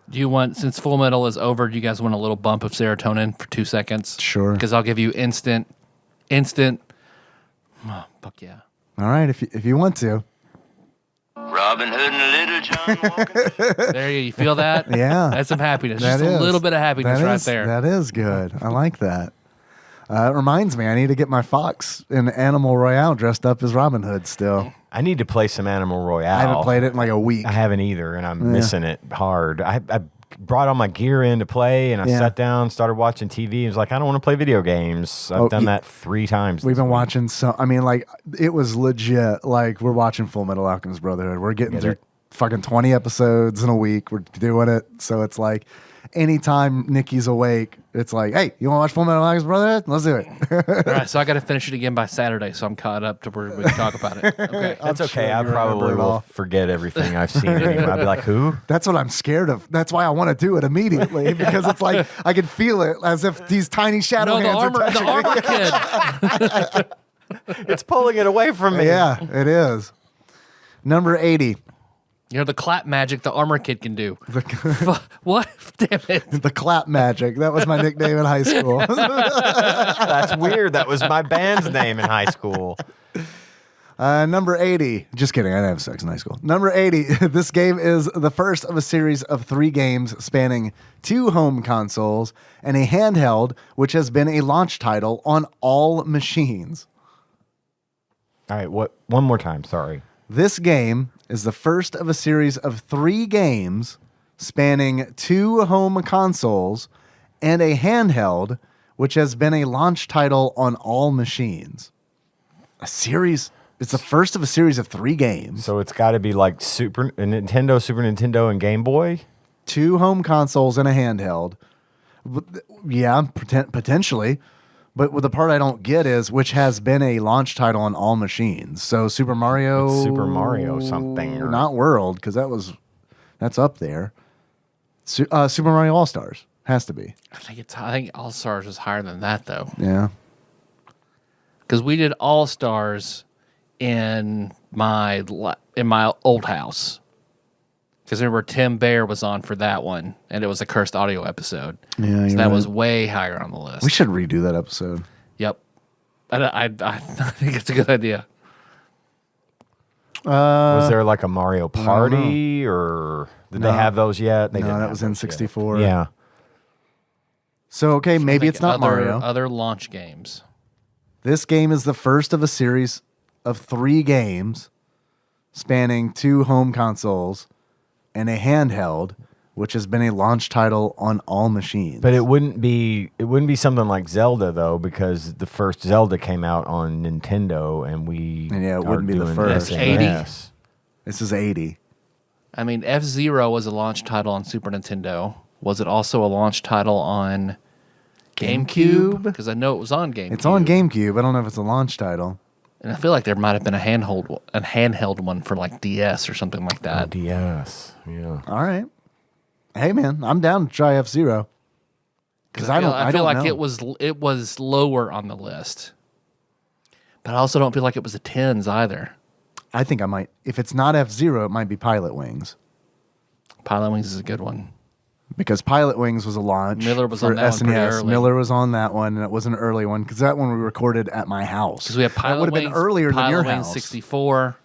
Do you want, since Full Metal is over, do you guys want a little bump of serotonin for 2 seconds? Sure. Because I'll give you instant. Oh, fuck yeah. All right, if you want to. Robin Hood and Little John Walker. There you feel that? Yeah. That's some happiness. That Just a is. little bit of happiness right there. That is good. I like that. It reminds me, I need to get my fox in Animal Royale dressed up as Robin Hood still. I need to play some Animal Royale. I haven't played it in like a week. I haven't either, and I'm missing it hard. I brought all my gear in to play, and I sat down, started watching TV, and was like, I don't want to play video games. I've done that 3 times. We've been watching it was legit. Like, we're watching Full Metal Alchemist Brotherhood. We're getting through fucking 20 episodes in a week. We're doing it. So it's like, anytime Nikki's awake, it's like, hey, you want to watch Full Metal Alchemist Brotherhood? Let's do it. All right, so I got to finish it again by Saturday, so I'm caught up to where we can talk about it. Okay. That's okay. sure I you probably remember it will all. forget everything I've seen anyway. I'll be like, who? That's what I'm scared of. That's why I want to do it immediately because it's like I can feel it as if these tiny shadow No, the hands are armor touching kid. It's pulling it away from me. Yeah, it is. Number 80. The clap magic the armor kid can do. What? Damn it. The clap magic. That was my nickname in high school. That's weird. That was my band's name in high school. Number 80. Just kidding. I didn't have sex in high school. Number 80. This game is the first of a series of 3 games spanning 2 home consoles and a handheld, which has been a launch title on all machines. All right, what? One more time, sorry. This game is the first of a series of 3 games spanning 2 home consoles and a handheld, which has been a launch title on all machines. A series... It's the first of a series of 3 games. So it's got to be like Nintendo, Super Nintendo, and Game Boy? 2 home consoles and a handheld. Yeah, potentially. But the part I don't get is which has been a launch title on all machines. So Super Mario... It's Super Mario something. Or... Not World, because that's up there. Super Mario All-Stars. Has to be. I think All Stars was higher than that though. Yeah. Because we did All Stars in my old house. Because remember Tim Bear was on for that one, and it was a cursed audio episode. Yeah, so that was way higher on the list. We should redo that episode. Yep, I think it's a good idea. Was there like a Mario Party, or did they have those yet? They didn't. That was N64. Yeah. So okay, maybe it's not Mario. Other launch games. This game is the first of a series of 3 games spanning 2 home consoles and a handheld, which has been a launch title on all machines. But it wouldn't be something like Zelda though, because the first Zelda came out on Nintendo, and it wouldn't be the first. 80? This is 80. I mean, F-Zero was a launch title on Super Nintendo. Was it also a launch title on GameCube? Because I know it was on GameCube. It's on GameCube. I don't know if it's a launch title. And I feel like there might have been a handheld one for like DS or something like that. Oh, DS, yeah. All right. Hey man, I'm down to try F-Zero. Because I feel like know. it was lower on the list, but I also don't feel like it was a tens either. I think I might. If it's not F-Zero, it might be Pilot Wings. Pilot Wings is a good one. Because Pilot Wings was a launch. Miller was for on that SNES. one pretty early. Miller was on that one, and it was an early one because that one we recorded at my house. Because we had Pilot Wings. That would have been earlier than your Pilot Wings house. 64.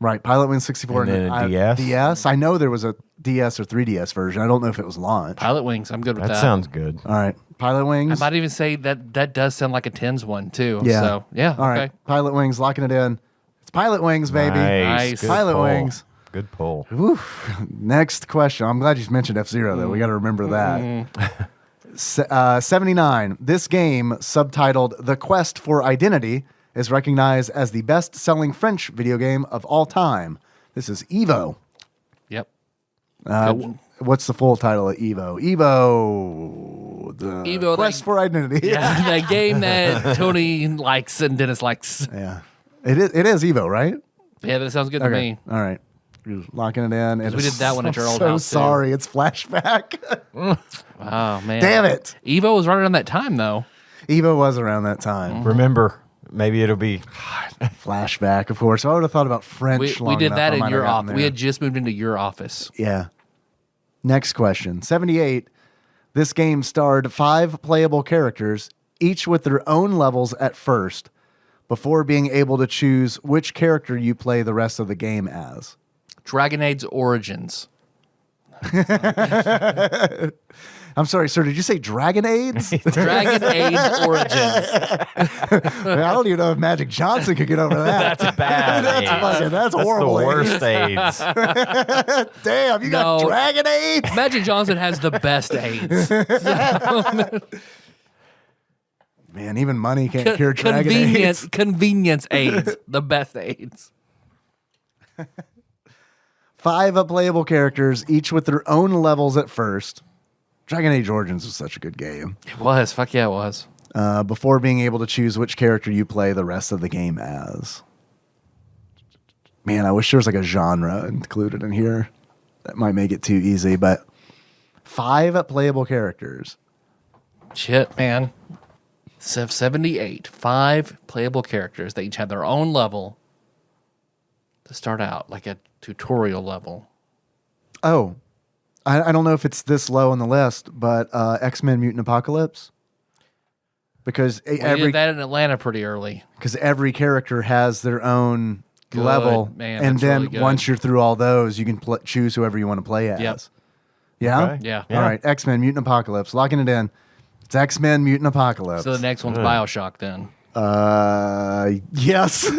Right, Pilot Wings 64 And then a DS? DS. I know there was a DS or 3DS version. I don't know if it was launched. Pilot Wings, I'm good with that. That sounds good. All right, Pilot Wings. I might even say that does sound like a tens one too. Yeah. So yeah. All right, Pilot Wings, locking it in. It's Pilot Wings, baby. Nice. Good Pilot pull. Wings. Good pull. Oof. Next question. I'm glad you mentioned F-Zero, though. We got to remember that. 79. This game, subtitled The Quest for Identity, is recognized as the best-selling French video game of all time. This is Evo. Yep. What's the full title of Evo? The Quest for Identity. Yeah, that game that Tony likes and Dennis likes. Yeah. It is Evo, right? Yeah, that sounds good to me. All right. You're locking it in. We did that one at your old so house, too. sorry. It's flashback. Oh man. Damn it. Evo was right around that time though. Evo was around that time. Remember, maybe it'll be Flashback, of course. I would have thought about French. We did that in your office. office. We had just moved into your office. Yeah. Next question. 78. This game starred 5 playable characters, each with their own levels at first, before being able to choose which character you play the rest of the game as. Dragon Age Origins. I'm sorry, sir. Did you say Dragon AIDS? Dragon Age Origins. I don't even know if Magic Johnson could get over that. That's bad. That's horrible. The worst AIDS. Damn, you got No. Dragon AIDS? Magic Johnson has the best AIDS. Man, even money can't cure Dragon AIDS. Convenience AIDS. The best AIDS. 5 playable characters, each with their own levels at first. Dragon Age Origins was such a good game. It was. Fuck yeah, it was. Before being able to choose which character you play the rest of the game as. Man, I wish there was like a genre included in here. That might make it too easy, but 5 playable characters. Shit, man. 78. 5 playable characters. They each had their own level to start out, like a tutorial level. Oh, I don't know if it's this low on the list, but X-Men Mutant Apocalypse. because We did that in Atlanta pretty early. every character has their own level, man, and that's then really good. once you're through all those, you can choose whoever you want to play as. Yep. Yeah? Okay. Yeah. All right, X-Men Mutant Apocalypse, locking it in. It's X-Men Mutant Apocalypse. So the next one's BioShock then. Yes.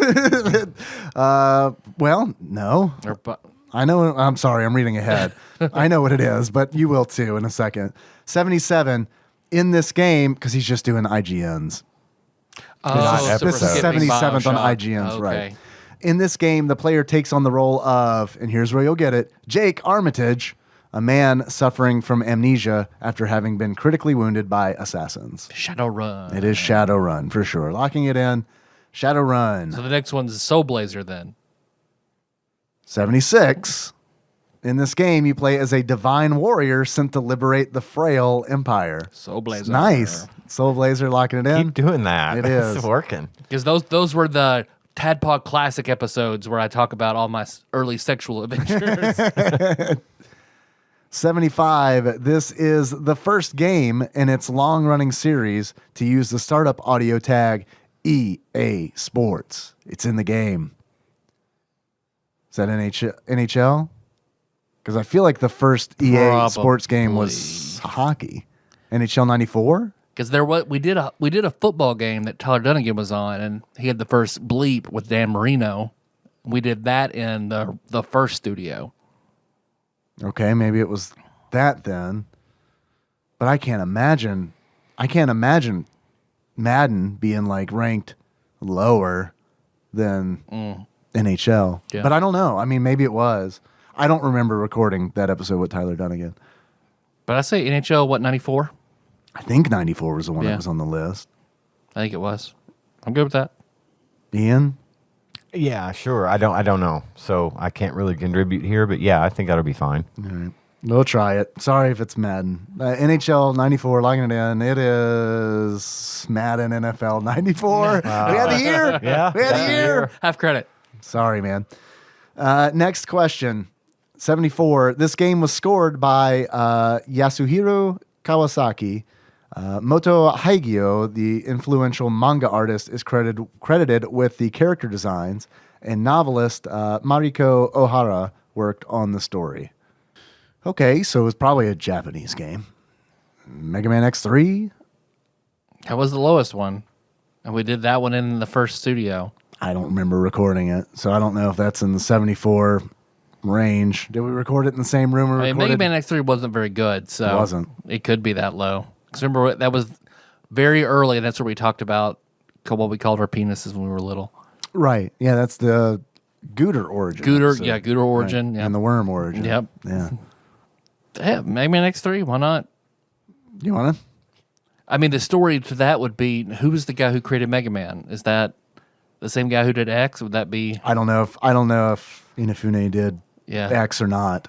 Well, no. Or I know. I'm sorry. I'm reading ahead. I know what it is, but you will too in a second. 77 in this game because he's just doing IGNs. Not This is episode. 77th on BioShock. IGNs, Okay. right? In this game, the player takes on the role of, and here's where you'll get it, Jake Armitage, a man suffering from amnesia after having been critically wounded by assassins. Shadowrun. It is Shadowrun for sure. Locking it in, Shadowrun. So the next one's Soul Blazer then. 76. In this game, you play as a divine warrior sent to liberate the frail empire. Soul Blazer. Nice. Soul Blazer locking it in. Keep doing that. It is. It's working. Because those were the TADPOG classic episodes where I talk about all my early sexual adventures. 75. This is the first game in its long-running series to use the startup audio tag EA Sports. It's in the game. Is that NHL? Because I feel like the first EA Sports game was hockey. NHL 94? Because we did a football game that Tyler Dunnigan was on, and he had the first bleep with Dan Marino. We did that in the first studio. Okay, maybe it was that then. But I can't imagine Madden being like ranked lower than NHL. Yeah. But I don't know. I mean, maybe it was. I don't remember recording that episode with Tyler Dunnigan. But I say NHL, 94? I think 94 was the one Yeah. that was on the list. I think it was. I'm good with that. Ian? Yeah, sure. I don't know, so I can't really contribute here. But yeah, I think that'll be fine. All right. We'll try it. Sorry if it's Madden. NHL 94, logging it in. It is Madden NFL 94. We had the year. Yeah, We had the year. Half credit. Sorry, man. Next question. 74. This game was scored by Yasuhiro Kawasaki. Moto Haigyo, the influential manga artist, is credited with the character designs, and novelist Mariko Ohara worked on the story. Okay, so it was probably a Japanese game. Mega Man X3? That was the lowest one. And we did that one in the first studio. I don't remember recording it, so I don't know if that's in the 74 range. Did we record it in the same room? I mean, Mega Man X3 wasn't very good, so It wasn't. It could be that low. Because remember, that was very early, and that's where we talked about what we called our penises when we were little. Right. Yeah, that's the Gooter origin. episode. Gooter origin. Right. Yeah. And the worm origin. Yep. Yeah. Yeah, Mega Man X3, why not? You want to? I mean, the story to that would be, who was the guy who created Mega Man? Is that the same guy who did X? Would that be? I don't know if Inafune did Yeah. X or not.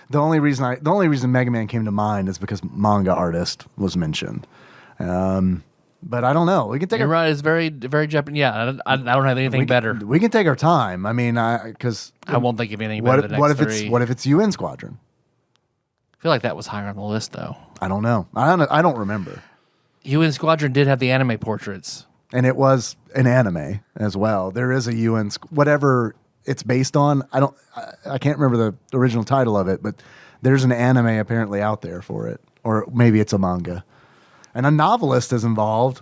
The only reason Mega Man came to mind is because manga artist was mentioned. But I don't know. We can take You're right. It's very, very Japanese. Yeah, I don't have anything better. We can take our time. I mean, because I won't think of anything better than what X3. if it's UN Squadron? I feel like that was higher on the list, though. I don't know. I don't remember. UN Squadron did have the anime portraits. And it was an anime as well. There is a UN whatever it's based on. I can't remember the original title of it, but there's an anime apparently out there for it, or maybe it's a manga. And a novelist is involved.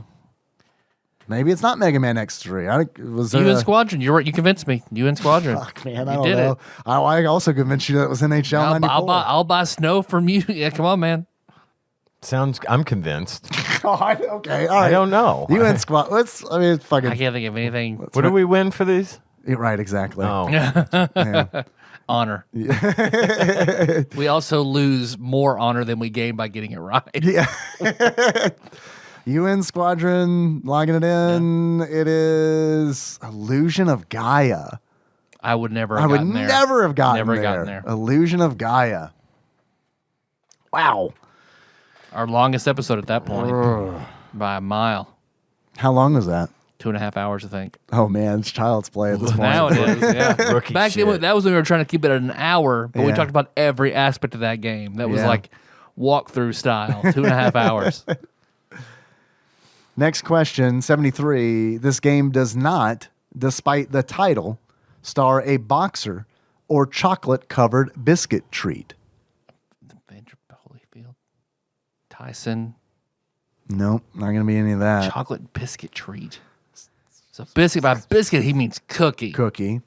Maybe it's not Mega Man X3. Was there UN Squadron. You're right. You convinced me. UN Squadron. Fuck, man, I You don't did know. it. I also convinced you that it was NHL 94. I'll buy snow from you. Yeah, come on, man. I'm convinced. God, okay, all right. I don't know. UN Squad. Fucking. I can't think of anything. What do we win for these? Yeah, right, exactly. Oh, Yeah. Honor. We also lose more honor than we gain by getting it right. Yeah. UN Squadron, logging it in. It is Illusion of Gaia. I would never I have would gotten there. never have gotten Never there. gotten there. Illusion of Gaia. Wow. Our longest episode at that point by a mile. How long was that? 2.5 hours, I think. Oh, man. It's child's play at this point. Now it is, yeah. Rookie Back then, shit. that was when we were trying to keep it at an hour, but we Yeah. talked about every aspect of that game. That was Yeah. like walkthrough style, 2.5 hours. Next question, 73. This game does not, despite the title, star a boxer or chocolate-covered biscuit treat. Vanderbilt Holyfield. Tyson. Nope, not going to be any of that. Chocolate biscuit treat. So biscuit, by biscuit, he means cookie. Cookie.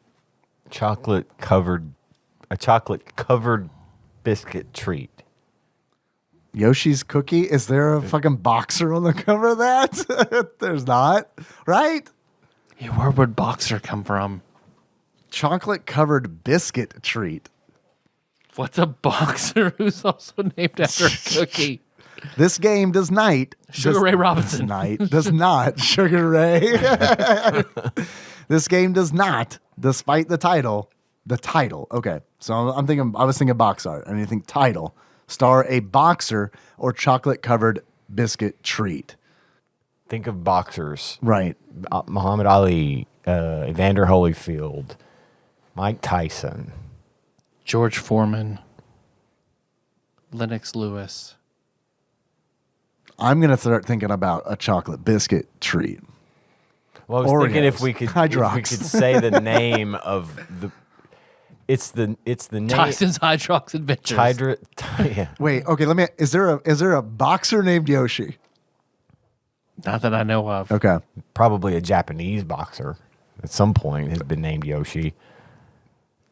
A chocolate covered biscuit treat. Yoshi's Cookie? Is there a fucking boxer on the cover of that? There's not, right? Yeah, where would boxer come from? Chocolate-covered biscuit treat. What's a boxer who's also named after a cookie? This game does not. Sugar Ray Robinson. Does not. Sugar Ray. This game does not, despite the title. The title. Okay. So I was thinking box art. And you think title. Star a boxer or chocolate-covered biscuit treat. Think of boxers. Right. Muhammad Ali, Evander Holyfield, Mike Tyson. George Foreman. Lennox Lewis. I'm going to start thinking about a chocolate biscuit treat. Well, I was thinking Oreos. if we could say the name of the. It's the name. Tyson's Hydrox Adventures. Yeah. Wait, okay, is there a boxer named Yoshi? Not that I know of. Okay. Probably a Japanese boxer at some point has been named Yoshi.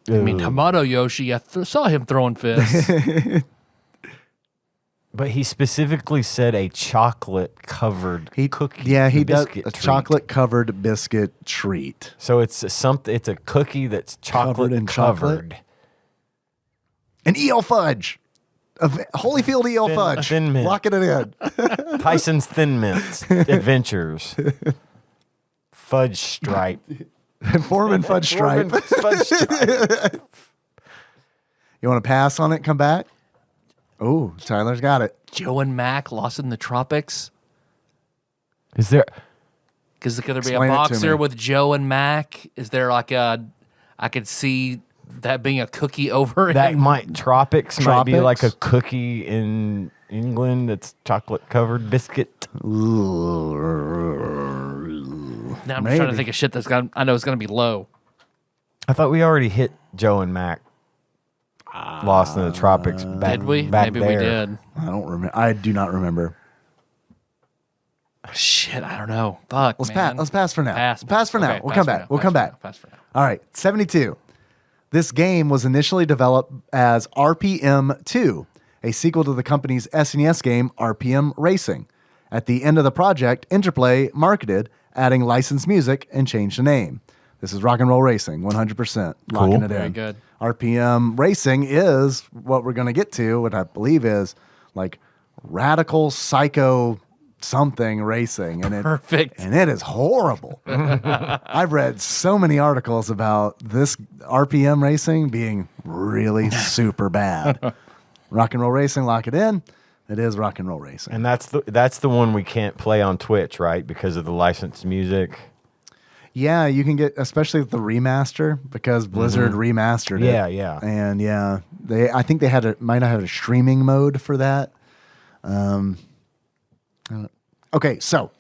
I mean, Hamato Yoshi, I saw him throwing fists. But he specifically said a chocolate-covered cookie. Yeah, he does biscuit a treat. chocolate-covered biscuit treat. So it's It's a cookie that's chocolate in covered. chocolate? An EL fudge. Holyfield EL fudge. Thin Mint. Locking it in. Tyson's Thin Mints Adventures. Fudge Stripe. Foreman fudge stripe. Foreman Fudge Stripe. You want to pass on it? Come back. Oh, Tyler's got it. Joe and Mac Lost in the Tropics. Is there? Because could there be Explain a it to boxer me. with Joe and Mac? Is there like a? I could see that being a cookie over That him. might Tropics might be like a Tropics? cookie in England that's chocolate covered biscuit. Now I'm Maybe. trying to think of shit that's got. I know it's going to be low. I thought we already hit Joe and Mac. Lost in the Tropics. Back, Did we? Back Maybe there. we did. I don't remember. I do not remember. Shit, I don't know. Fuck, man. Let's pass for now. Pass. Pass for now. Okay, We'll pass come for back. now, We'll pass come for back. now, Pass for now. All right, 72. This game was initially developed as RPM 2, a sequel to the company's SNES game RPM Racing. At the end of the project, Interplay marketed, adding licensed music, and changed the name. This is Rock and Roll Racing, 100%. Locking Cool. it Very in. good. RPM Racing is what we're going to get to, what I believe is like radical psycho something racing. And Perfect. And it is horrible. I've read so many articles about this RPM racing being really super bad. Rock and Roll Racing, lock it in. It is Rock and Roll Racing. And that's the one we can't play on Twitch, right? Because of the licensed music. Yeah, you can get, especially with the remaster, because Blizzard remastered it. Yeah, yeah. And yeah, I think they might have had a streaming mode for that. Okay, so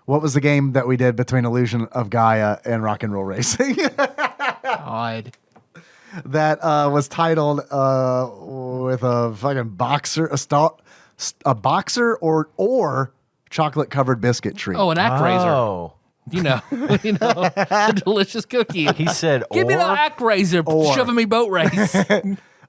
what was the game that we did between Illusion of Gaia and Rock and Roll Racing? God. That was titled with a fucking boxer, a boxer or chocolate covered biscuit treat. Oh, an ActRaiser. Oh. You know, a delicious cookie. He said, Give me the ActRaiser shoving me boat race.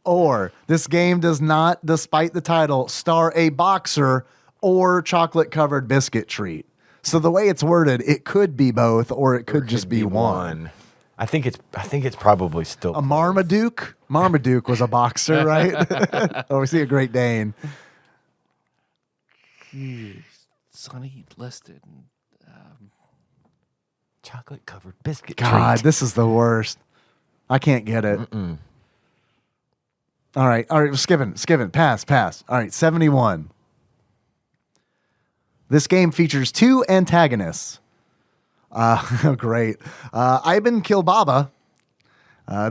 Or this game does not, despite the title, star a boxer or chocolate covered biscuit treat. So the way it's worded, it could be both, or it could just be one. I think it's probably still A Marmaduke. Marmaduke was a boxer, right? Oh, we see a Great Dane. Sonny listed. chocolate covered biscuit God, treat. this is the worst. I can't get it. All right, skipping. Pass. All right, 71. This game features two antagonists. Great. Iban Kilbaba,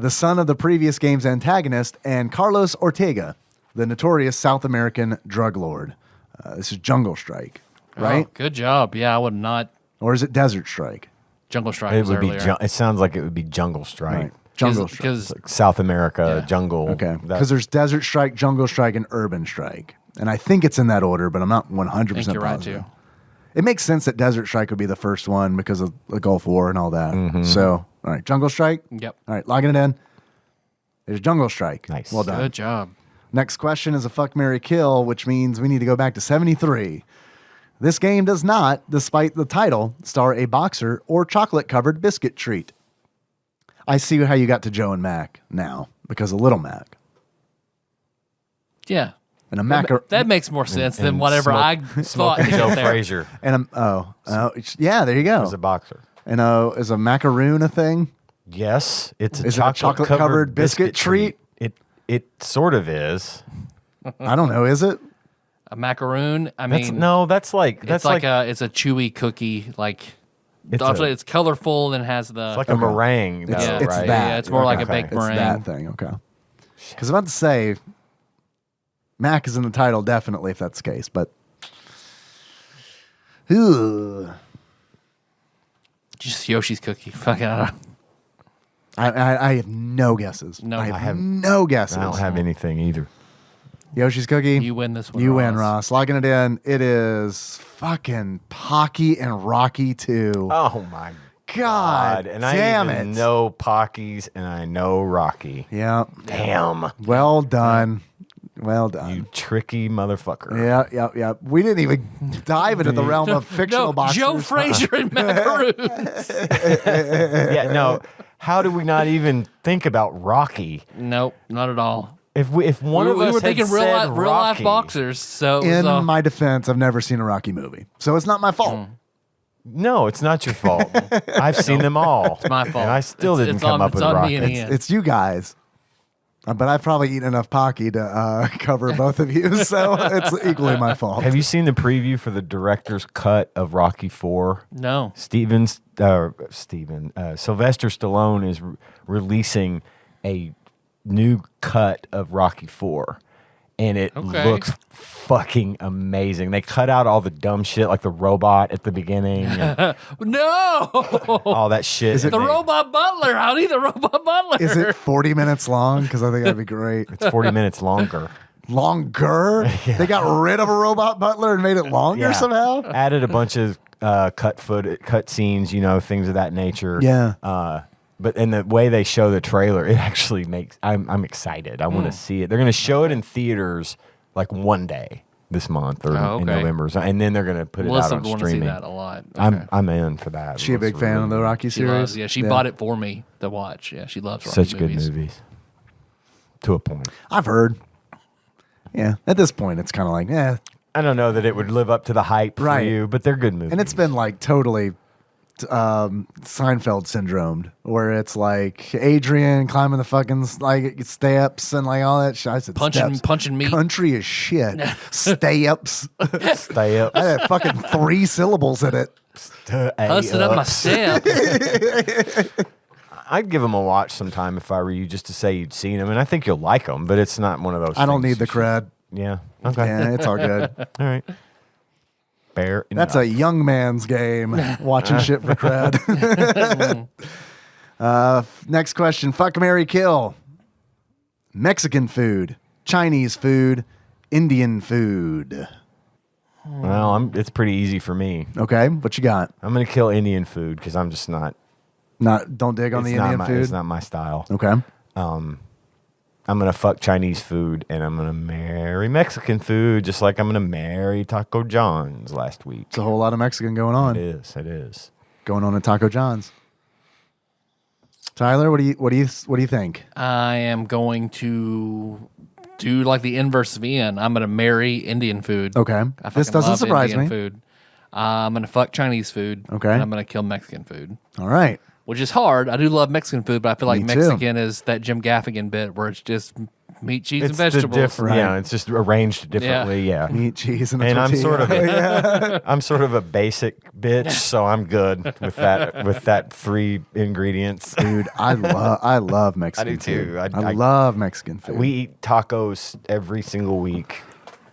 the son of the previous game's antagonist, and Carlos Ortega, the notorious South American drug lord. This is Jungle Strike. right? Oh, good job. Yeah, I would not. Or is it Desert Strike? Jungle Strike It was would earlier. be. It sounds like it would be Jungle Strike. Right. Jungle Strike. Because Like South America Yeah. jungle. Okay. Because there's Desert Strike, Jungle Strike, and Urban Strike. And I think it's in that order, but I'm not 100% I think you're right, positive. too. It makes sense that Desert Strike would be the first one because of the Gulf War and all that. Mm-hmm. So, all right, Jungle Strike. Yep. All right, logging it in. There's Jungle Strike. Nice. Well done. Good job. Next question is a fuck, marry, kill, which means we need to go back to 73. This game does not, despite the title, star a boxer or chocolate-covered biscuit treat. I see how you got to Joe and Mac now because of Little Mac. Yeah. And a macar That makes more sense than and whatever I thought. Smoking Joe Frazier and yeah, there you go. was a boxer. And is a macaroon a thing? Yes, it's a Is it a chocolate-covered biscuit treat? It sort of is. I don't know. Is it? A macaroon. I That's mean, that's like it's like it's a chewy cookie. Like It's it's colorful and has the. it's like a meringue. It's, though, it's right? that. Yeah, it's more like a Okay. baked It's meringue. that thing. Okay. Because I'm about to say, Mac is in the title definitely if that's the case, but. Ooh. Just Yoshi's cookie. Fuck it. I don't know. I have no guesses. No, I I have no guesses. I don't have anything either. Yoshi's cookie. You win this one. You win, Ross. Logging it in. It is fucking Pocky and Rocky 2. Oh my God And damn I even it. know Pockies and I know Rocky. Yeah. Damn. Well done. Well done. You tricky motherfucker. Yeah. We didn't even dive into the realm of fictional No, boxers. Joe Frazier and macaroons. Yeah, no. How do we not even think about Rocky? Nope, not at all. If one we of were us had thinking said real life Rocky, boxers. So it was, In my defense, I've never seen a Rocky movie, so it's not my fault. No, it's not your fault. I've seen them all. It's my fault. And I still It's- didn't it's come on- up it's with on Rocky. me and Ian. It's you guys. But I've probably eaten enough Pocky to cover both of you, so it's equally my fault. Have you seen the preview for the director's cut of Rocky 4? no. Sylvester Stallone is releasing a new cut of Rocky 4. And it Okay. looks fucking amazing. They cut out all the dumb shit, like the robot at the beginning, and No. all that shit. Is it- The robot butler. How do you the robot butler? Is it 40 minutes long? Because I think that'd be great. It's 40 minutes longer. Longer? They got rid of a robot butler and made it longer somehow? Added a bunch of cut scenes, things of that nature. Yeah. But in the way they show the trailer, it actually makes I'm excited. I want to see it. They're going to show it in theaters like one day this month or Oh, in okay. November, and then they're going to put it Melissa out on would want to see streaming. that a lot. Okay. I'm in for that. Is she a big fan of the Rocky She series? loves, yeah, she bought it for me to watch. Yeah, she loves Rocky Such good movies. To a point. I've heard. Yeah. At this point, it's kind of like, I don't know that it would live up to the hype Right. for you, but they're good movies. And it's been like totally Seinfeld syndromed, where it's like Adrian climbing the fucking like steps and like all that shit. I said steps. punching meat. Country is shit. Steps. Stay up. I had fucking 3 syllables in it. Husting up my step. I'd give them a watch sometime if I were you, just to say you'd seen them, and I think you'll like them. But it's not one of those. I don't things need the you should- cred. Yeah. Okay. Yeah, it's all good. All right. Fair That's enough. a young man's game. Watching shit for cred. Next question. Fuck, marry, kill. Mexican food, Chinese food, Indian food. Well, it's pretty easy for me. Okay, what you got? I'm gonna kill Indian food because I'm just not. Don't dig on the it's not Indian my, food. It's not my style. Okay. I'm gonna fuck Chinese food and I'm gonna marry Mexican food, just like I'm gonna marry Taco John's last week. It's a whole lot of Mexican going on. It is. It is. Going on at Taco John's. Tyler, what do you think? I am going to do like the inverse of Ian. I'm going to marry Indian food. Okay. I This fucking doesn't love surprise Indian me. Food. I'm going to fuck Chinese food. Okay. And I'm going to kill Mexican food, All right. which is hard. I do love Mexican food, but I feel like Me too. Mexican is that Jim Gaffigan bit where it's just meat, cheese, and It's the vegetables. different. Yeah, it's just arranged differently. Yeah. Meat, cheese, and a And I'm tortilla. I'm sort of a basic bitch, so I'm good with that. With that 3 ingredients. Dude, I love Mexican I do too. food. I I love Mexican food. We eat tacos every single week,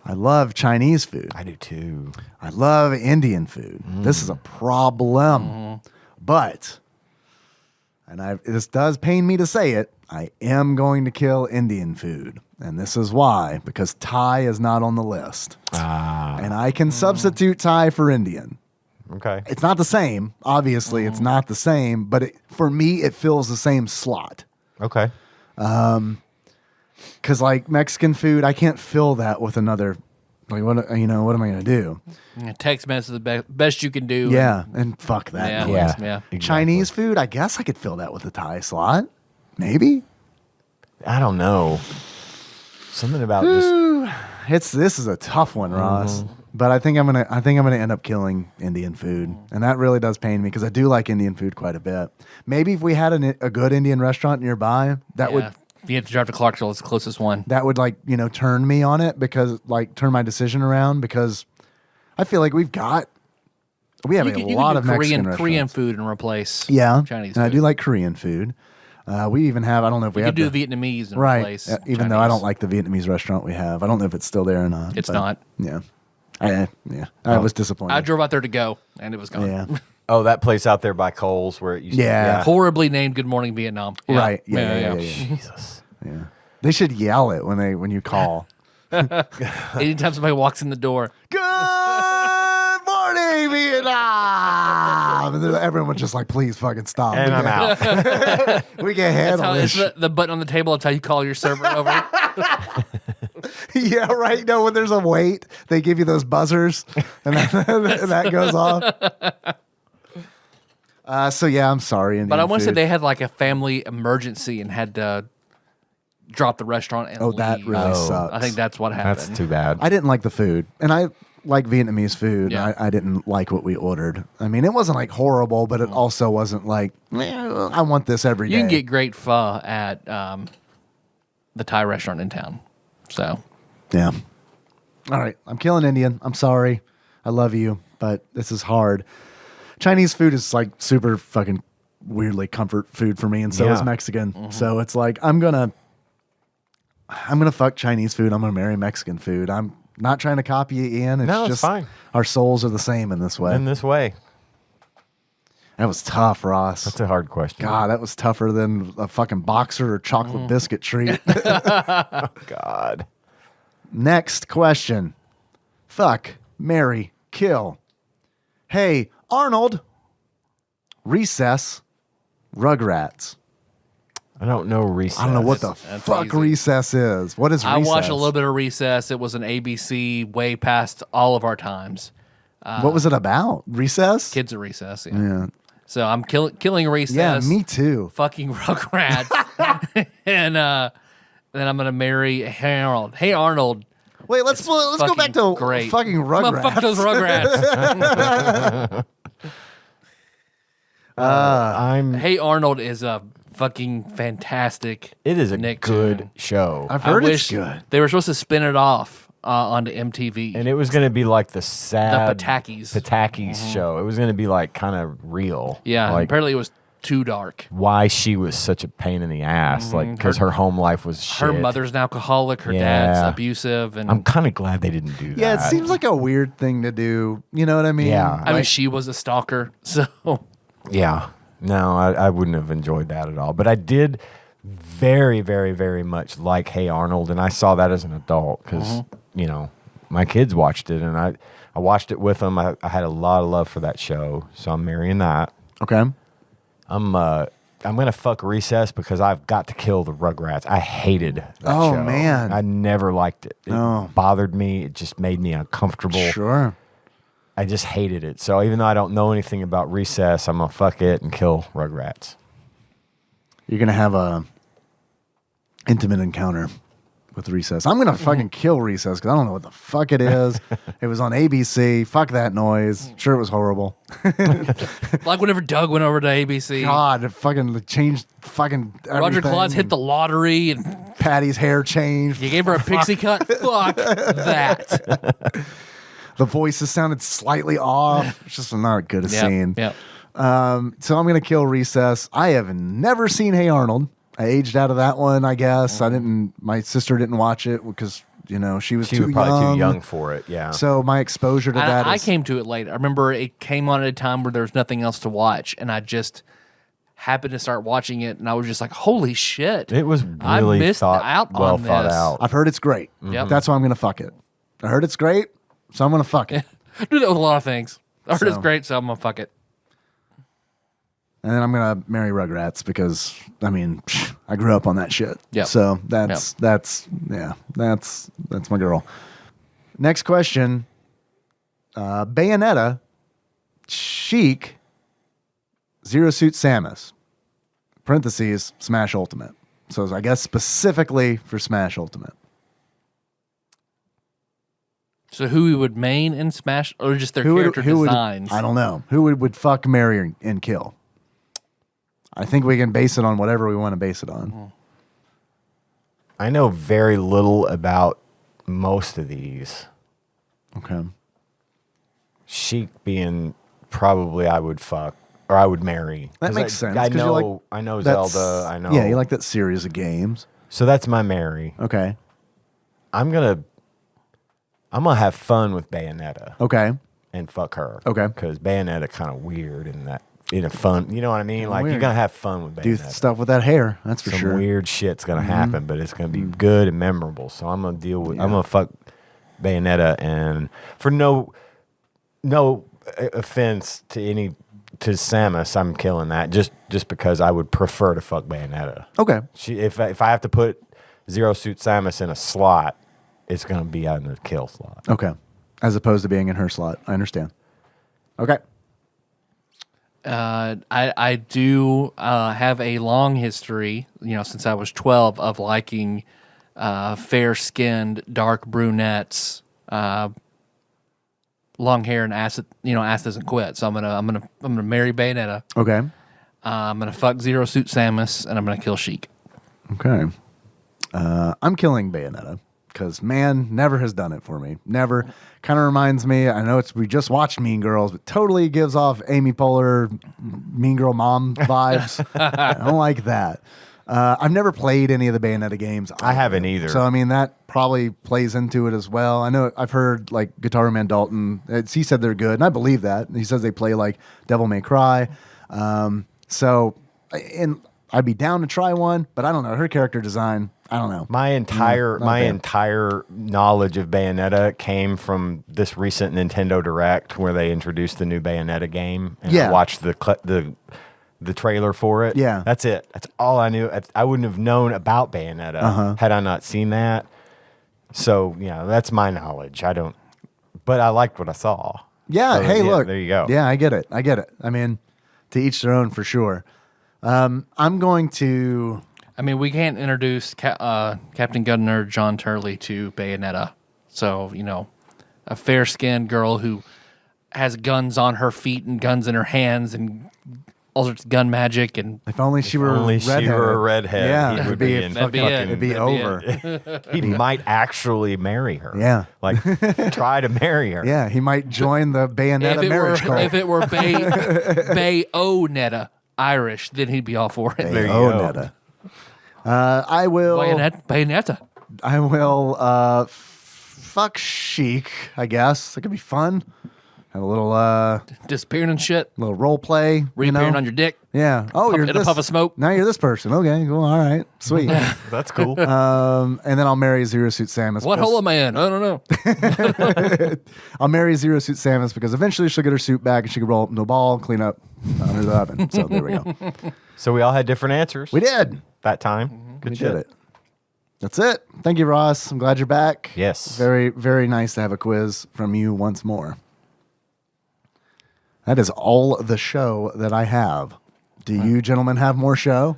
I love Chinese food. I do too. I love Indian food. This is a problem. But, this does pain me to say it, I am going to kill Indian food. And this is why, because Thai is not on the list. And I can substitute Thai for Indian. Okay. It's not the same. Obviously, it's not the same. But for me, it fills the same slot. Okay. Because like Mexican food, I can't fill that with another. Like what am I going to do? Tex-Mex is the best you can do. Yeah, and fuck that. Yeah. noise. Yeah. Exactly. Chinese food, I guess I could fill that with a Thai slot. Maybe. I don't know. Something about just This is a tough one, Ross. But I think I'm gonna end up killing Indian food, and that really does pain me because I do like Indian food quite a bit. Maybe if we had a good Indian restaurant nearby, that would You have to drive to Clarksville. It's the closest one. that would turn me on it because turn my decision around because I feel like we have You a could lot do of Mexican Korean restaurants. food and replace Chinese Chinese food. and I do like Korean food. We even have I don't know if we You have could do the- Vietnamese and right. replace Even though I Chinese. don't like the Vietnamese restaurant we have, I don't know if it's still there or not. It's but, not. Yeah, I was disappointed. I drove out there to go, and it was gone. Yeah. that place out there by Coles where it used Yeah. to Horribly named Good Morning Vietnam. Yeah. Right. Yeah. Jesus. Yeah. They should yell it when you call. Anytime somebody walks in the door, Good morning, Vietnam. And then everyone's just like, please fucking stop. And I'm out. We can handle it's this. the button on the table. That's how you call your server over. Yeah, right. No, when there's a wait, they give you those buzzers, and that goes off. So yeah, I'm sorry. But I want to say food. they had like a family emergency and had to drop the restaurant and leave. that really sucks. I think that's what happened. That's too bad. I didn't like the food, and I like Vietnamese food. Yeah. I didn't like what we ordered. I mean, it wasn't like horrible, but it also wasn't like I want this every day. You can get great pho at the Thai restaurant in town. So Yeah. All right. I'm killing Indian. I'm sorry. I love you, but this is hard. Chinese food is like super fucking weirdly comfort food for me, and so is Yeah. Mexican. So it's like I'm gonna fuck Chinese food. I'm gonna marry Mexican food. I'm not trying to copy you, Ian. It's No, it's just fine. our souls are the same in this way. In this way. That was tough, Ross. That's a hard question. God, that was tougher than a fucking boxer or chocolate biscuit treat. God. Next question. Fuck, marry, kill. Hey, Arnold. Recess. Rugrats. I don't know Recess. I don't know what the That's fuck easy. Recess is. What is I Recess? watched a little bit of Recess. It was an ABC way past all of our times. What was it about? Recess? Kids at Recess. Yeah. Yeah. So I'm killing Recess. Yeah, me too. Fucking Rugrats. And then I'm gonna marry Harold. Hey Arnold. Wait, let's go back to great. fucking I'm gonna Rugrats. fuck those Rugrats. Hey Arnold is a fucking fantastic. It is a Nick good tune. show. I've I heard wish it's good. they were supposed to spin it off onto MTV. And it was going to be like the sad Patakis. show. It was going to be like kind of real. Yeah, Like apparently it was too dark. why she was such a pain in the ass. Like, because her home life was shit. Her mother's an alcoholic. Her dad's abusive, and I'm kind of glad they didn't do that. Yeah, it seems like a weird thing to do. You know what I mean? Yeah. I mean, she was a stalker. So Yeah. No, I wouldn't have enjoyed that at all. But I did very, very, very much like Hey Arnold, and I saw that as an adult because, you know, my kids watched it, and I watched it with them. I had a lot of love for that show, so I'm marrying that. Okay. I'm gonna fuck Recess because I've got to kill the Rugrats. I hated that Oh, show. man. I never liked it. It Oh. bothered me. It just made me uncomfortable. Sure. I just hated it. So even though I don't know anything about Recess, I'm gonna fuck it and kill Rugrats. You're gonna have a intimate encounter with Recess. I'm gonna fucking kill Recess because I don't know what the fuck it is. It was on ABC. Fuck that noise. Sure, it was horrible. like whenever Doug went over to ABC, God, it fucking changed fucking Roger everything. Klotz hit the lottery, and Patty's hair changed. you gave her a pixie cut. Fuck that. The voices sounded slightly off. It's just not good a scene. Yep. So I'm gonna kill Recess. I have never seen Hey Arnold. I aged out of that one, I guess. I didn't. My sister didn't watch it because You know, she was She too was probably young. too young for it. Yeah. So my exposure to that I is came to it late. I remember it came on at a time where there was nothing else to watch, and I just happened to start watching it, and I was just like, "Holy shit!" It was I really missed out well on thought this. out. I've heard it's great. Yep. That's why I'm gonna fuck it. I heard it's great, so I'm gonna fuck it. I do that with a lot of things. I heard it's So- great, so I'm gonna fuck it. And then I'm gonna marry Rugrats because I mean I grew up on that shit. Yep. So that's my girl. Next question. Bayonetta, Sheik, Zero Suit Samus. Parentheses Smash Ultimate. So I guess specifically for Smash Ultimate. So who we would main in Smash, or just their character designs? I don't know. Who would fuck, marry, and kill? I think we can base it on whatever we want to base it on. I know very little about most of these. Okay. Sheik being probably I would fuck or I would marry. That 'Cause makes sense. I 'cause you're know. I know Zelda. I know. Yeah, you like that series of games. So that's my marry. Okay. I'm gonna have fun with Bayonetta Okay. and fuck her. Okay. Because Bayonetta kind of weird in a fun. You know what I mean? Like Weird. you're gonna have fun with Do Bayonetta. stuff with that hair. That's for Some sure. weird shit's gonna happen, but it's gonna be good and memorable. So I'm gonna deal with. I'm gonna fuck Bayonetta, and for no offense to Samus, I'm killing that just because I would prefer to fuck Bayonetta. Okay. If I have to put Zero Suit Samus in a slot, it's gonna be on the kill slot. Okay. As opposed to being in her slot. I understand. Okay. I do have a long history, since I was 12, of liking fair-skinned, dark brunettes, long hair, and ass doesn't quit. So I'm gonna marry Bayonetta. Okay. I'm gonna fuck Zero Suit Samus, and I'm gonna kill Sheik. Okay. I'm killing Bayonetta because man never has done it for me. Never. Kind of reminds me. I know we just watched Mean Girls, but totally gives off Amy Poehler, Mean Girl mom vibes. I don't like that. I've never played any of the Bayonetta games. I haven't either. So I mean that probably plays into it as well. I know I've heard like Guitar Man Dalton. He said they're good, and I believe that. He says they play like Devil May Cry. So I'd be down to try one, but I don't know her character design. I don't know. My entire not a fan. entire knowledge of Bayonetta came from this recent Nintendo Direct where they introduced the new Bayonetta game, and Yeah. I watched the trailer for it. Yeah. That's it. That's all I knew. I wouldn't have known about Bayonetta had I not seen that. So that's my knowledge. But I liked what I saw. Yeah. So, Hey, look. there you go. Yeah, I get it. I mean, to each their own for sure. I'm going to. I mean, we can't introduce Captain Gunner John Turley to Bayonetta. So, a fair-skinned girl who has guns on her feet and guns in her hands and all sorts of gun magic. And If only she were only redhead. she were a redhead, Yeah, he would it'd be be in That'd be it. it'd be That'd be over. he might actually marry her. Yeah. Like try to marry her. Yeah, he might join the Bayonetta marriage cult. if it were Bayonetta Irish, then he'd be all for it. There you Oh, go. Netta. I will. Bayonetta. I will. Fuck Sheik. I guess that could be fun. Have a little Disappearing and shit. little role play. Reappearing on your dick. Yeah. Oh, you're in a this. puff of smoke. Now you're this person. Okay. Cool. All right. Sweet. That's cool. And then I'll marry Zero Suit Samus. What because- hole am I in? I don't know. I'll marry Zero Suit Samus because eventually she'll get her suit back and she can roll up no ball, clean up under the oven. So there we go. So we all had different answers. We did. that time. Good We shit. did it. That's it. Thank you, Ross. I'm glad you're back. Yes. Very, very nice to have a quiz from you once more. That is all the show that I have. Do you gentlemen have more show?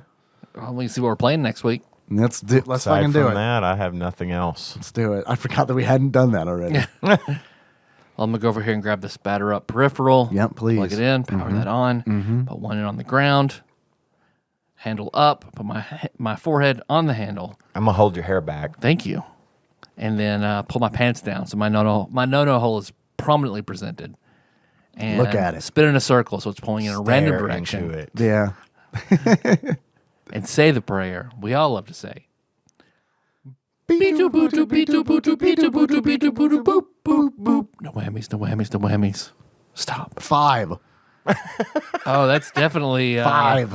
Well, we can see what we're playing next week. Let's Aside fucking do from it. that, I have nothing else. Let's do it. I forgot that we hadn't done that already. Well, I'm going to go over here and grab this batter up peripheral. Yep, please. Plug it in, power that on, put one in on the ground, handle up, put my forehead on the handle. I'm gonna hold your hair back. Thank you. And then pull my pants down so my no-no hole is prominently presented. And Look at it. spin in a circle so it's pulling in a random Stare direction. into it. Yeah. And say the prayer we all love to say. Beetu, bootu, beetu, bootu, The whammies. Stop. 5. Oh, that's definitely 5.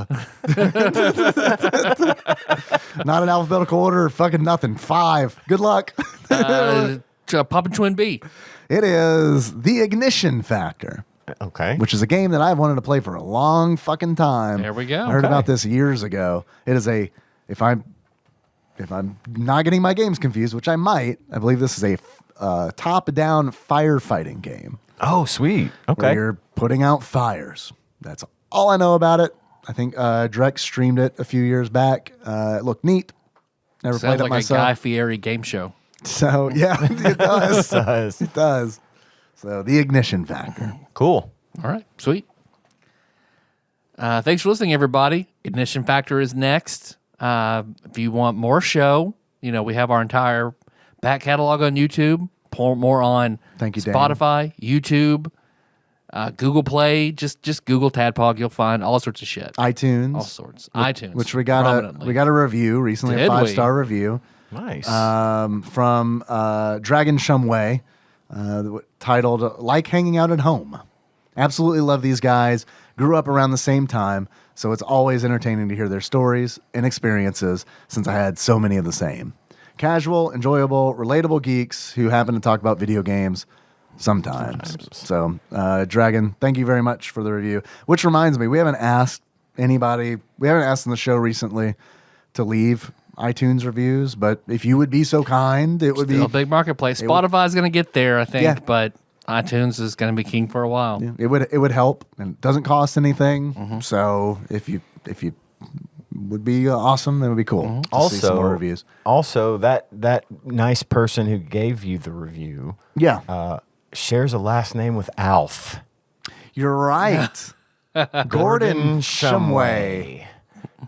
Not in alphabetical order. Fucking nothing. 5. Good luck. Papa Twin B. It is The Ignition Factor, Okay. which is a game that I've wanted to play for a long fucking time. There we go. I heard Okay. about this years ago. It is if I'm not getting my games confused, which I might, I believe this is a top-down firefighting game. Oh, sweet. Where Okay. you're putting out fires. That's all I know about it. I think Drex streamed it a few years back. It looked neat. Never Sounds played it like myself. a Guy Fieri game show. So, yeah, it does. It does. It does. So, The Ignition Factor. Cool. All right, sweet. Thanks for listening, everybody. Ignition Factor is next. If you want more show, we have our entire back catalog on YouTube. More on Thank you, Dan. Spotify, YouTube, Google Play. Just Google TADPOG. You'll find all sorts of shit. iTunes. All sorts. iTunes. Which we got prominently. a review recently, Did a we? 5-star review. Nice. From Dragon Shumway, titled "Like Hanging Out at Home." Absolutely love these guys. Grew up around the same time, so it's always entertaining to hear their stories and experiences. Since I had so many of the same, casual, enjoyable, relatable geeks who happen to talk about video games sometimes. So, Dragon, thank you very much for the review. Which reminds me, we haven't asked in the show recently to leave iTunes reviews, but if you would be so kind, it would Still a be big marketplace. Spotify's going to get there, I think, Yeah. but iTunes is going to be king for a while. it would help, and it doesn't cost anything. Mm-hmm. So if you would be awesome, that would be cool. Mm-hmm. To see some more reviews. Also, that nice person who gave you the review Yeah, shares a last name with Alf. you're right. Gordon Shumway,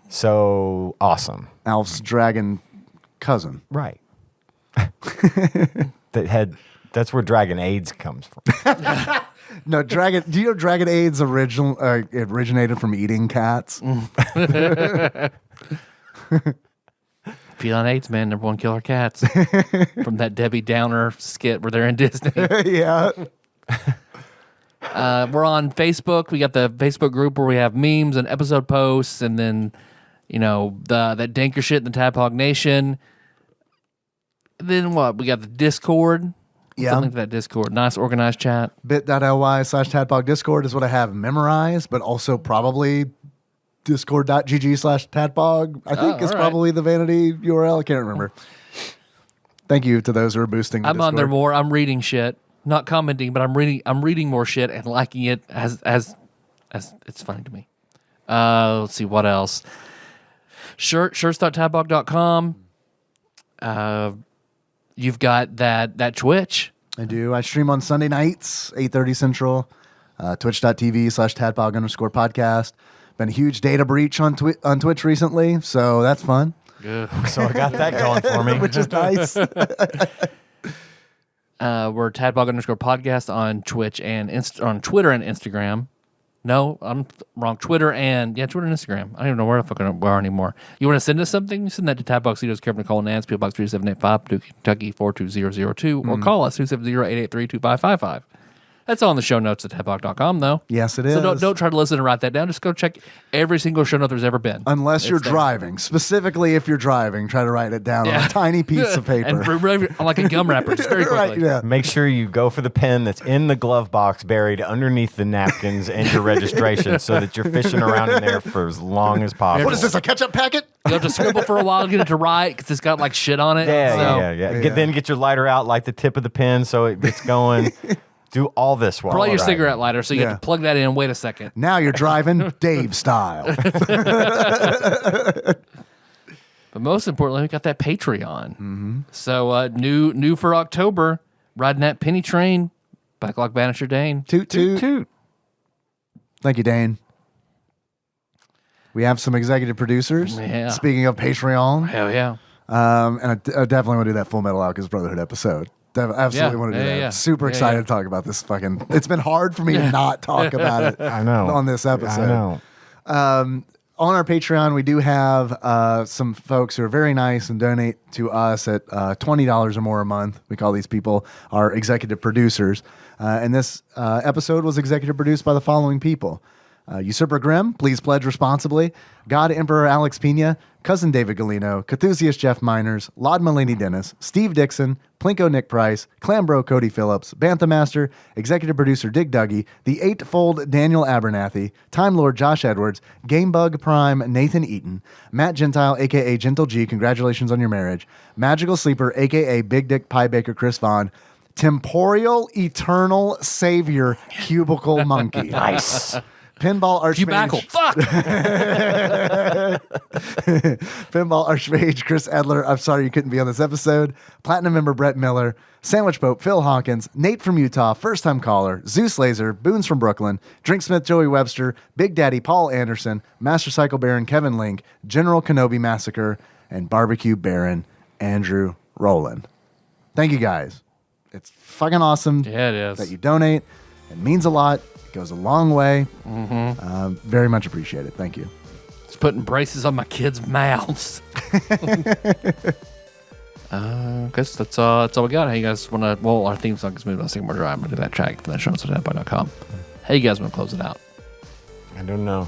So awesome. Alf's dragon cousin. Right. That's where Dragon AIDS comes from. No, dragon. Do you know Dragon AIDS originated from eating cats? Feline AIDS, man, number one killer cats. From that Debbie Downer skit where they're in Disney. Yeah. We're on Facebook. We got the Facebook group where we have memes and episode posts, and then that danker shit in the Tadpog Nation. Then what? We got the Discord. Yeah. Link to that Discord. Nice organized chat. bit.ly/Tadpog Discord is what I have memorized, but also probably discord.gg/Tadpog. I think all is right. probably the vanity URL. I can't remember. Thank you to those who are boosting the I'm on there Discord. more. I'm reading shit, not commenting, but I'm reading more shit and liking it as it's funny to me. Let's see what else. Shirts.tadpog.com. You've got that Twitch. I do. I stream on Sunday nights, 8:30 Central, twitch.tv/Tadpog_podcast. Been a huge data breach on Twitch recently, so that's fun, So I got that going for me. which is nice. We're Tadpog_podcast on Twitch and on Twitter and Instagram. No, I'm wrong. Twitter and Instagram. I don't even know where the fuck we are anymore. You want to send us something? Send that to Tadpog Studios, Care of Nicole and Nance, PO Box 3785, Paducah, Kentucky 42002, or call us 270-883-2555. That's all in the show notes at tadpog.com, though. Yes, it So is. don't try to listen and write that down. Just go check every single show note there's ever been. Unless you're It's there. driving. Specifically, if you're driving, try to write it down on a tiny piece of paper. And like a gum wrapper, just very quickly. Right, yeah. Make sure you go for the pen that's in the glove box buried underneath the napkins and your registration so that you're fishing around in there for as long as possible. What is this, a ketchup packet? You have to scribble for a while to get it to write because it's got like shit on it. Yeah, So yeah. Then get your lighter out, light the tip of the pen so it gets going. Do all this while Pull out your driving. cigarette lighter so you Yeah. have to plug that in. Wait a second. Now you're driving Dave style. But most importantly, we got that Patreon. Mm-hmm. So new for October, riding that penny train, Backlog Banisher Dane. Toot, toot. Toot. Thank you, Dane. We have some executive producers. Yeah. Speaking of Patreon, Hell yeah. and I definitely want to do that Full Metal Alchemist Brotherhood episode. Absolutely Yeah. want to do Yeah, that. yeah. Super Yeah, excited yeah. to talk about this It's been hard for me to not talk about it I know. on this episode. I know. on our Patreon, we do have some folks who are very nice and donate to us at $20 or more a month. We call these people our executive producers. And this episode was executive produced by the following people. Usurper Grimm, please pledge responsibly. God Emperor Alex Pena, Cousin David Galino, Cthusiast Jeff Miners, Laud Mulaney Dennis, Steve Dixon, Plinko Nick Price, Clambro Cody Phillips, Bantha Master, Executive Producer Dig Dougie, The Eightfold Daniel Abernathy, Time Lord Josh Edwards, Gamebug Prime Nathan Eaton, Matt Gentile, aka Gentle G, congratulations on your marriage, Magical Sleeper, aka Big Dick Pie Baker Chris Vaughn, Temporal Eternal Savior Cubicle Monkey. Nice. Pinball Archmage. Fuck! Pinball Archmage Chris Edler. I'm sorry you couldn't be on this episode. Platinum member Brett Miller. Sandwich Pope Phil Hawkins. Nate from Utah. First time caller. Zeus Laser. Boons from Brooklyn. Drinksmith Joey Webster. Big Daddy Paul Anderson. Master Cycle Baron Kevin Link. General Kenobi Massacre. And Barbecue Baron Andrew Rowland. Thank you guys. It's fucking awesome Yeah, it is. that you donate. It means a lot. Goes a long way. Very much appreciated. Thank you. It's putting braces on my kids' mouths. I guess that's all we got. Hey, you guys want to? Well, our theme song is moving on Sigmar Drive. I'm going to do that track from that show on TADPOG.com. Hey, you guys want to close it out? I don't know.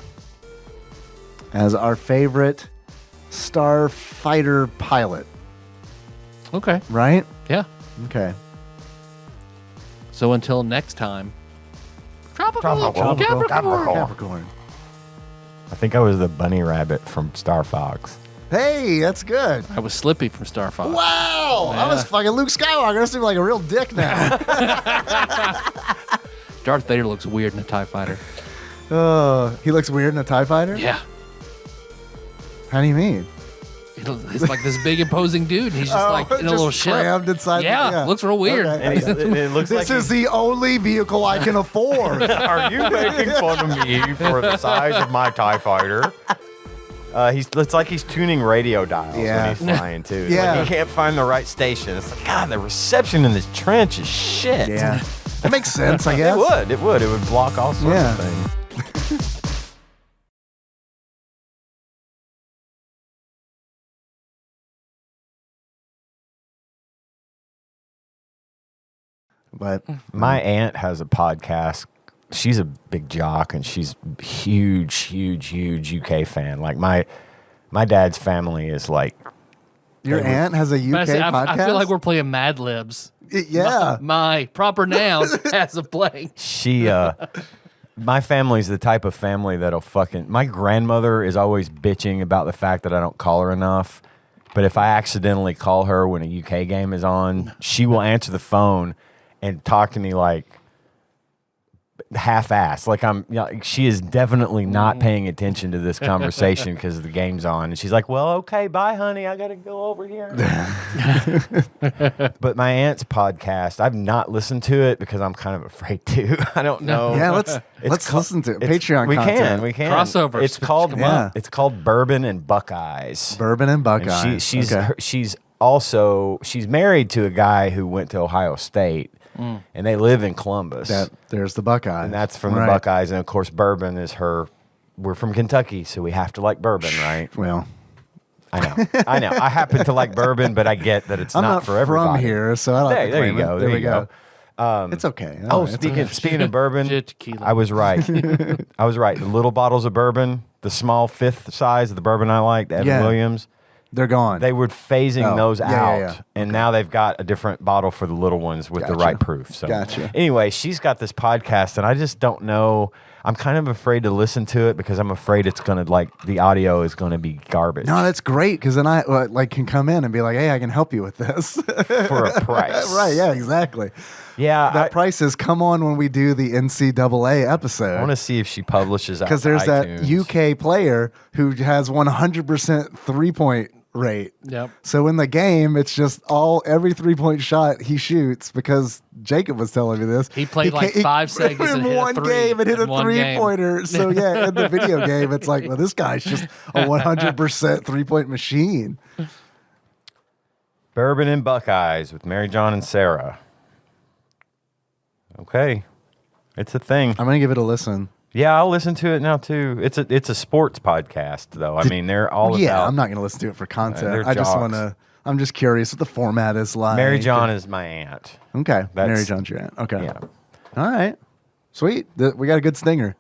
As our favorite starfighter pilot, Okay. right? Yeah. Okay. So until next time. Tropical. Capricorn. I think I was the bunny rabbit from Star Fox. Hey, that's good. I was Slippy from Star Fox. Wow. I was fucking Luke Skywalker. I seem like a real dick now. Darth Vader looks weird in a TIE fighter. He looks weird in a TIE fighter? Yeah. How do you mean? He's like this big imposing dude. He's just like in a little ship. crammed inside. Yeah, looks real weird. Okay. And it looks This like is the only vehicle I can afford. Are you making fun of me for the size of my TIE fighter? It's like he's tuning radio dials Yeah. when he's flying too. It's Yeah. like he can't find the right station. It's like, God, the reception in this trench is shit. Yeah. That makes sense, I guess. It would block all sorts Yeah. of things. But My aunt has a podcast. She's a big jock and she's huge UK fan. Like my dad's family is like, your aunt has a UK podcast? I feel like we're playing Mad Libs. Yeah. My proper noun has a blank. she my family's the type of family that'll my grandmother is always bitching about the fact that I don't call her enough. But if I accidentally call her when a UK game is on, she will answer the phone and talk to me like half-assed. Like she is definitely not paying attention to this conversation because the game's on. And she's like, well, okay, bye, honey. I got to go over here. But my aunt's podcast, I've not listened to it because I'm kind of afraid to. I don't know. Yeah, let's listen to it. Patreon We content. we can. Crossovers. It's called Bourbon and Buckeyes. Bourbon and And Buckeye. she's Okay. she's married to a guy who went to Ohio State, and they live in Columbus. There's the Buckeye. And that's from Right. the Buckeyes, and of course, bourbon is her. We're from Kentucky, so we have to like bourbon, right? Well, I know. I happen to like bourbon, but I get that it's I'm not not for everybody. from here, so I don't have to There you claim it. go. There There we you go. It's okay. Oh, It's speaking of bourbon, Tequila. I was right. I was right. The little bottles of bourbon, the small fifth size of the bourbon I like, the Evan Yeah. Williams. They're gone. They were phasing Oh, those yeah, out, yeah. and now they've got a different bottle for the little ones with the Gotcha. right proof. So, Gotcha. Anyway, she's got this podcast, and I just don't know. I'm kind of afraid to listen to it because I'm afraid it's gonna the audio is gonna be garbage No, that's great because then I can come in and be like, hey, I can help you with this. for a price. Right, yeah, exactly. Yeah, That price is come on when we do the NCAA I episode. want to see if she publishes out Because to there's iTunes. that UK player who has 100% 3-point rate. Yep. So in the game, it's just every 3-point shot he shoots because Jacob was telling me this. He played like 5 seconds and in hit a one three game and hit in a one game. 3-pointer. So yeah, in the video game, it's like, well, this guy's just a 100% 3-point machine. Bourbon and Buckeyes with Mary John and Sarah. Okay, it's a thing. I'm gonna give it a listen. Yeah, I'll listen to it now too. It's a sports podcast though. I mean, they're all about. I'm not going to listen to it for content. they're I just jocks. want to. I'm just curious what the format is like. Mary John is my aunt. Okay, That's- Mary John's your aunt. Okay. Yeah. All right. Sweet. We got a good stinger.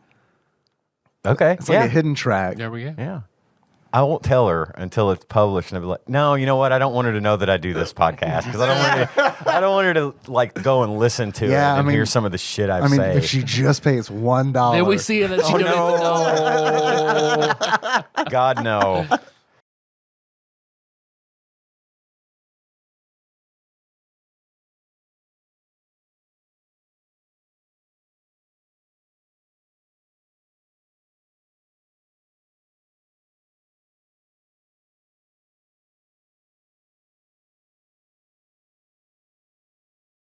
Okay. It's like a hidden track. There we go. Yeah. I won't tell her until it's published, and I'll be like, "No, you know what? I don't want her to know that I do this podcast because I don't want her to like go and listen to it and hear some of the shit I say." If she just pays $1, Then we see it that she donates. no. God, no.